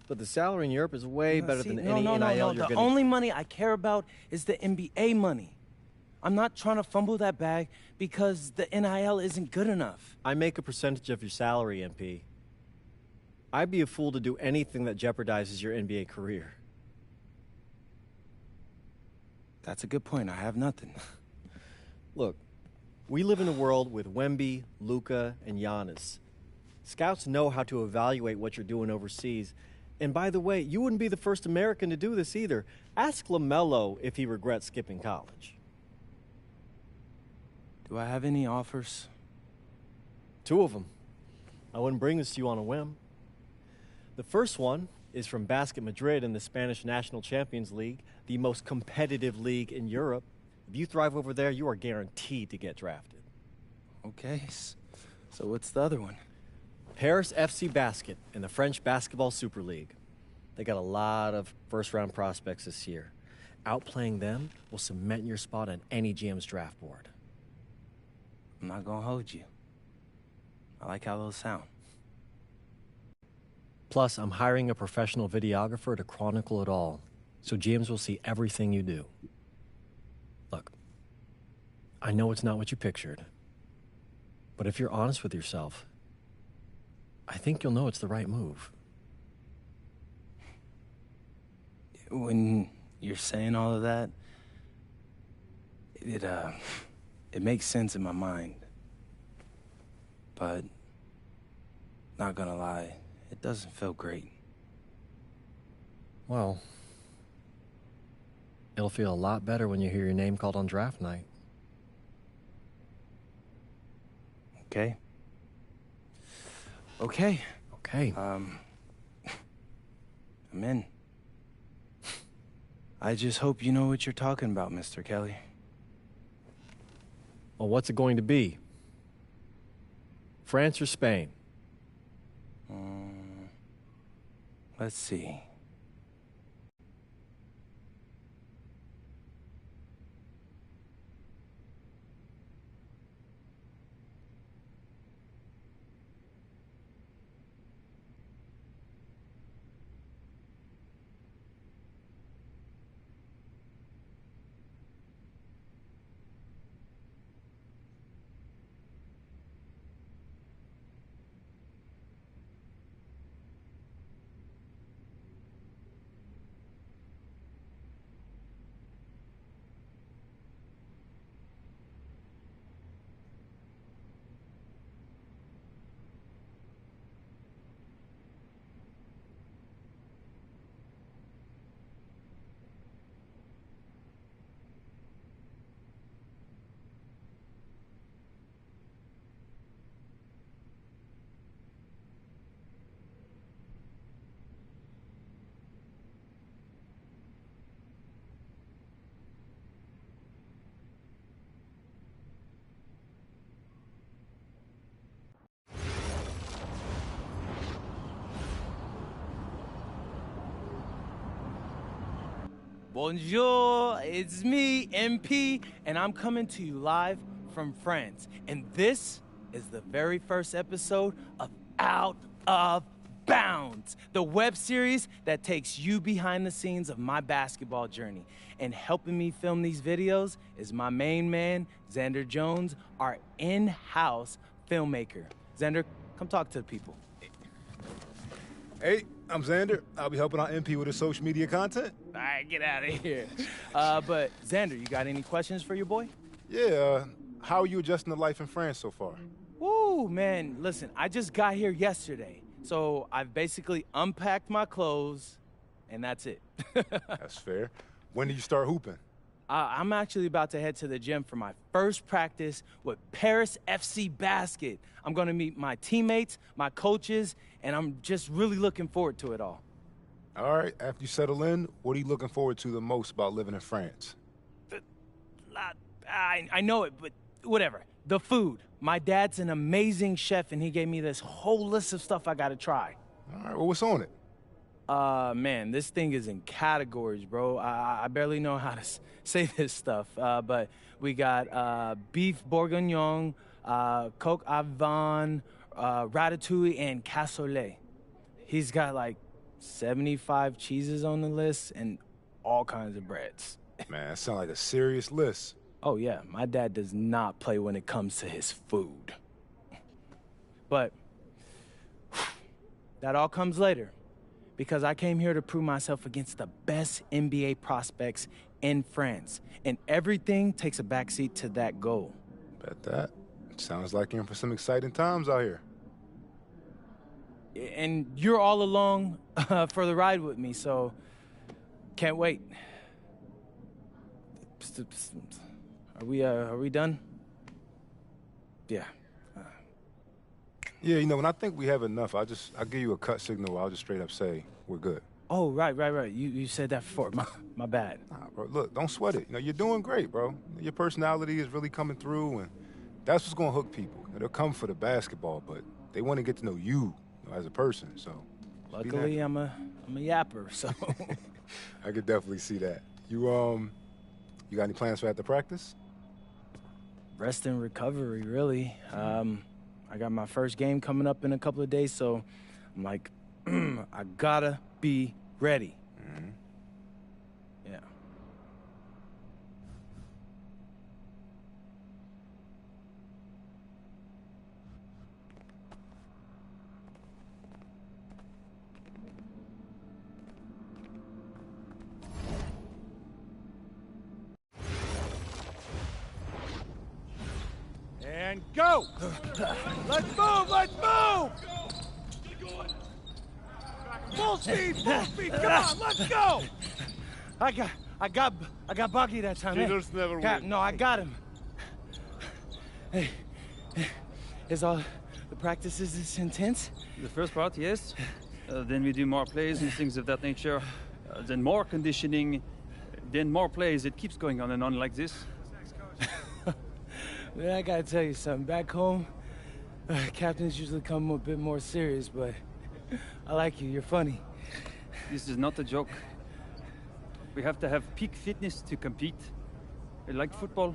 but the salary in Europe is way better than any NIL you're The getting. only money I care about is the NBA money. I'm not trying to fumble that bag because the NIL isn't good enough. I make a percentage of your salary, MP. I'd be a fool to do anything that jeopardizes your NBA career. That's a good point. I have nothing. Look, we live in a world with Wemby, Luka, and Giannis. Scouts know how to evaluate what you're doing overseas. And by the way, you wouldn't be the first American to do this either. Ask LaMelo if he regrets skipping college. Do I have any offers? 2 of them. I wouldn't bring this to you on a whim. The first one is from Basket Madrid in the Spanish National Champions League, the most competitive league in Europe. If you thrive over there, you are guaranteed to get drafted. Okay, so what's the other one? Paris FC Basket in the French Basketball Super League. They got a lot of first-round prospects this year. Outplaying them will cement your spot on any GM's draft board. I'm not gonna hold you. I like how those sound. Plus, I'm hiring a professional videographer to chronicle it all, so GMs will see everything you do. Look, I know it's not what you pictured, but if you're honest with yourself, I think you'll know it's the right move. When you're saying all of that, it makes sense in my mind. But, not gonna lie, it doesn't feel great. Well, it'll feel a lot better when you hear your name called on draft night. Okay. Okay. Okay. I'm in. I just hope you know what you're talking about, Mr. Kelly. Well, what's it going to be? France or Spain? Let's see. Bonjour, it's me, MP, and I'm coming to you live from France. And this is the very first episode of Out of Bounds, the web series that takes you behind the scenes of my basketball journey. And helping me film these videos is my main man, Xander Jones, our in-house filmmaker. Xander, come talk to the people. Hey, I'm Xander. I'll be helping out MP with his social media content. All right, get out of here. But Xander, you got any questions for your boy? Yeah, how are you adjusting to life in France so far? Woo, man, listen, I just got here yesterday. So I've basically unpacked my clothes, and that's it. That's fair. When do you start hooping? I'm actually about to head to the gym for my first practice with Paris FC Basket. I'm gonna meet my teammates, my coaches, and I'm just really looking forward to it all. All right, after you settle in, what are you looking forward to the most about living in France? I know it, but whatever. The food. My dad's an amazing chef, and he gave me this whole list of stuff I gotta try. All right, well, what's on it? Man, this thing is in categories, bro. I barely know how to say this stuff, but we got beef bourguignon, coq au vin, ratatouille, and cassoulet. He's got like 75 cheeses on the list and all kinds of breads. Man, that sounds like a serious list. Oh, yeah, my dad does not play when it comes to his food. But that all comes later, because I came here to prove myself against the best NBA prospects in France, and everything takes a backseat to that goal. Bet that. Sounds like you're in for some exciting times out here. And you're all along for the ride with me, so can't wait. Are we done? Yeah. Yeah, you know, when I think we have enough, I'll give you a cut signal. I'll just straight up say we're good. Oh, right. You said that before. My bad. Nah, bro, look, don't sweat it. You know, you're doing great, bro. Your personality is really coming through, and that's what's gonna hook people. They'll come for the basketball, but they want to get to know you, as a person. So, luckily, I'm a yapper, so. I could definitely see that. You got any plans for after practice? Rest and recovery, really. I got my first game coming up in a couple of days, so I'm like, I gotta be ready. Mm-hmm. Yeah. And go! Let's move! Let's move! Full speed! Full speed! Come on! Let's go! I got Bucky that time. Cheaters never win. No, I got him. Hey, is all the practices this intense? The first part, yes. Then we do more plays and things of that nature. Then more conditioning. Then more plays. It keeps going on and on like this. Man, I gotta tell you something. Back home, captains usually come a bit more serious, but I like you. You're funny. This is not a joke. We have to have peak fitness to compete. Like football.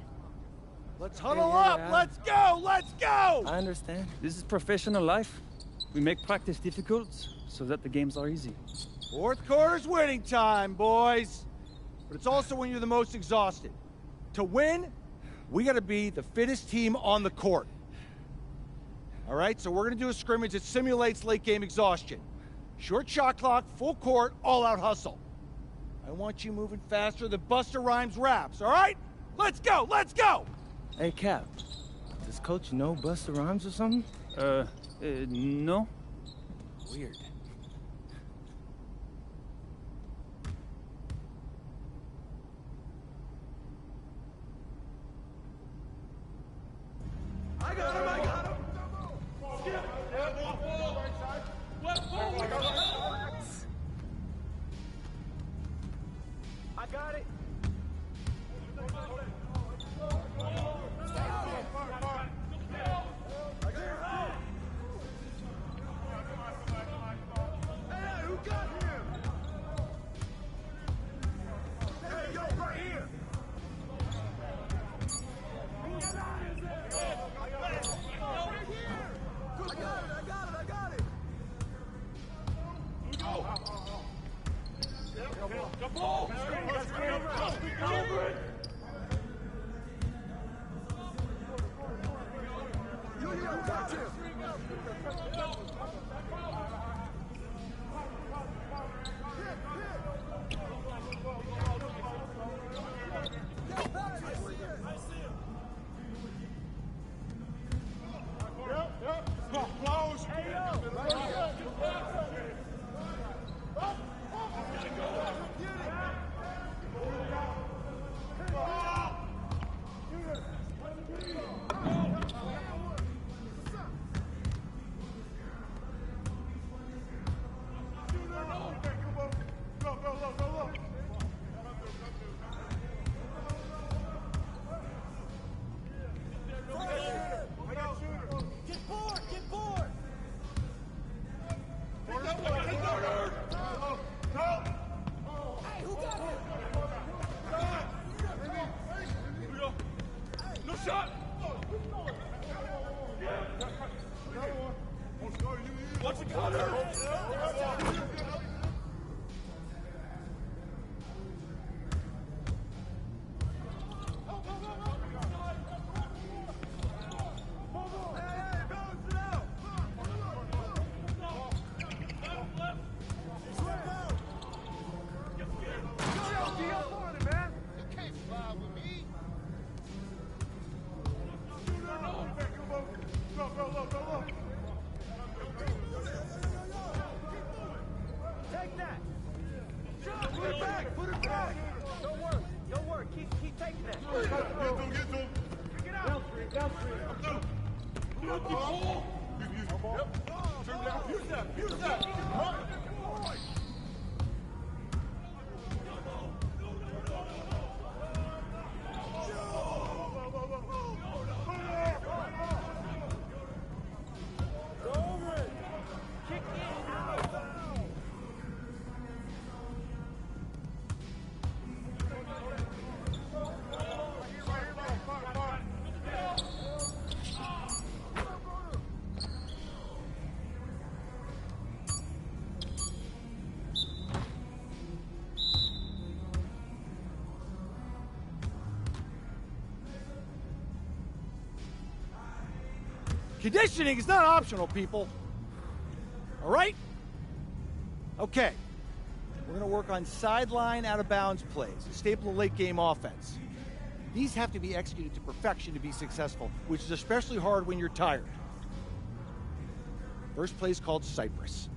Let's huddle up! Let's go! Let's go! I understand. This is professional life. We make practice difficult so that the games are easy. Fourth quarter's winning time, boys. But it's also when you're the most exhausted. To win, we gotta be the fittest team on the court. All right, so we're gonna do a scrimmage that simulates late game exhaustion. Short shot clock, full court, all out hustle. I want you moving faster than Busta Rhymes raps, all right? Let's go, let's go! Hey, Cap, does Coach know Busta Rhymes or something? No. Weird. I got him, I got him! Skip! I got it. Conditioning is not optional, people. All right? Okay. We're going to work on sideline out-of-bounds plays, a staple of late-game offense. These have to be executed to perfection to be successful, which is especially hard when you're tired. First play is called Cypress.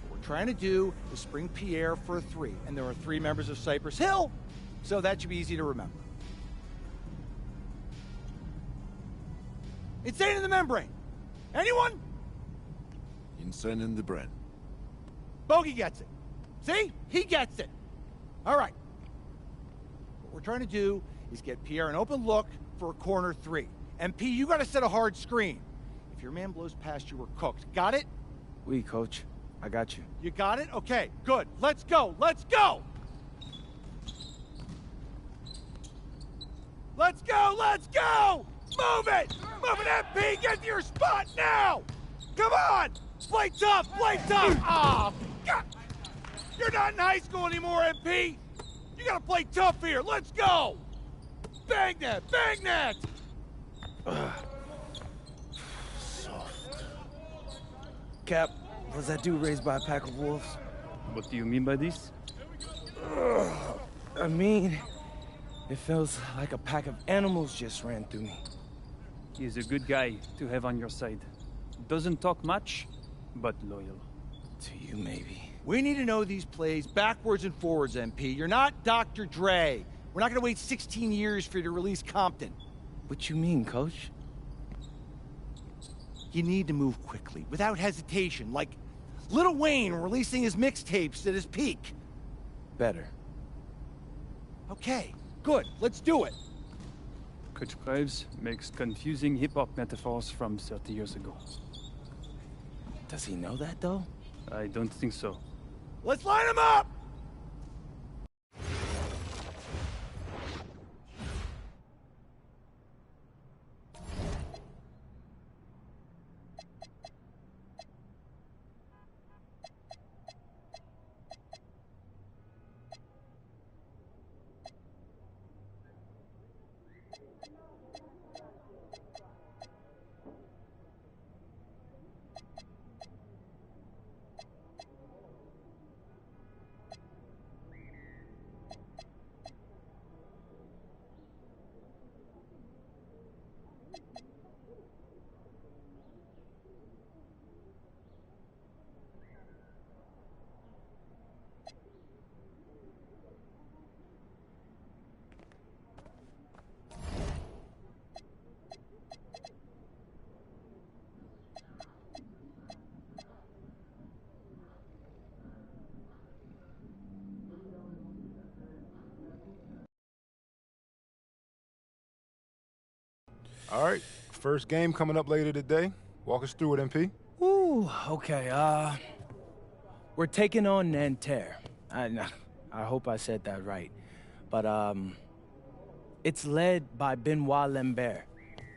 What we're trying to do is spring Pierre for a 3, and there are 3 members of Cypress Hill, so that should be easy to remember. Insane in the membrane. Anyone? Insane in the brain. Bogey gets it. See? He gets it. All right. What we're trying to do is get Pierre an open look for a corner 3. MP, you got to set a hard screen. If your man blows past you, we're cooked. Got it? Oui, coach. I got you. You got it? Okay, good. Let's go. Let's go. Let's go. Let's go. Move it! Move it, MP! Get to your spot now! Come on! Play tough! Play tough! Oh, God! You're not in high school anymore, MP! You gotta play tough here! Let's go! Bang that! Bang that! Soft. Cap, was that dude raised by a pack of wolves? What do you mean by this? I mean, it feels like a pack of animals just ran through me. He's a good guy to have on your side. Doesn't talk much, but loyal. To you, maybe. We need to know these plays backwards and forwards, MP. You're not Dr. Dre. We're not gonna wait 16 years for you to release Compton. What you mean, coach? You need to move quickly, without hesitation, like Lil Wayne releasing his mixtapes at his peak. Better. Okay, good. Let's do it. Coach Graves makes confusing hip-hop metaphors from 30 years ago. Does he know that, though? I don't think so. Let's line him up! All right, first game coming up later today. Walk us through it, MP. Ooh, okay, we're taking on Nanterre. I hope I said that right. But, it's led by Benoit Lambert,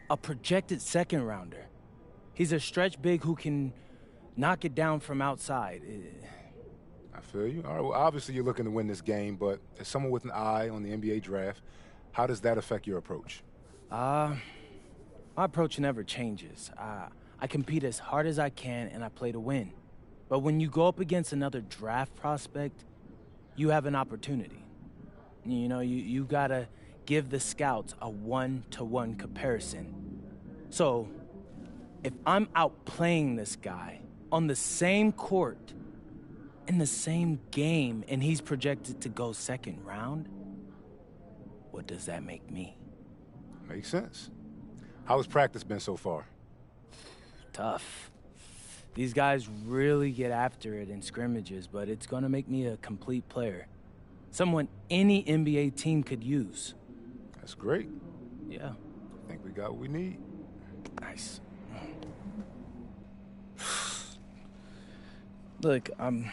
a projected second-rounder. He's a stretch big who can knock it down from outside. I feel you. All right, well, obviously you're looking to win this game, but as someone with an eye on the NBA draft, how does that affect your approach? My approach never changes. I compete as hard as I can, and I play to win. But when you go up against another draft prospect, you have an opportunity. You know, you gotta give the scouts a one-to-one comparison. So, if I'm outplaying this guy on the same court, in the same game, and he's projected to go second round, what does that make me? Makes sense. How has practice been so far? Tough. These guys really get after it in scrimmages, but it's gonna make me a complete player. Someone any NBA team could use. That's great. Yeah. I think we got what we need. Nice. Look, I'm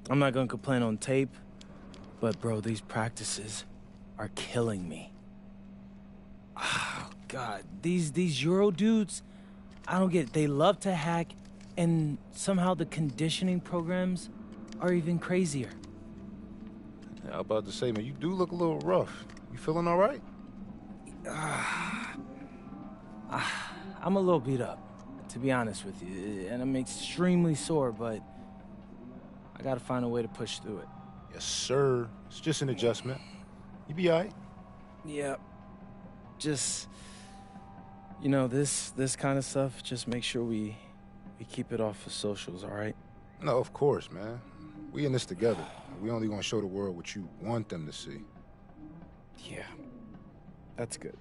not gonna complain on tape, but bro, these practices are killing me. Oh, God, these Euro dudes, I don't get it. They love to hack, and somehow the conditioning programs are even crazier. Yeah, I was about to say, man, you do look a little rough. You feeling all right? I'm a little beat up, to be honest with you, and I'm extremely sore, but I gotta find a way to push through it. Yes, sir. It's just an adjustment. You be all right? Yeah. Just, you know, this kind of stuff, just make sure we keep it off of socials, all right? No, of course, man. We in this together. We only gonna show the world what you want them to see. Yeah. That's good.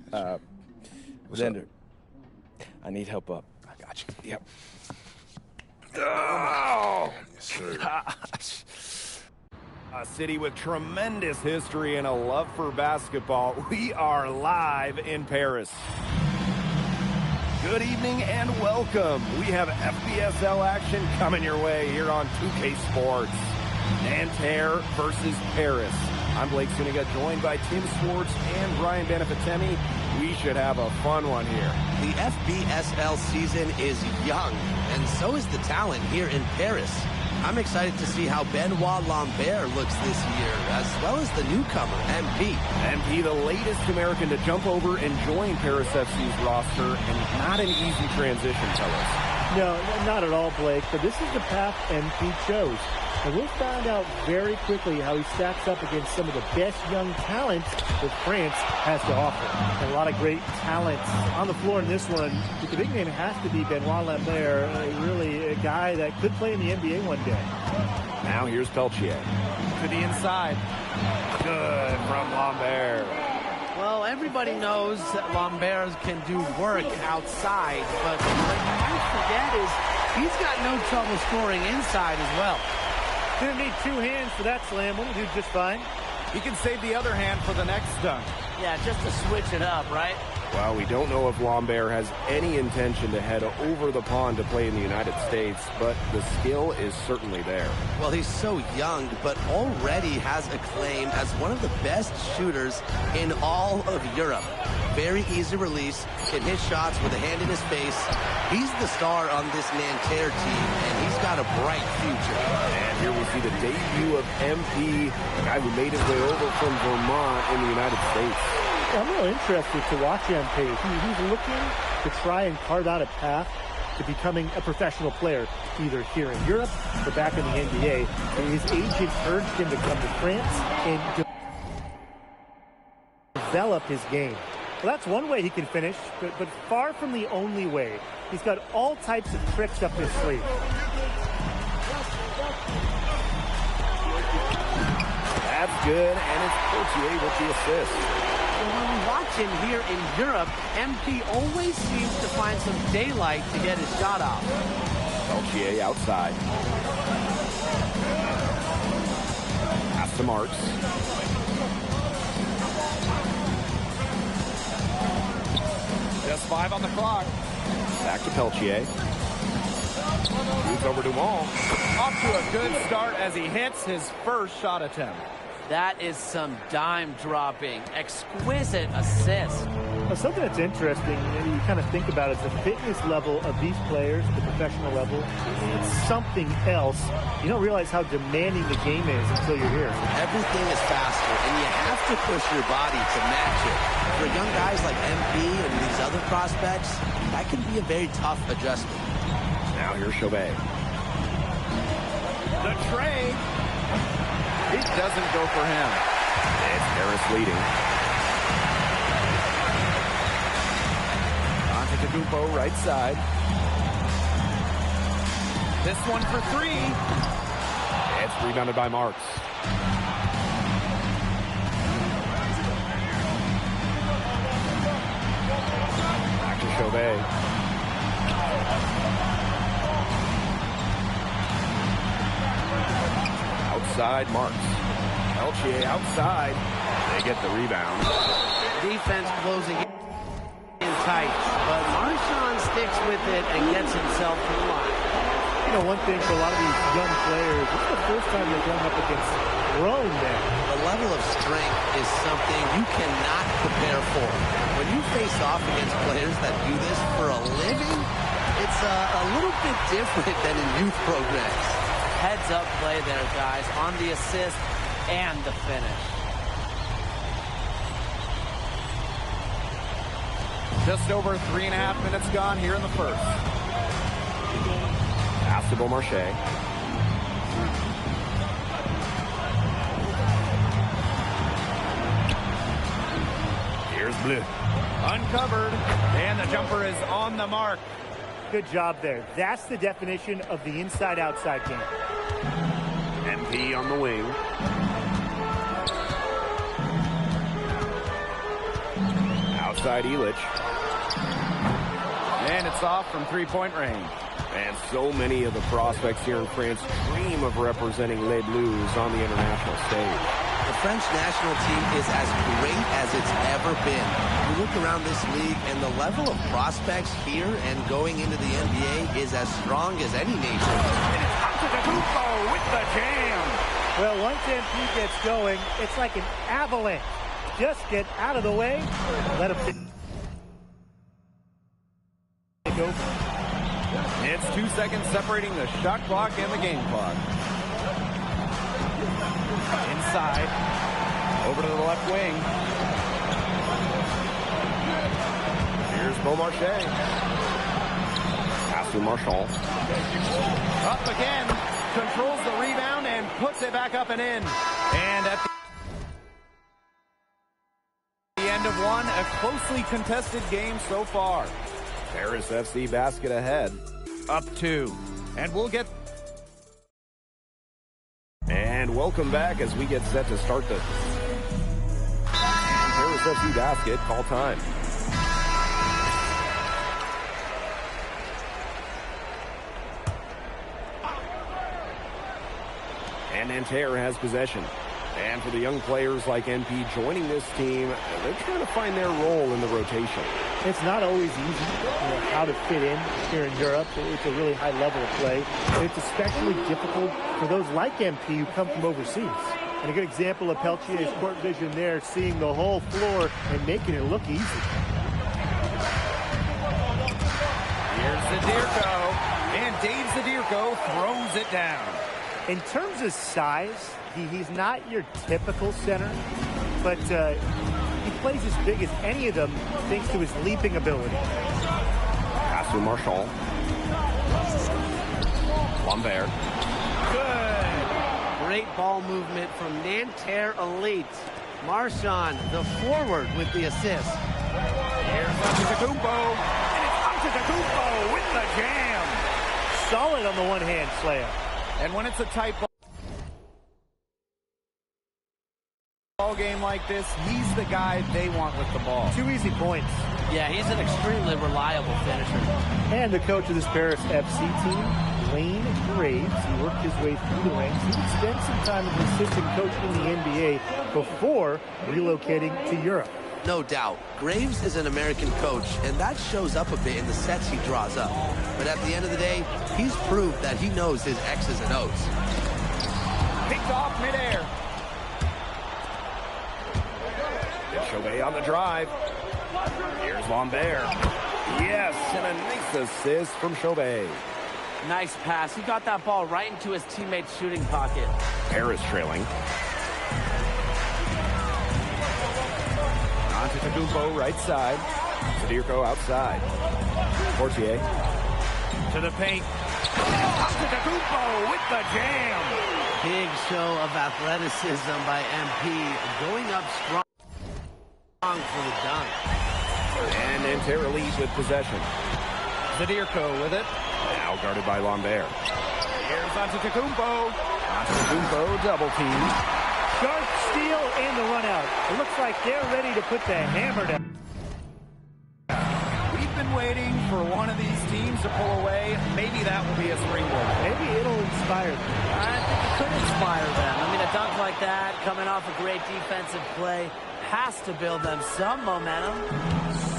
What's Xander, I need help up. I got you. Yep. Oh! Yes, sir. Gosh. A city with tremendous history and a love for basketball. We are live in Paris. Good evening and welcome. We have FBSL action coming your way here on 2K Sports. Nanterre versus Paris. I'm Blake Zuniga, joined by Tim Swartz and Brian Benefatemi. We should have a fun one here. The FBSL season is young, and so is the talent here in Paris. I'm excited to see how Benoit Lambert looks this year, as well as the newcomer, MP. MP, the latest American to jump over and join Paris FC's roster, and not an easy transition, fellas. No, not at all, Blake, but this is the path MP chose. And we'll find out very quickly how he stacks up against some of the best young talent that France has to offer. And a lot of great talent on the floor in this one. But the big name has to be Benoit Lambert, really a guy that could play in the NBA one day. Now here's Peltier. To the inside. Good from Lambert. Well, everybody knows that Lambert can do work outside, but what you might forget is he's got no trouble scoring inside as well. Didn't need two hands for that slam. One will do just fine. He can save the other hand for the next dunk. Yeah, just to switch it up, right? Well, we don't know if Lambert has any intention to head over the pond to play in the United States, but the skill is certainly there. Well, he's so young, but already has acclaim as one of the best shooters in all of Europe. Very easy release, can hit shots with a hand in his face. He's the star on this Nanterre team, and he's got a bright future. And here we see the debut of MP, a guy who made his way over from Vermont in the United States. I'm really interested to watch MP. He's looking to try and carve out a path to becoming a professional player, either here in Europe or back in the NBA. And his agent urged him to come to France and develop his game. Well, that's one way he can finish, but far from the only way. He's got all types of tricks up his sleeve. That's good, and it's Peltier with the assist. When we watch him here in Europe, MP always seems to find some daylight to get his shot off. Peltier outside. Pass to Marks. Just 5 on the clock. Back to Peltier. Moves over to Wall. Off to a good start as he hits his first shot attempt. That is some dime dropping, exquisite assist. Now, something that's interesting, you kind of think about, is the fitness level of these players at the professional level. It's something else. You don't realize how demanding the game is until you're here. Everything is faster, and you have to push your body to match it. For young guys like MP and these other prospects, that can be a very tough adjustment. Now here's Chauvet. The trade. It doesn't go for him. It's Harris leading. Antetokounmpo right side. This one for three. It's rebounded by Marks. Back to Chauvet. Outside Marks. Peltier outside. They get the rebound. Defense closing in tight, but Marshawn sticks with it and gets himself to the line. You know, one thing for a lot of these young players, this is the first time they're going up against grown men. The level of strength is something you cannot prepare for. When you face off against players that do this for a living, it's a little bit different than in youth programs. Heads up play there, guys, on the assist and the finish. Just over 3.5 minutes gone here in the first. Pass to Beaumarchais. Here's Bleu. Uncovered, and the jumper is on the mark. Good job there. That's the definition of the inside-outside game. MP on the wing. Outside Illich. And it's off from three-point range. And so many of the prospects here in France dream of representing Les Bleus on the international stage. The French national team is as great as it's ever been. You look around this league, and the level of prospects here and going into the NBA is as strong as any nation. And it's Antetokounmpo with the jam. Well, once MP gets going, it's like an avalanche. Just get out of the way. Let him take over. It's 2 seconds separating the shot clock and the game clock. Inside. Over to the left wing. Here's Beaumarchais. Pass to Marchand. Up again. Controls the rebound and puts it back up and in. And at the end of one, a closely contested game so far. Paris FC basket ahead. Up 2. And we'll get... And welcome back as we get set to start the... Paris FC basket, call time. And Nanterre has possession. And for the young players like MP joining this team, they're trying to find their role in the rotation. It's not always easy, how to fit in here in Europe. It's a really high level of play. It's especially difficult for those like MP who come from overseas. And a good example of Peltier's court vision there, seeing the whole floor and making it look easy. Here's Zadirko, and Dave Zadirko throws it down. In terms of size, he's not your typical center, but he plays as big as any of them thanks to his leaping ability. Pass to Marchand. Lambert. Good. Great ball movement from Nanterre Elite. Marchand, the forward, with the assist. Here's Antetokounmpo, and it's Antetokounmpo with the jam. Solid on the one-hand slam. And when it's a tight ball game like this, he's the guy they want with the ball. 2 easy points. Yeah, he's an extremely reliable finisher. And the coach of this Paris FC team, Wayne Graves, he worked his way through the ranks. He would spend some time as an assistant coach in the NBA before relocating to Europe. No doubt. Graves is an American coach, and that shows up a bit in the sets he draws up. But at the end of the day, he's proved that he knows his X's and O's. Picked off midair. Chauvet on the drive. Here's Lambert. Yes, and a nice assist from Chauvet. Nice pass. He got that ball right into his teammate's shooting pocket. Harris trailing. Antetokounmpo right side. Zadirko outside. Portier. To the paint. Antetokounmpo with the jam. Big show of athleticism by MP, going up strong for the dunk. And Nanterre leads with possession. Zadirko with it. Now guarded by Lambert. Here's Antetokounmpo. Antetokounmpo double team. Sharp steal and the run out. It looks like they're ready to put the hammer down. We've been waiting for one of these teams to pull away. Maybe that will be a springboard. Maybe it'll inspire them. I think it could inspire them. I mean, a dunk like that, coming off a great defensive play, has to build them some momentum.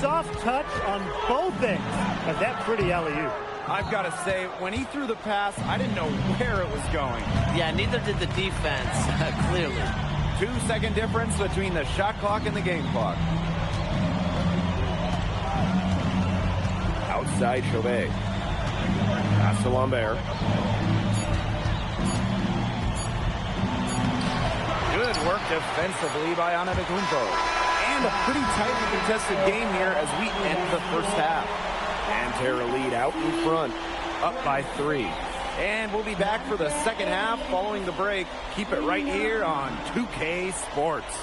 Soft touch on both ends of that pretty alley-oop. I've got to say, when he threw the pass, I didn't know where it was going. Yeah, neither did the defense, clearly. 2-second difference between the shot clock and the game clock. Outside Chauvet. Pass to Lambert. Good work defensively by Antetokounmpo. And a pretty tightly contested game here as we end the first half. Nanterre lead out in front, up by 3. And we'll be back for the second half following the break. Keep it right here on 2K Sports.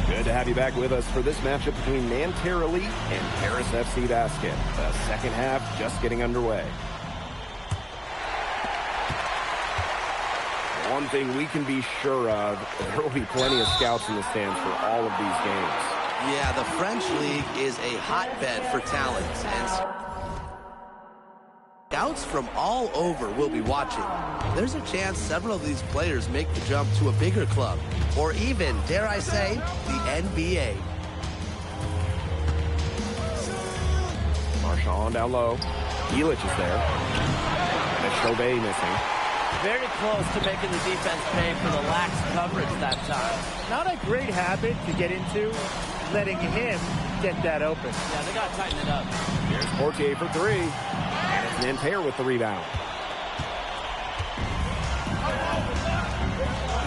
Good to have you back with us for this matchup between Nanterre Elite and Paris FC Basket. The second half just getting underway. One thing we can be sure of, there will be plenty of scouts in the stands for all of these games. Yeah, the French League is a hotbed for talent, and scouts from all over will be watching. There's a chance several of these players make the jump to a bigger club, or even, dare I say, the NBA. Marchand down low. Elic is there. And it's Chauvet missing. Very close to making the defense pay for the lax coverage that time. Not a great habit to get into, letting him get that open. Yeah, they got to tighten it up. Here's Portier for 3. And it's Nanterre with the rebound.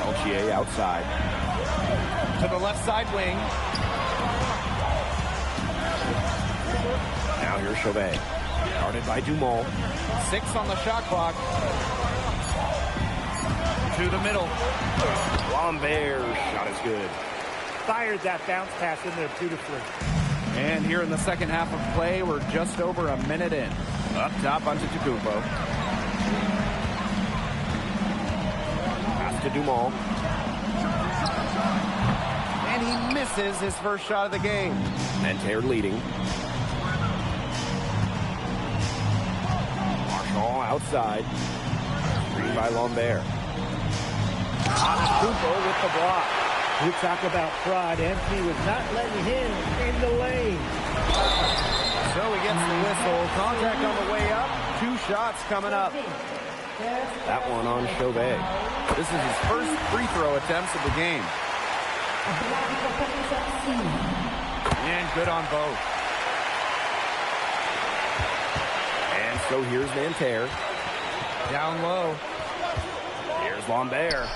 Peltier outside. To the left side wing. Now here's Chauvet. Guarded by Dumont. 6 on the shot clock. To the middle. Lambert shot is good. Fired that bounce pass in there beautifully. And here in the second half of play, we're just over a minute in. Up top Antetokounmpo. Pass to Dumont. And he misses his first shot of the game. Nanterre leading. Marchand outside. Screen by Lambert. Antetokounmpo with the block. We talk about pride. MP was not letting him in the lane. So he gets the whistle. Contact on the way up. 2 shots coming up. That one on Chauvet. This is his first free throw attempts of the game. And good on both. And so here's Nanterre. Down low. Here's Lambert.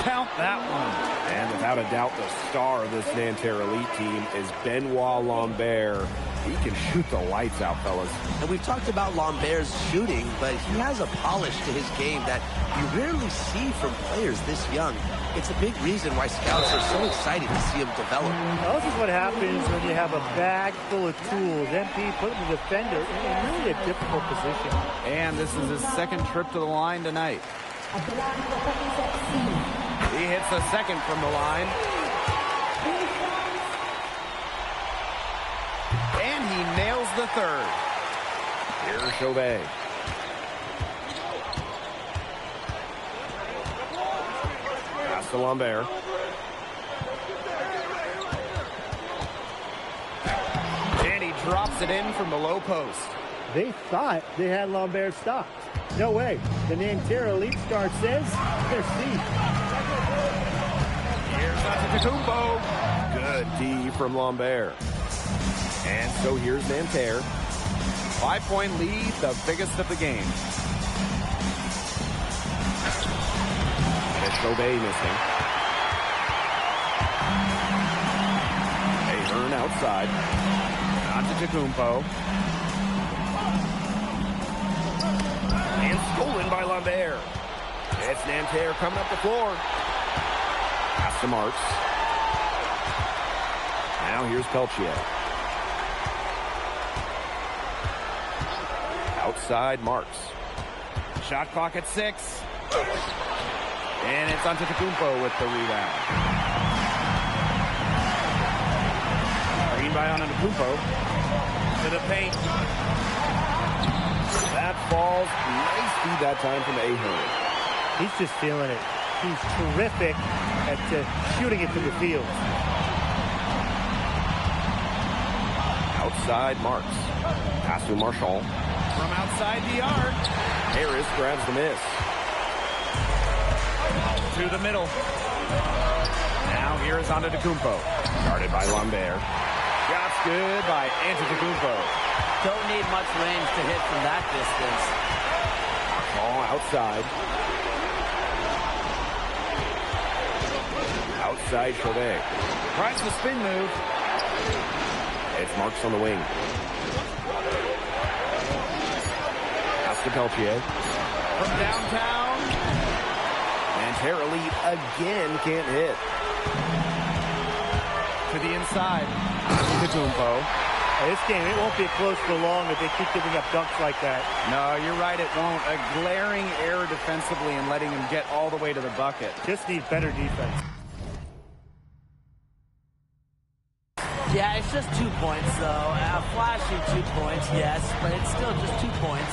Count that one. And without a doubt, the star of this Nanterre Elite team is Benoit Lambert. He can shoot the lights out, fellas. And we've talked about Lambert's shooting, but he has a polish to his game that you rarely see from players this young. It's a big reason why scouts are so excited to see him develop. Well, this is what happens when you have a bag full of tools. MP putting the defender in really a difficult position. And this is his second trip to the line tonight. He hits the second from the line. And he nails the third. Here's Chauvet. Pass to Lambert. And he drops it in from the low post. They thought they had Lambert stopped. No way. The Nanterre Elite star says they're deep. Here's Antetokounmpo. Good D from Lambert. And so here's Nanterre. 5-point lead, the biggest of the game. It's Gobet missing. Ahern outside. Antetokounmpo. And stolen by Lambert. It's Nanterre coming up the floor. Pass to Marks. Now here's Peltier. Outside Marks. Shot clock at 6. And it's Antetokounmpo with the rebound. Green by Antetokounmpo. To the paint. That falls. Nice feed that time from Ahern. He's just feeling it. He's terrific at shooting it from the field. Outside Marks. Pass to Marshall. From outside the arc. Harris grabs the miss. To the middle. Now here is Antetokounmpo. Guarded by Lambert. Shots good by Antetokounmpo. Don't need much range to hit from that distance. Ball outside. Outside Chauvet. Tries the spin move. It's Marks on the wing. Pass to Peltier. From downtown. And Terra Lee again can't hit. To the inside. Antetokounmpo. This game, it won't be close for long if they keep giving up dunks like that. No, you're right, it won't. A glaring error defensively and letting him get all the way to the bucket. Just need better defense. Yeah, it's just 2 points, though. Flashy 2 points, yes, but it's still just 2 points.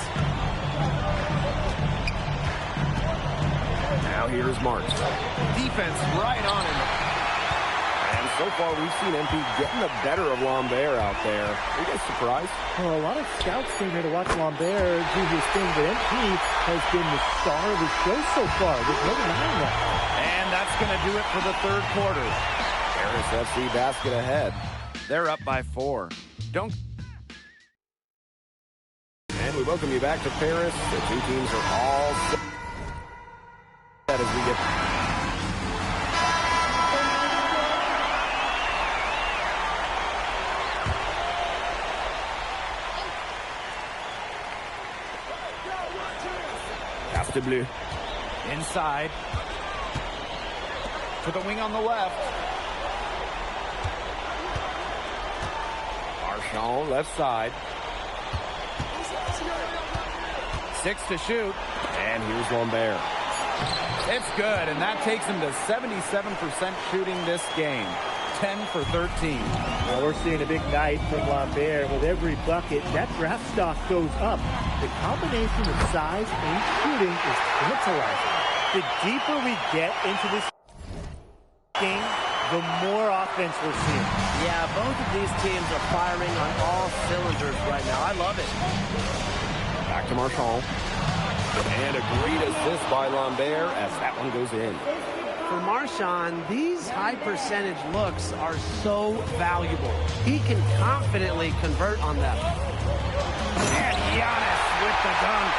Now here's Marks. Defense right on him. And so far we've seen MP getting the better of Lambert out there. Are you guys surprised? Well, a lot of scouts came here to watch Lambert do his thing, but MP has been the star of the show so far. There's no denying that. And that's going to do it for the third quarter. Paris FC basket ahead. They're up by 4. Don't. And we welcome you back to Paris. The two teams are all set as we get. Pass to Bleu. Inside. To the wing on the left. Marchand, left side. 6 to shoot. And here's Lambert. It's good, and that takes him to 77% shooting this game. 10 for 13. Well, we're seeing a big night from Lambert. With every bucket, that draft stock goes up. The combination of size and shooting is tantalizing. The deeper we get into this game, the more offense we're seeing. Yeah, both of these teams are firing on all cylinders right now. I love it. Back to Marchand. And a great assist by Lambert as that one goes in. For Marchand, these high percentage looks are so valuable. He can confidently convert on them. And Giannis with the dunk.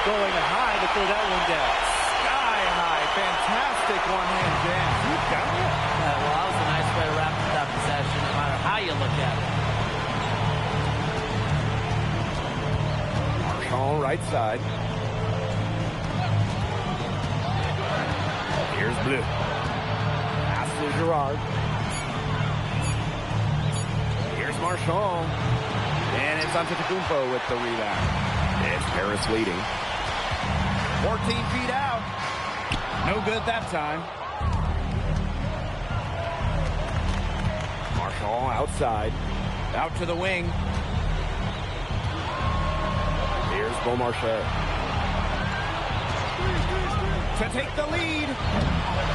Going high to throw that one down. Sky high. Fantastic one-hand jam. You got it. Well, that was a nice way to wrap up that possession, no matter how you look at it. Marchand right side. Here's Bleu. Pass to Girard. Here's Marchand. And it's Antetokounmpo with the rebound. It's Paris leading. 14 feet out. No good that time. Marchand outside. Out to the wing. Here's Beaumarchais. To take the lead.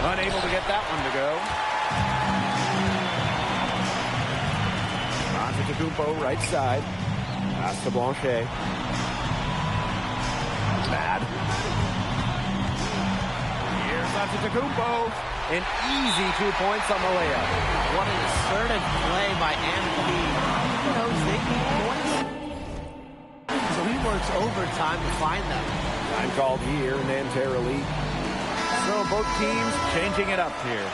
Unable to get that one to go. Antetokounmpo right side. Pass to Blanchet. Bad. Here's Antetokounmpo. An easy 2 points on the layup. What an assertive play by MP. He knows they need points. So he works overtime to find them. Time called here, Nanterre Elite. So both teams changing it up here.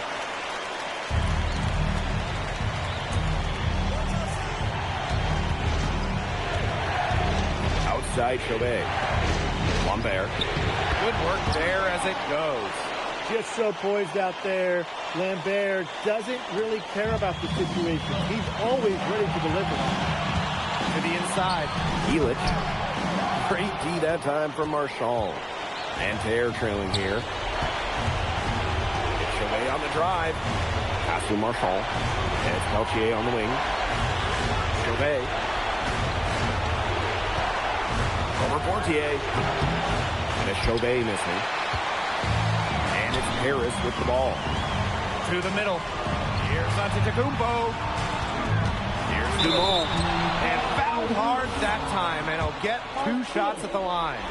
Outside Chauvet. Lambert. Good work there as it goes. Just so poised out there. Lambert doesn't really care about the situation. He's always ready to deliver. To the inside. Elitch. Great D that time from Marchand. Nanterre trailing here. It's Chauvet on the drive. Pass to Marchand. And it's Peltier on the wing. Chauvet. Over Portier. And it's Chauvet missing. And it's Harris with the ball. To the middle. Here's Antetokounmpo. Here's Dumont. And fouled hard that time. And he'll get 2 shots at the line.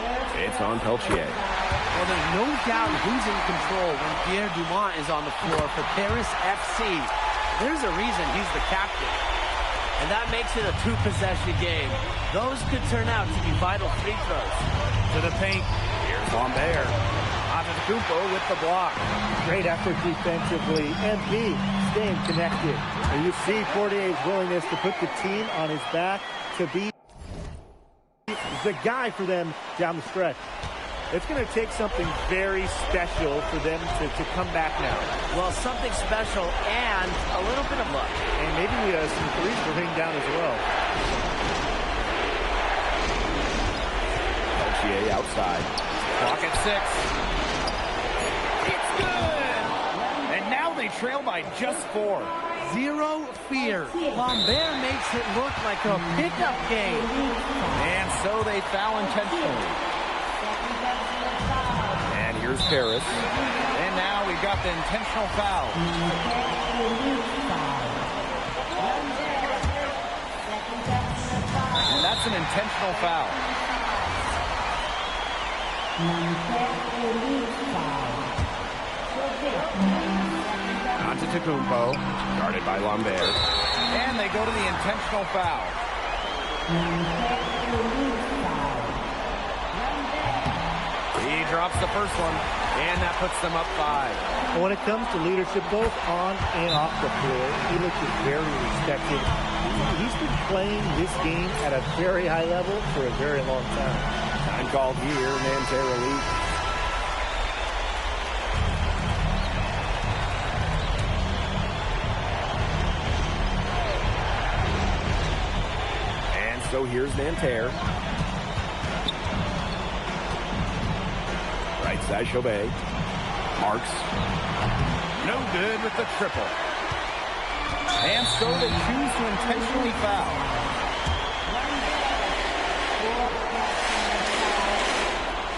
It's on Peltier. Well, there's no doubt who's in control when Pierre Dumont is on the floor for Paris FC. There's a reason he's the captain. And that makes it a 2-possession game. Those could turn out to be vital free throws. To the paint. Here's Lambert. Antetokounmpo with the block. Great effort defensively. And B, staying connected. And you see Portier's willingness to put the team on his back to be the guy for them down the stretch. It's going to take something very special for them to come back now. Well, something special and a little bit of luck. And maybe some threes to ring down as well. Peltier outside. Clock at 6. It's good! And now they trail by just 4. Zero fear. Lambert makes it look like a pickup game. And so they foul intentionally. And here's Paris. And now we've got the intentional foul. And that's an intentional foul. Antetokounmpo, guarded by Lambert. And they go to the intentional foul. He drops the first one, and that puts them up 5. When it comes to leadership, both on and off the floor, Elitch is very respected. He's been playing this game at a very high level for a very long time. Time called here, Nanterre Elite. And so here's Nanterre. Right side Chauvet. Marks. No good with the triple. And so they choose to intentionally foul.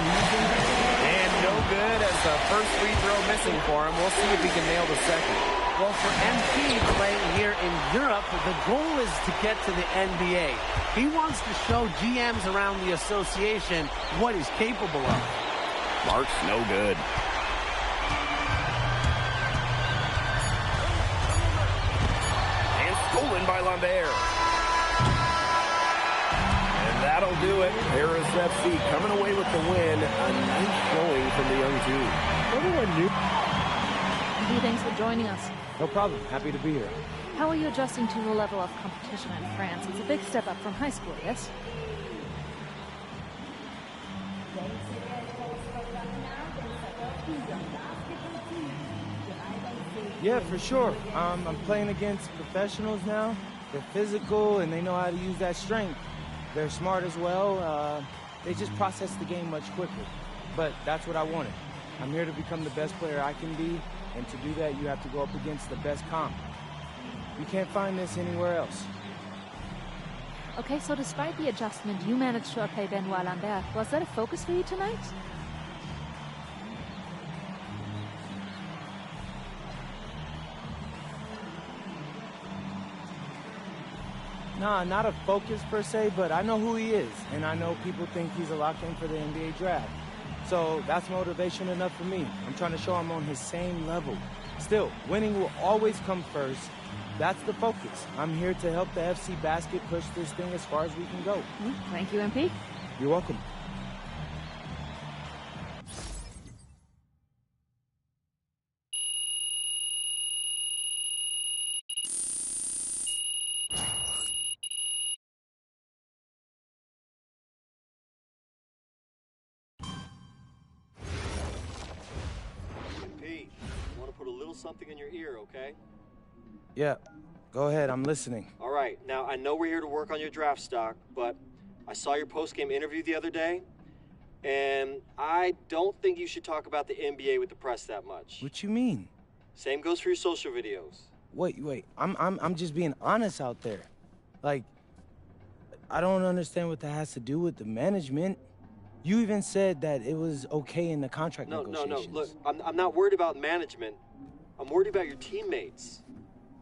And no good as the first free throw missing for him. We'll see if he can nail the second. Well, for MP playing here in Europe, the goal is to get to the NBA. He wants to show GMs around the association what he's capable of. Marks, no good. And stolen by Lambert. And that'll do it. Paris FC coming away with the win. A nice showing from the young team. Everyone knew. Thanks for joining us. No problem. Happy to be here. How are you adjusting to the level of competition in France? It's a big step up from high school, yes? Yeah, for sure. I'm playing against professionals now. They're physical, and they know how to use that strength. They're smart as well. They just process the game much quicker. But that's what I wanted. I'm here to become the best player I can be, and to do that, you have to go up against the best comp. You can't find this anywhere else. Okay, so despite the adjustment, you managed to outplay Benoit Lambert. Was that a focus for you tonight? Nah, not a focus per se, but I know who he is, and I know people think he's a lock-in for the NBA draft. So that's motivation enough for me. I'm trying to show him on his same level. Still, winning will always come first. That's the focus. I'm here to help the FC Basket push this thing as far as we can go. Thank you, MP. You're welcome. MP, I want to put a little something in your ear, okay? Yeah, go ahead. I'm listening. All right, now I know we're here to work on your draft stock, but I saw your post-game interview the other day, and I don't think you should talk about the NBA with the press that much. What you mean? Same goes for your social videos. Wait. I'm just being honest out there. Like, I don't understand what that has to do with the management. You even said that it was okay in the contract negotiations. No. Look, I'm not worried about management. I'm worried about your teammates.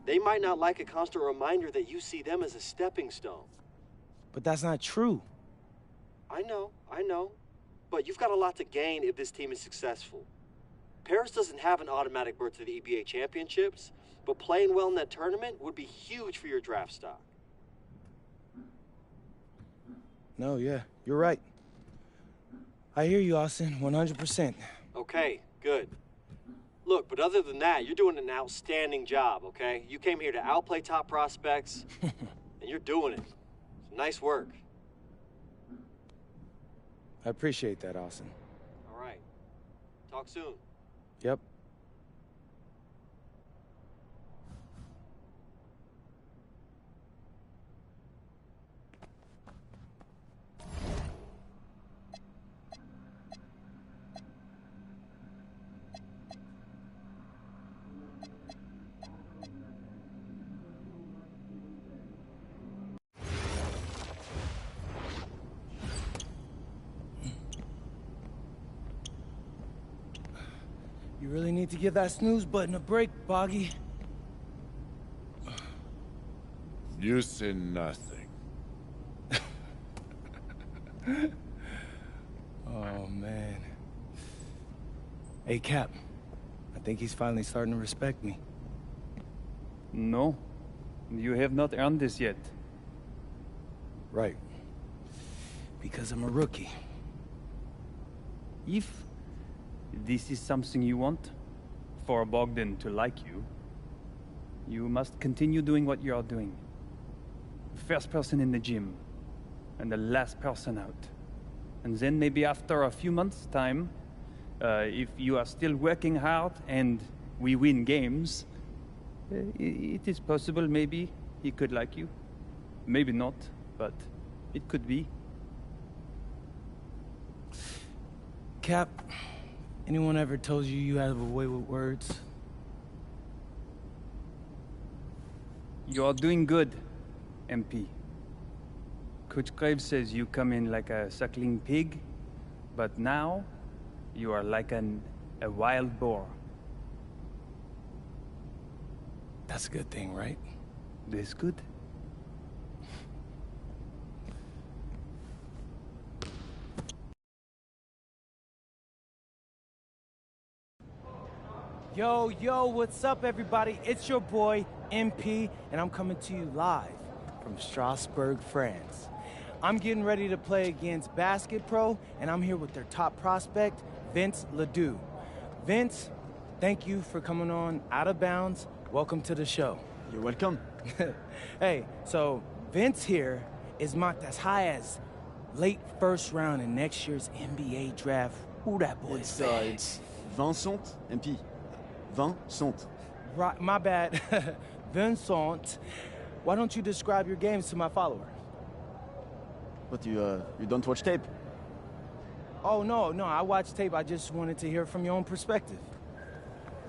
They might not like a constant reminder that you see them as a stepping stone. But that's not true. I know. But you've got a lot to gain if this team is successful. Paris doesn't have an automatic berth to the EBA championships, but playing well in that tournament would be huge for your draft stock. No, yeah, you're right. I hear you, Austin, 100%. Okay, good. Look, but other than that, you're doing an outstanding job, okay? You came here to outplay top prospects, and you're doing it. Nice work. I appreciate that, Austin. All right. Talk soon. Yep. You really need to give that snooze button a break, Boggy. You say nothing. Oh, man. Hey, Cap. I think he's finally starting to respect me. No, you have not earned this yet. Right. Because I'm a rookie. If this is something you want, for Bogdan to like you, you must continue doing what you are doing. First person in the gym, and the last person out. And then maybe after a few months' time, if you are still working hard and we win games, it is possible maybe he could like you. Maybe not, but it could be. Cap, anyone ever told you you have a way with words? You are doing good, MP. Coach Graves says you come in like a suckling pig, but now you are like a wild boar. That's a good thing, right? That's good. Yo, what's up, everybody? It's your boy, MP, and I'm coming to you live from Strasbourg, France. I'm getting ready to play against Basket Pro, and I'm here with their top prospect, Vince Ledoux. Vince, thank you for coming on Out of Bounds. Welcome to the show. You're welcome. Hey, so Vince here is mocked as high as late first round in next year's NBA draft. Who that boy is? It's Vincent, MP. Vincent. Right, my bad. Vincent. Why don't you describe your games to my follower? But you don't watch tape? Oh, no, I watch tape. I just wanted to hear from your own perspective.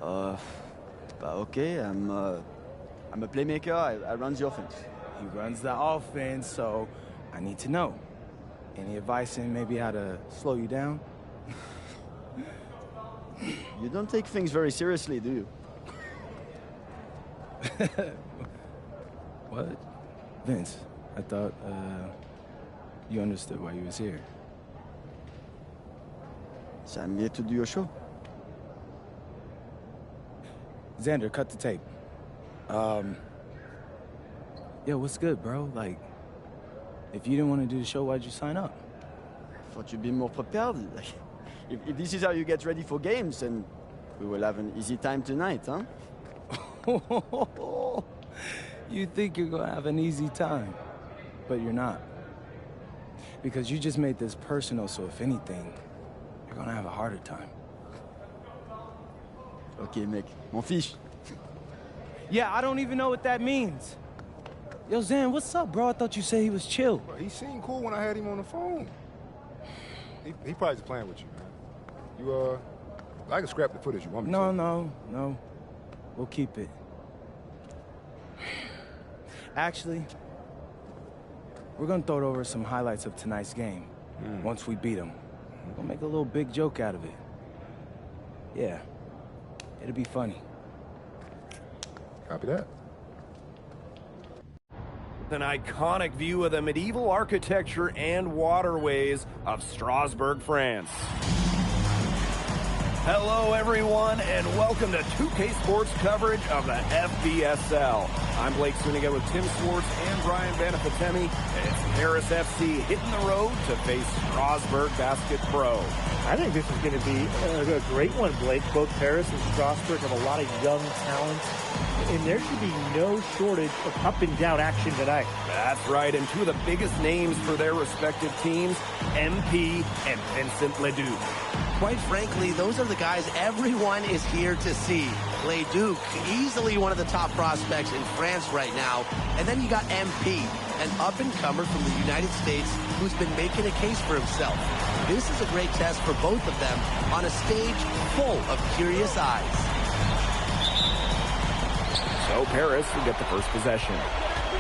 Okay, I'm a playmaker. I run the offense. He runs the offense, so I need to know. Any advice in maybe how to slow you down? You don't take things very seriously, do you? What? Vince, I thought, you understood why you was here. So I'm here to do your show. Xander, cut the tape. Yo, what's good, bro? Like, if you didn't want to do the show, why'd you sign up? Thought you'd be more prepared. Like, if this is how you get ready for games, then we will have an easy time tonight, huh? You think you're gonna have an easy time, but you're not. Because you just made this personal, so if anything, you're gonna have a harder time. Okay, mec. M'en fiche. Yeah, I don't even know what that means. Yo, Zan, what's up, bro? I thought you said he was chill. Bro, he seemed cool when I had him on the phone. He probably just playing with you, man. I can scrap the footage you want me to. No. We'll keep it. Actually, we're gonna throw over some highlights of tonight's game. Once we beat them. We're gonna make a little big joke out of it. Yeah, it'll be funny. Copy that. An iconic view of the medieval architecture and waterways of Strasbourg, France. Hello, everyone, and welcome to 2K Sports coverage of the FBSL. I'm Blake Suniga with Tim Swartz and Brian Banafitemi, and it's Paris FC hitting the road to face Strasbourg Basket Pro. I think this is going to be a great one, Blake. Both Paris and Strasbourg have a lot of young talent, and there should be no shortage of up-and-down action tonight. That's right, and two of the biggest names for their respective teams, MP and Vincent Leduc. Quite frankly, those are the guys everyone is here to see. Leduc, easily one of the top prospects in France right now. And then you got MP, an up-and-comer from the United States who's been making a case for himself. This is a great test for both of them on a stage full of curious eyes. So Paris will get the first possession.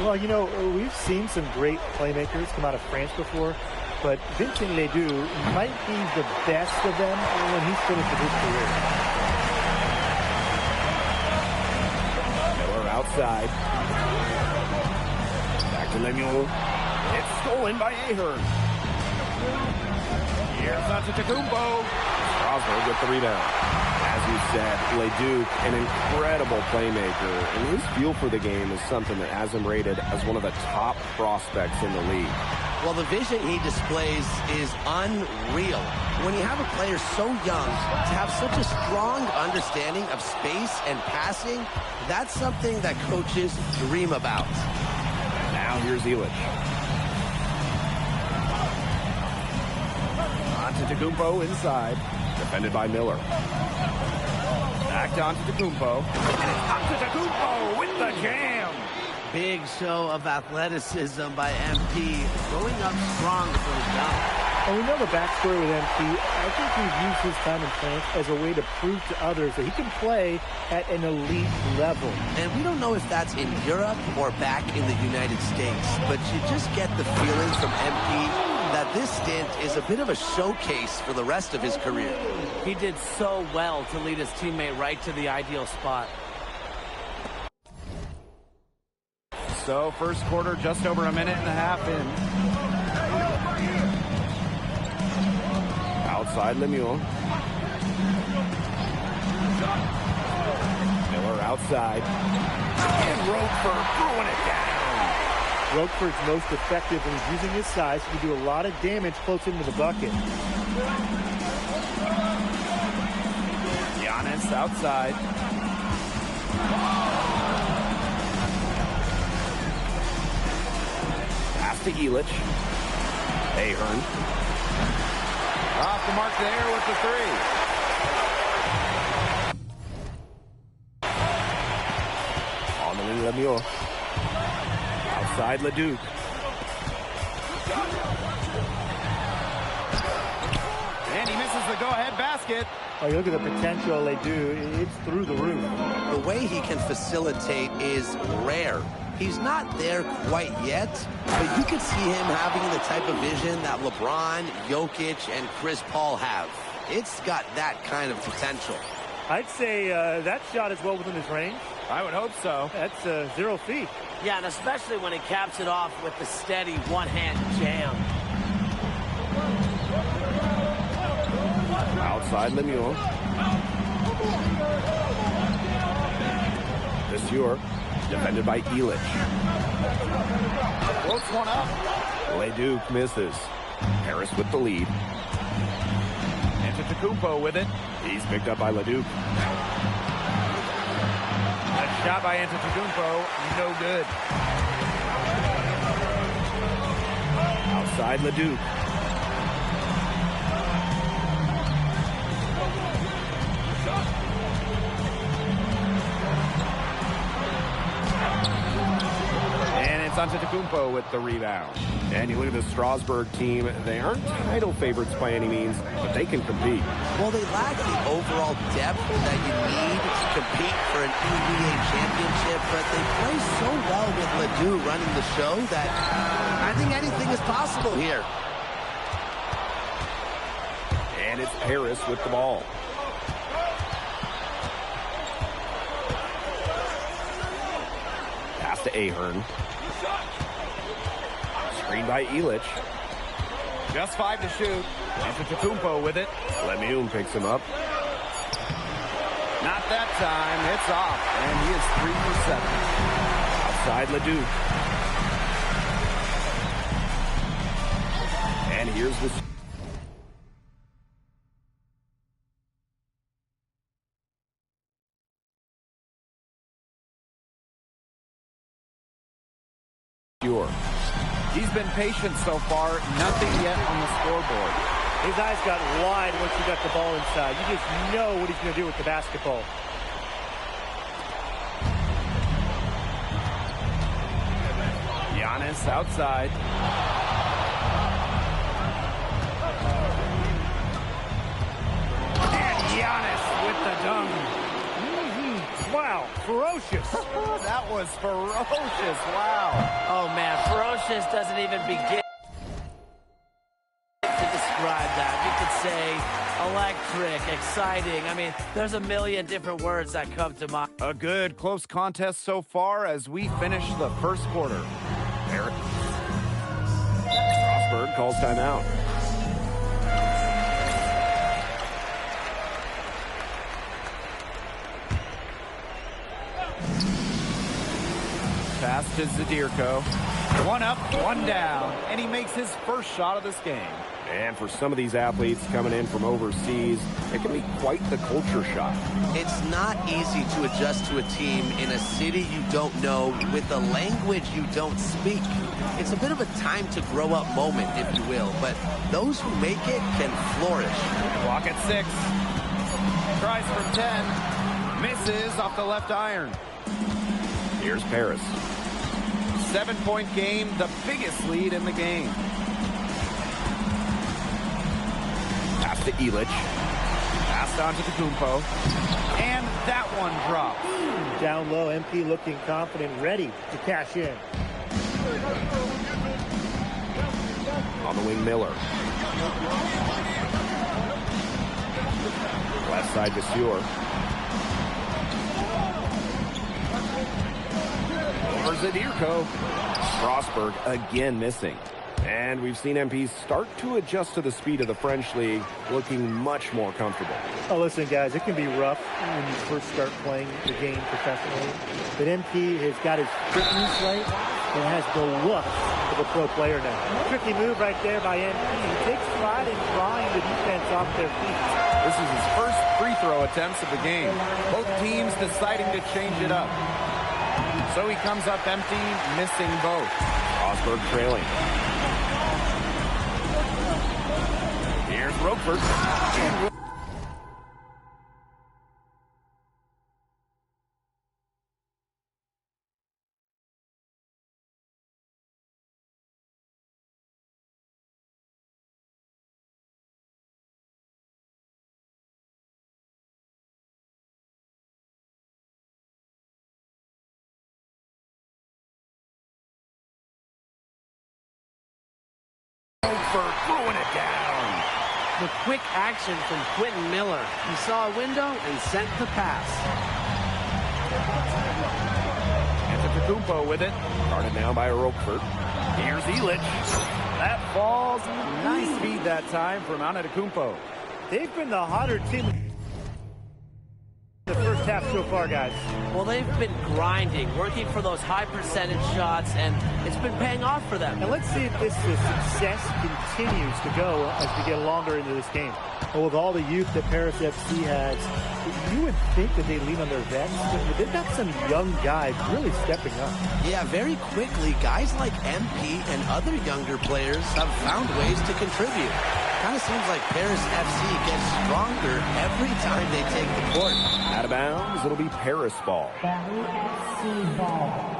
Well, you know, we've seen some great playmakers come out of France before, but Vincent Ledoux might be the best of them when he's finished with his career. Miller outside. Back to Lemuel. It's stolen by Ahern. Here's Antetokounmpo. Strasbourg with the rebound. As you said, Leduc, an incredible playmaker, and his feel for the game is something that has him rated as one of the top prospects in the league. Well, the vision he displays is unreal. When you have a player so young, to have such a strong understanding of space and passing, that's something that coaches dream about. Now here's Illich. Antetokounmpo inside, defended by Miller. Back to Antetokounmpo. And it's Antetokounmpo with the jam. Big show of athleticism by MP, going up strong for the dunk. And we know the backstory with MP. I think he's used his time in France as a way to prove to others that he can play at an elite level. And we don't know if that's in Europe or back in the United States, but you just get the feeling from MP that this stint is a bit of a showcase for the rest of his career. He did so well to lead his teammate right to the ideal spot. So, first quarter, just over a minute and a half in. Outside Lemuel. Miller outside. And Roquefort throwing it down. Roquefort's most effective when he's using his size. He can do a lot of damage close into the bucket. Giannis outside. Pass to Illich. Ahern. Off the mark there with the three. On the Lemuel. Outside Leduc. And he misses the go-ahead basket. Oh, you look at the potential they do. It's through the roof. The way he can facilitate is rare. He's not there quite yet, but you can see him having the type of vision that LeBron, Jokic, and Chris Paul have. It's got that kind of potential. I'd say that shot is well within his range. I would hope so. That's 0 feet. Yeah, and especially when he caps it off with the steady one-hand jam. Outside Lemuel. Monsieur, defended by Elich. Floats one up. Leduc misses. Harris with the lead. Antetokounmpo with it. He's picked up by Leduc. A shot by Antetokounmpo, no good. Outside Leduc. And it's Antetokounmpo with the rebound. And you look at the Strasbourg team, they aren't title favorites by any means, but they can compete. Well, they lack the overall depth that you need to compete for an EVA championship, but they play so well with Ledoux running the show that I think anything is possible here. And it's Harris with the ball. Pass to Ahern. Screen by Elich. Just 5 to shoot. Antetokounmpo with it. Lemieux picks him up. Not that time. It's off. And he is 3 for 7. Outside Leduc. And here's the... He's been patient so far. Nothing yet on the scoreboard. His eyes got wide once he got the ball inside. You just know what he's going to do with the basketball. Giannis outside. And Giannis with the dunk. Wow, ferocious. That was ferocious. Wow. Oh, man, ferocious doesn't even begin to describe that. You could say electric, exciting. I mean, there's a million different words that come to mind. A good close contest so far as we finish the first quarter. Eric. Strasbourg calls timeout. Pass to Zadirko. One up, one down, and he makes his first shot of this game. And for some of these athletes coming in from overseas, it can be quite the culture shock. It's not easy to adjust to a team in a city you don't know with a language you don't speak. It's a bit of a time to grow up moment, if you will, but those who make it can flourish. Clock at 6. Tries from 10. Misses off the left iron. Here's Paris. 7-point game, the biggest lead in the game. Pass to Elich. Passed on to Antetokounmpo. And that one dropped. Down low, MP looking confident, ready to cash in. On the wing, Miller. Left side, Monsieur. Over Zadirko. Strasbourg again missing. And we've seen MPs start to adjust to the speed of the French league, looking much more comfortable. Oh, listen, guys, it can be rough when you first start playing the game professionally. But MP has got his fitness right and has the look of a pro player now. Tricky move right there by MP. He takes pride in drawing the defense off their feet. This is his first free throw attempts of the game. Both teams deciding to change it up. So he comes up empty, missing both. Strasbourg trailing. Here's Roquefort. Throwing it down. The quick action from Quentin Miller. He saw a window and sent the pass. Antetokounmpo with it. Guarded now by Roquefort. Here's Elich. That falls. Nice feed that time from Antetokounmpo. They've been the hotter team in the first half. half so far, guys? Well, they've been grinding, working for those high percentage shots, and it's been paying off for them. And let's see if this success continues to go as we get longer into this game. Well, with all the youth that Paris FC has, you would think that they lean on their vets, but they've got some young guys really stepping up. Yeah, very quickly, guys like MP and other younger players have found ways to contribute. Kind of seems like Paris FC gets stronger every time they take the court. Out of bounds, it'll be Paris ball. FC ball.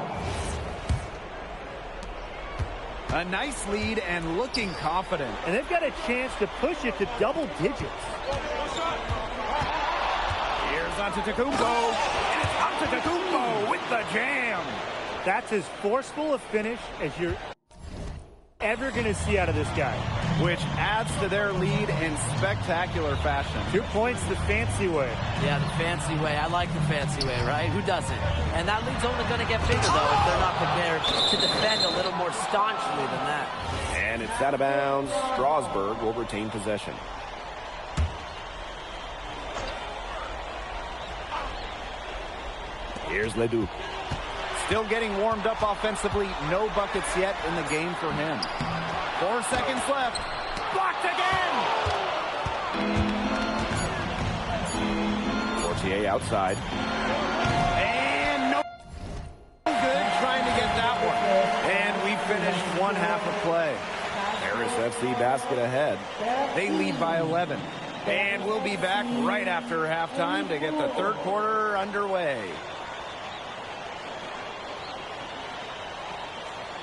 A nice lead and looking confident. And they've got a chance to push it to double digits. Here's Antetokounmpo. And it's Antetokounmpo with the jam. That's as forceful a finish as you're ever going to see out of this guy. Which adds to their lead in spectacular fashion. 2 points the fancy way. Yeah, the fancy way. I like the fancy way, right? Who doesn't? And that lead's only going to get bigger, though, if they're not prepared to defend a little more staunchly than that. And it's out of bounds. Strasburg will retain possession. Here's Leduc. Still getting warmed up offensively. No buckets yet in the game for him. 4 seconds left. Blocked again! Fortier outside. And no good trying to get that one. And we finished one half of play. Paris FC basket ahead. They lead by 11. And we'll be back right after halftime to get the third quarter underway.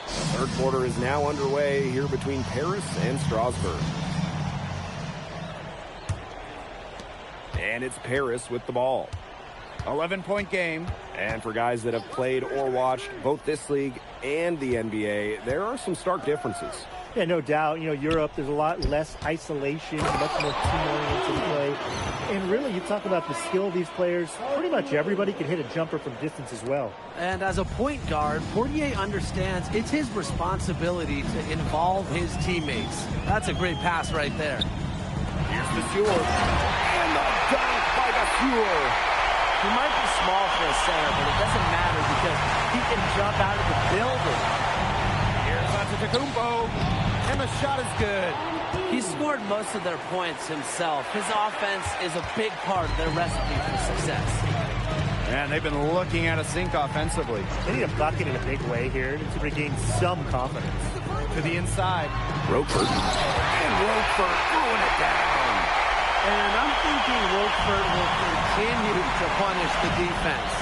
Third quarter is now underway here between Paris and Strasburg. And it's Paris with the ball. 11-point game. And for guys that have played or watched both this league and the NBA, there are some stark differences. Yeah, no doubt. You know, Europe, there's a lot less isolation, much more team-oriented play. And really, you talk about the skill of these players, pretty much everybody can hit a jumper from distance as well. And as a point guard, Portier understands it's his responsibility to involve his teammates. That's a great pass right there. Here's Monsieur. And the dunk by Monsieur. He might be small for a center, but it doesn't matter because he can jump out of the building. Here's Antetokounmpo, and the shot is good. He scored most of their points himself. His offense is a big part of their recipe for success. And they've been looking at a sink offensively. They need a bucket in a big way here to regain some confidence. To the inside. Roquefort. And Roquefort throwing it down. And I'm thinking Roquefort will continue to punish the defense.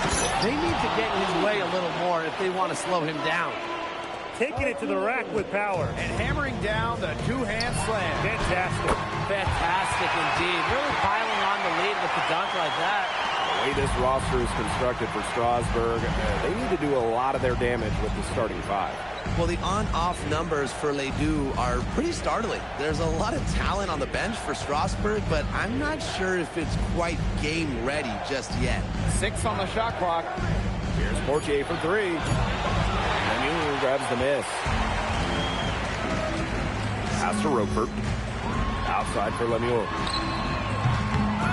They need to get in his way a little more if they want to slow him down. Taking it to the rack with power. And hammering down the two-hand slam. Fantastic. Fantastic indeed. Really piling on the lead with the dunk like that. The way this roster is constructed for Strasburg, they need to do a lot of their damage with the starting five. Well, the on-off numbers for Ledoux are pretty startling. There's a lot of talent on the bench for Strasburg, but I'm not sure if it's quite game ready just yet. 6 on the shot clock. Here's Portier for 3. Lemieux grabs the miss. Pass to Roquefort. Outside for Lemieux.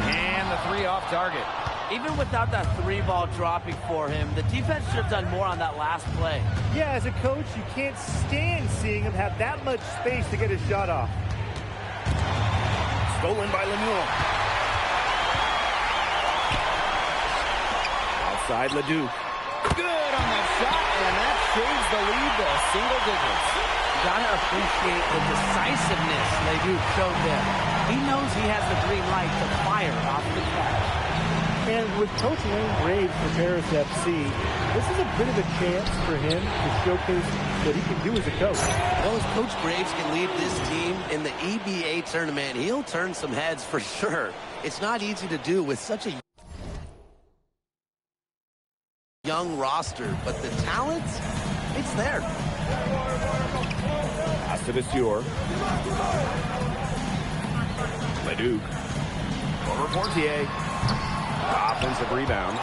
And the 3 off target. Even without that 3-ball dropping for him, the defense should have done more on that last play. Yeah, as a coach, you can't stand seeing him have that much space to get his shot off. Stolen by Lemieux. Outside Leduc. Good on that shot, and that shaves the lead to single digits. Gotta appreciate the decisiveness Ledoux showed there. He knows he has the green light to fire off the catch. And with Coach Wayne Graves for Paris FC, this is a bit of a chance for him to showcase what he can do as a coach. Well, if Coach Graves can lead this team in the EBA tournament, he'll turn some heads for sure. It's not easy to do with such a young roster, but the talent, it's there. Pass to Monsieur. Leduc. Over Portier. Offensive rebound.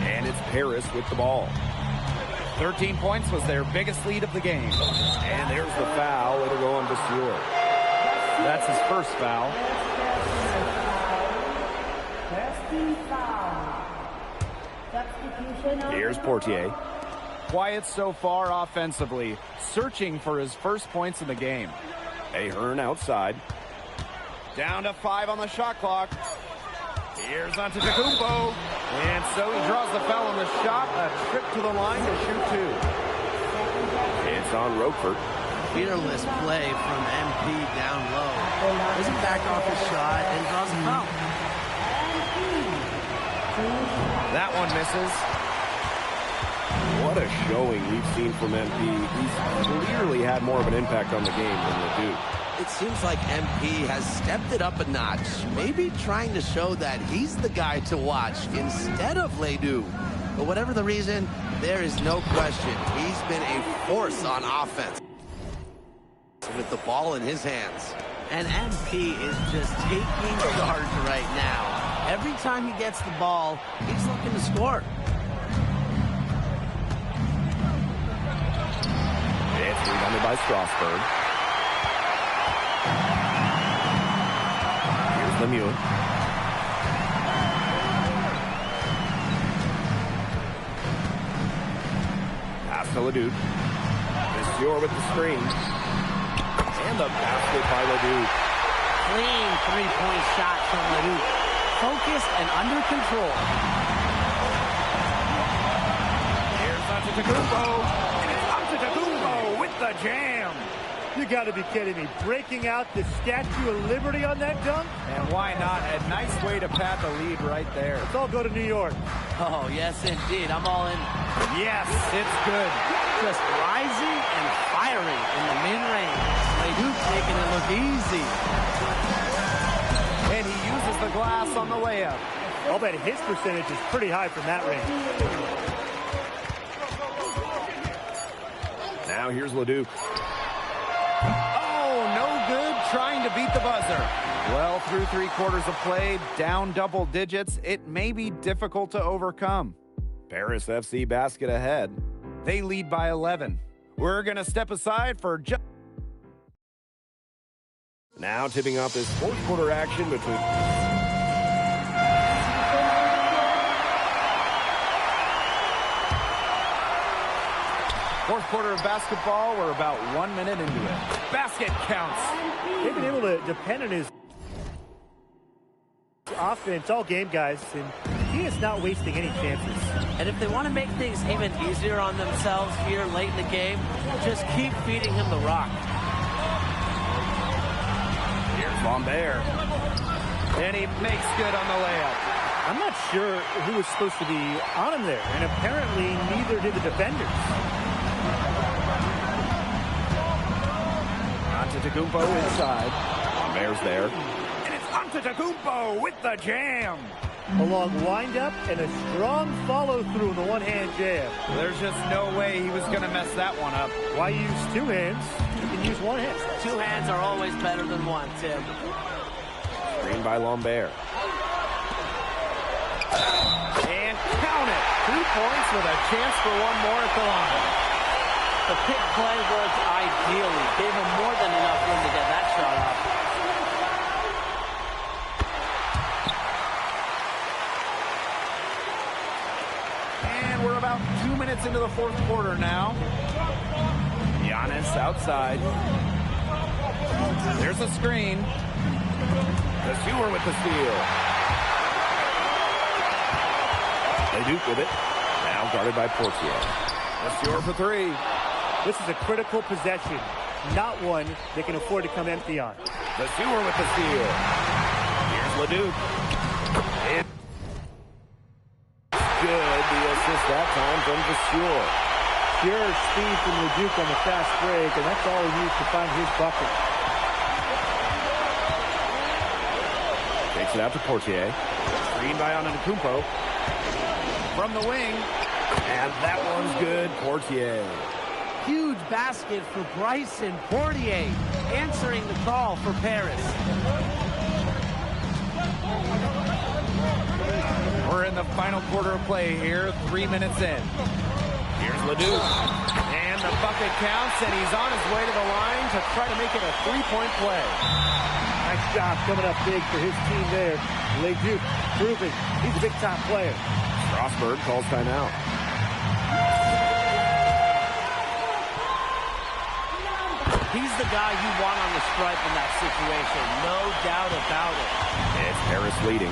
And it's Paris with the ball. 13 points was their biggest lead of the game. And there's the foul. It'll go on Monsieur. That's his first foul. Here's Portier. Quiet so far offensively, searching for his first points in the game. Ahern outside. Down to 5 on the shot clock. Here's Antetokounmpo. And so he draws the foul on the shot. A trip to the line to shoot 2. It's on Roquefort. Fearless play from MP down low. Doesn't back off his shot and draws a foul. That one misses. What a showing we've seen from MP. He's clearly had more of an impact on the game than Ledoux. It seems like MP has stepped it up a notch, maybe trying to show that he's the guy to watch instead of Ledoux. But whatever the reason, there is no question he's been a force on offense with the ball in his hands. And MP is just taking charge right now. Every time he gets the ball, he's looking to score. It's rebounded by Strasburg. Here's Lemieux. Pass to Ledoux. Monsieur with the screen. And the basket by Ledoux. Clean three-point shot from Ledoux. Focused and under control. Here's Antetokounmpo. And it's Antetokounmpo with the jam. You got to be kidding me. Breaking out the Statue of Liberty on that dunk? And why not? A nice way to pad the lead right there. Let's all go to New York. Oh, yes, indeed. I'm all in. Yes, it's good. Just rising and firing in the mid-range. Ledoux making it look easy. And he uses the glass on the layup. I'll bet his percentage is pretty high from that range. Now here's Ledoux. Oh, no good trying to beat the buzzer. Well, through 3 quarters of play, down double digits, it may be difficult to overcome. Paris FC basket ahead. They lead by 11. We're going to step aside for just... Now tipping off this fourth quarter action between... Fourth quarter of basketball, we're about 1 minute into it. Basket counts. They've been able to depend on his offense all game, guys, and he is not wasting any chances. And if they want to make things even easier on themselves here late in the game, just keep feeding him the rock. Here's Lambert. And he makes good on the layup. I'm not sure who was supposed to be on him there, and apparently neither did the defenders. Antetokounmpo inside. Lambert's there. And it's Antetokounmpo with the jam. A long windup and a strong follow-through in the one-hand jam. There's just no way he was going to mess that one up. Why use 2 hands? You can use 1 hand. 2 hands are always better than 1, Tim. Screen by Lambert. And count it. 2 points with a chance for one more at the line. The pick play worked ideally. Gave him more than enough room to get that shot off. And we're about 2 minutes into the fourth quarter now. Giannis outside. There's a screen. The Sewer with the steal. Ledoux with it. Now guarded by Portier. The Sewer for 3. This is a critical possession, not one they can afford to come empty on. The Sewer with the steal. Here's Ledoux. And good. The assist that time from the Sewer. Pure speed from Ledoux on the fast break, and that's all he needs to find his bucket. Takes it out to Portier. Screen by Antetokounmpo. From the wing. And that one's good. Portier. Huge basket for Bryson Portier, answering the call for Paris. We're in the final quarter of play here, 3 minutes in. Here's Ledoux. And And the bucket counts, and he's on his way to the line to try to make it a three-point play. Nice job coming up big for his team there. LeDuc proving he's a big-time player. Strasburg calls timeout. He's the guy you want on the stripe in that situation. No doubt about it. It's Paris leading.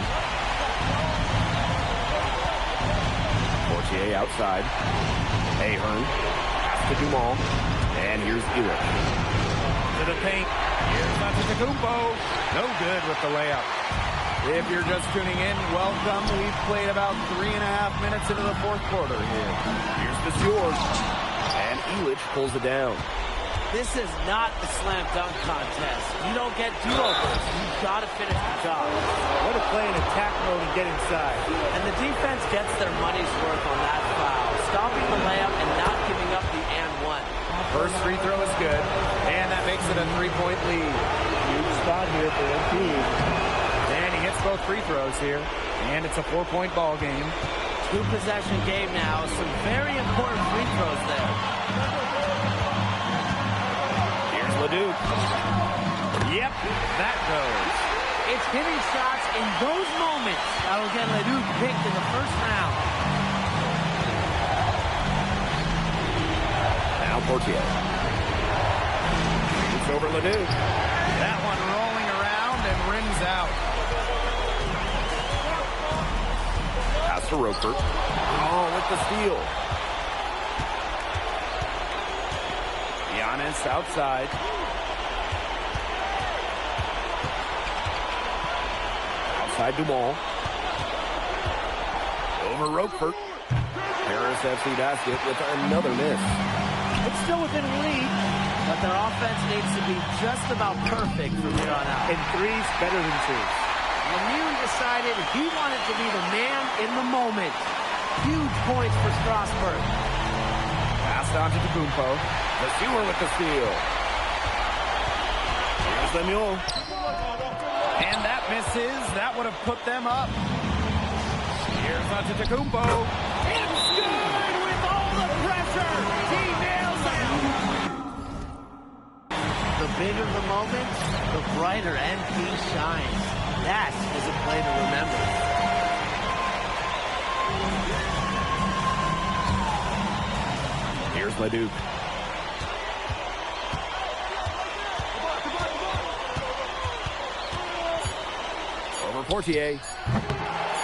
Portier outside. Ahern. Pass to Dumont. And here's Illich. To the paint. Here's Antetokounmpo. No good with the layup. If you're just tuning in, welcome. We've played about 3.5 minutes into the fourth quarter here. Here's the Stewart. And Illich pulls it down. This is not a slam dunk contest. You don't get do-overs. You've got to finish the job. Way to play in attack mode and get inside. And the defense gets their money's worth on that foul. Stopping the layup and not giving up the and one. First free throw is good, and that makes it a three-point lead. Huge spot here for MP. And he hits both free throws here, and it's a 4-point ball game. 2-possession game now. Some very important free throws there. LeDuc. Yep, that goes. It's hitting shots in those moments that will get LeDuc picked in the first round. Now Portier. It's over LeDuc. That one rolling around and rims out. Pass to Roper. Oh, with the steal. Giannis outside. Outside Dumont. Over Roper. Paris FC basket with another miss. It's still within lead. But their offense needs to be just about perfect from here on out. And threes better than twos. Lemieux decided he wanted to be the man in the moment. Huge points for Strasburg. Passed on to Antetokounmpo. The Sewer with the steal. Here's Lemieux. And that misses. That would have put them up. Here's Antetokounmpo. It's good with all the pressure. He nails it. The bigger the moment, the brighter NP shines. That is a play to remember. Here's LeDuc. Over Portier.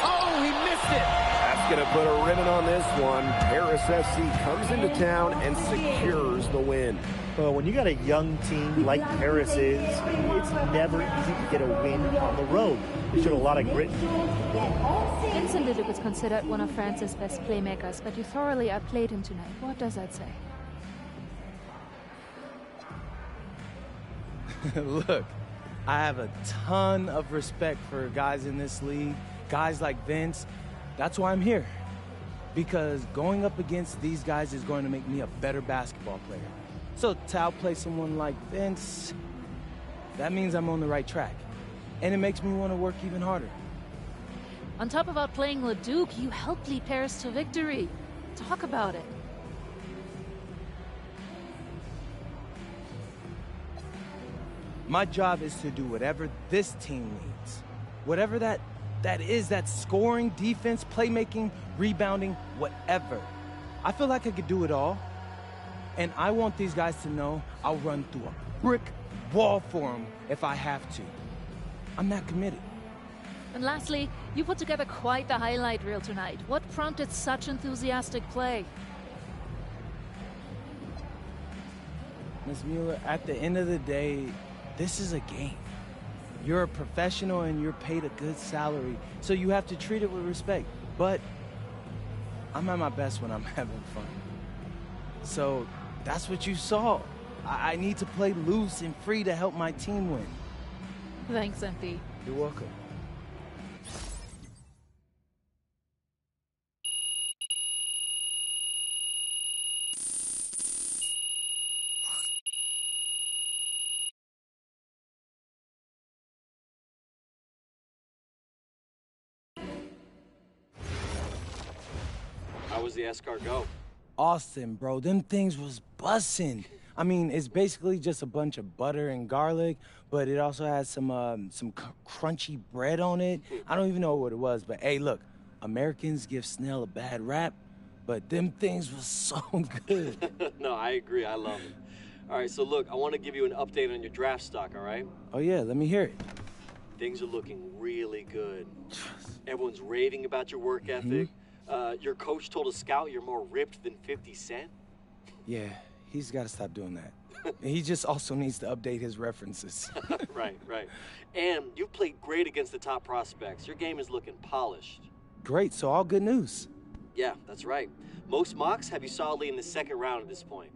Oh, he missed it. That's going to put a ribbon on this one. Paris FC comes into town and secures the win. Well, when you got a young team like Paris is, it's never easy to get a win on the road. They showed a lot of grit. Vincent LeDuc is considered one of France's best playmakers, but you thoroughly outplayed him tonight. What does that say? Look, I have a ton of respect for guys in this league, guys like Vince. That's why I'm here. Because going up against these guys is going to make me a better basketball player. So to outplay someone like Vince, that means I'm on the right track. And it makes me want to work even harder. On top of outplaying LeDuc, you helped lead Paris to victory. Talk about it. My job is to do whatever this team needs. Whatever that is, that's scoring, defense, playmaking, rebounding, whatever. I feel like I could do it all. And I want these guys to know I'll run through a brick wall for them if I have to. I'm that committed. And lastly, you put together quite the highlight reel tonight. What prompted such enthusiastic play? Ms. Mueller, at the end of the day, this is a game. You're a professional and you're paid a good salary, so you have to treat it with respect. But I'm at my best when I'm having fun. So that's what you saw. I need to play loose and free to help my team win. Thanks, MP. You're welcome. How was the escort go? Austin, bro, them things was bussin'. I mean, it's basically just a bunch of butter and garlic, but it also has some crunchy bread on it. I don't even know what it was, but hey, look, Americans give snail a bad rap, but them things was so good. No, I agree. I love it. All right, so look, I want to give you an update on your draft stock, all right? Oh, yeah, let me hear it. Things are looking really good. Everyone's raving about your work ethic. Your coach told a scout you're more ripped than 50 Cent. Yeah, he's got to stop doing that. He just also needs to update his references. Right. And you've played great against the top prospects. Your game is looking polished. Great, so all good news. Yeah, that's right. Most mocks have you solidly in the second round at this point.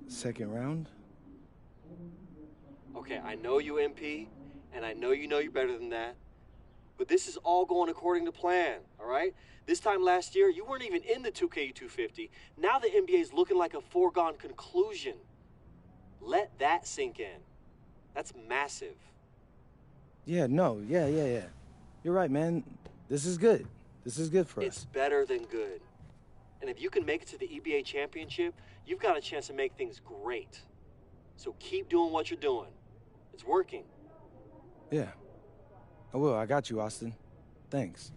Second round? Okay, I know you MP, and I know you're better than that, but this is all going according to plan, all right? This time last year, you weren't even in the 2K250. Now the NBA is looking like a foregone conclusion. Let that sink in. That's massive. Yeah. You're right, man. This is good. This is good for us. It's better than good. And if you can make it to the EBA championship, you've got a chance to make things great. So keep doing what you're doing. It's working. Yeah. I will. I got you, Austin. Thanks.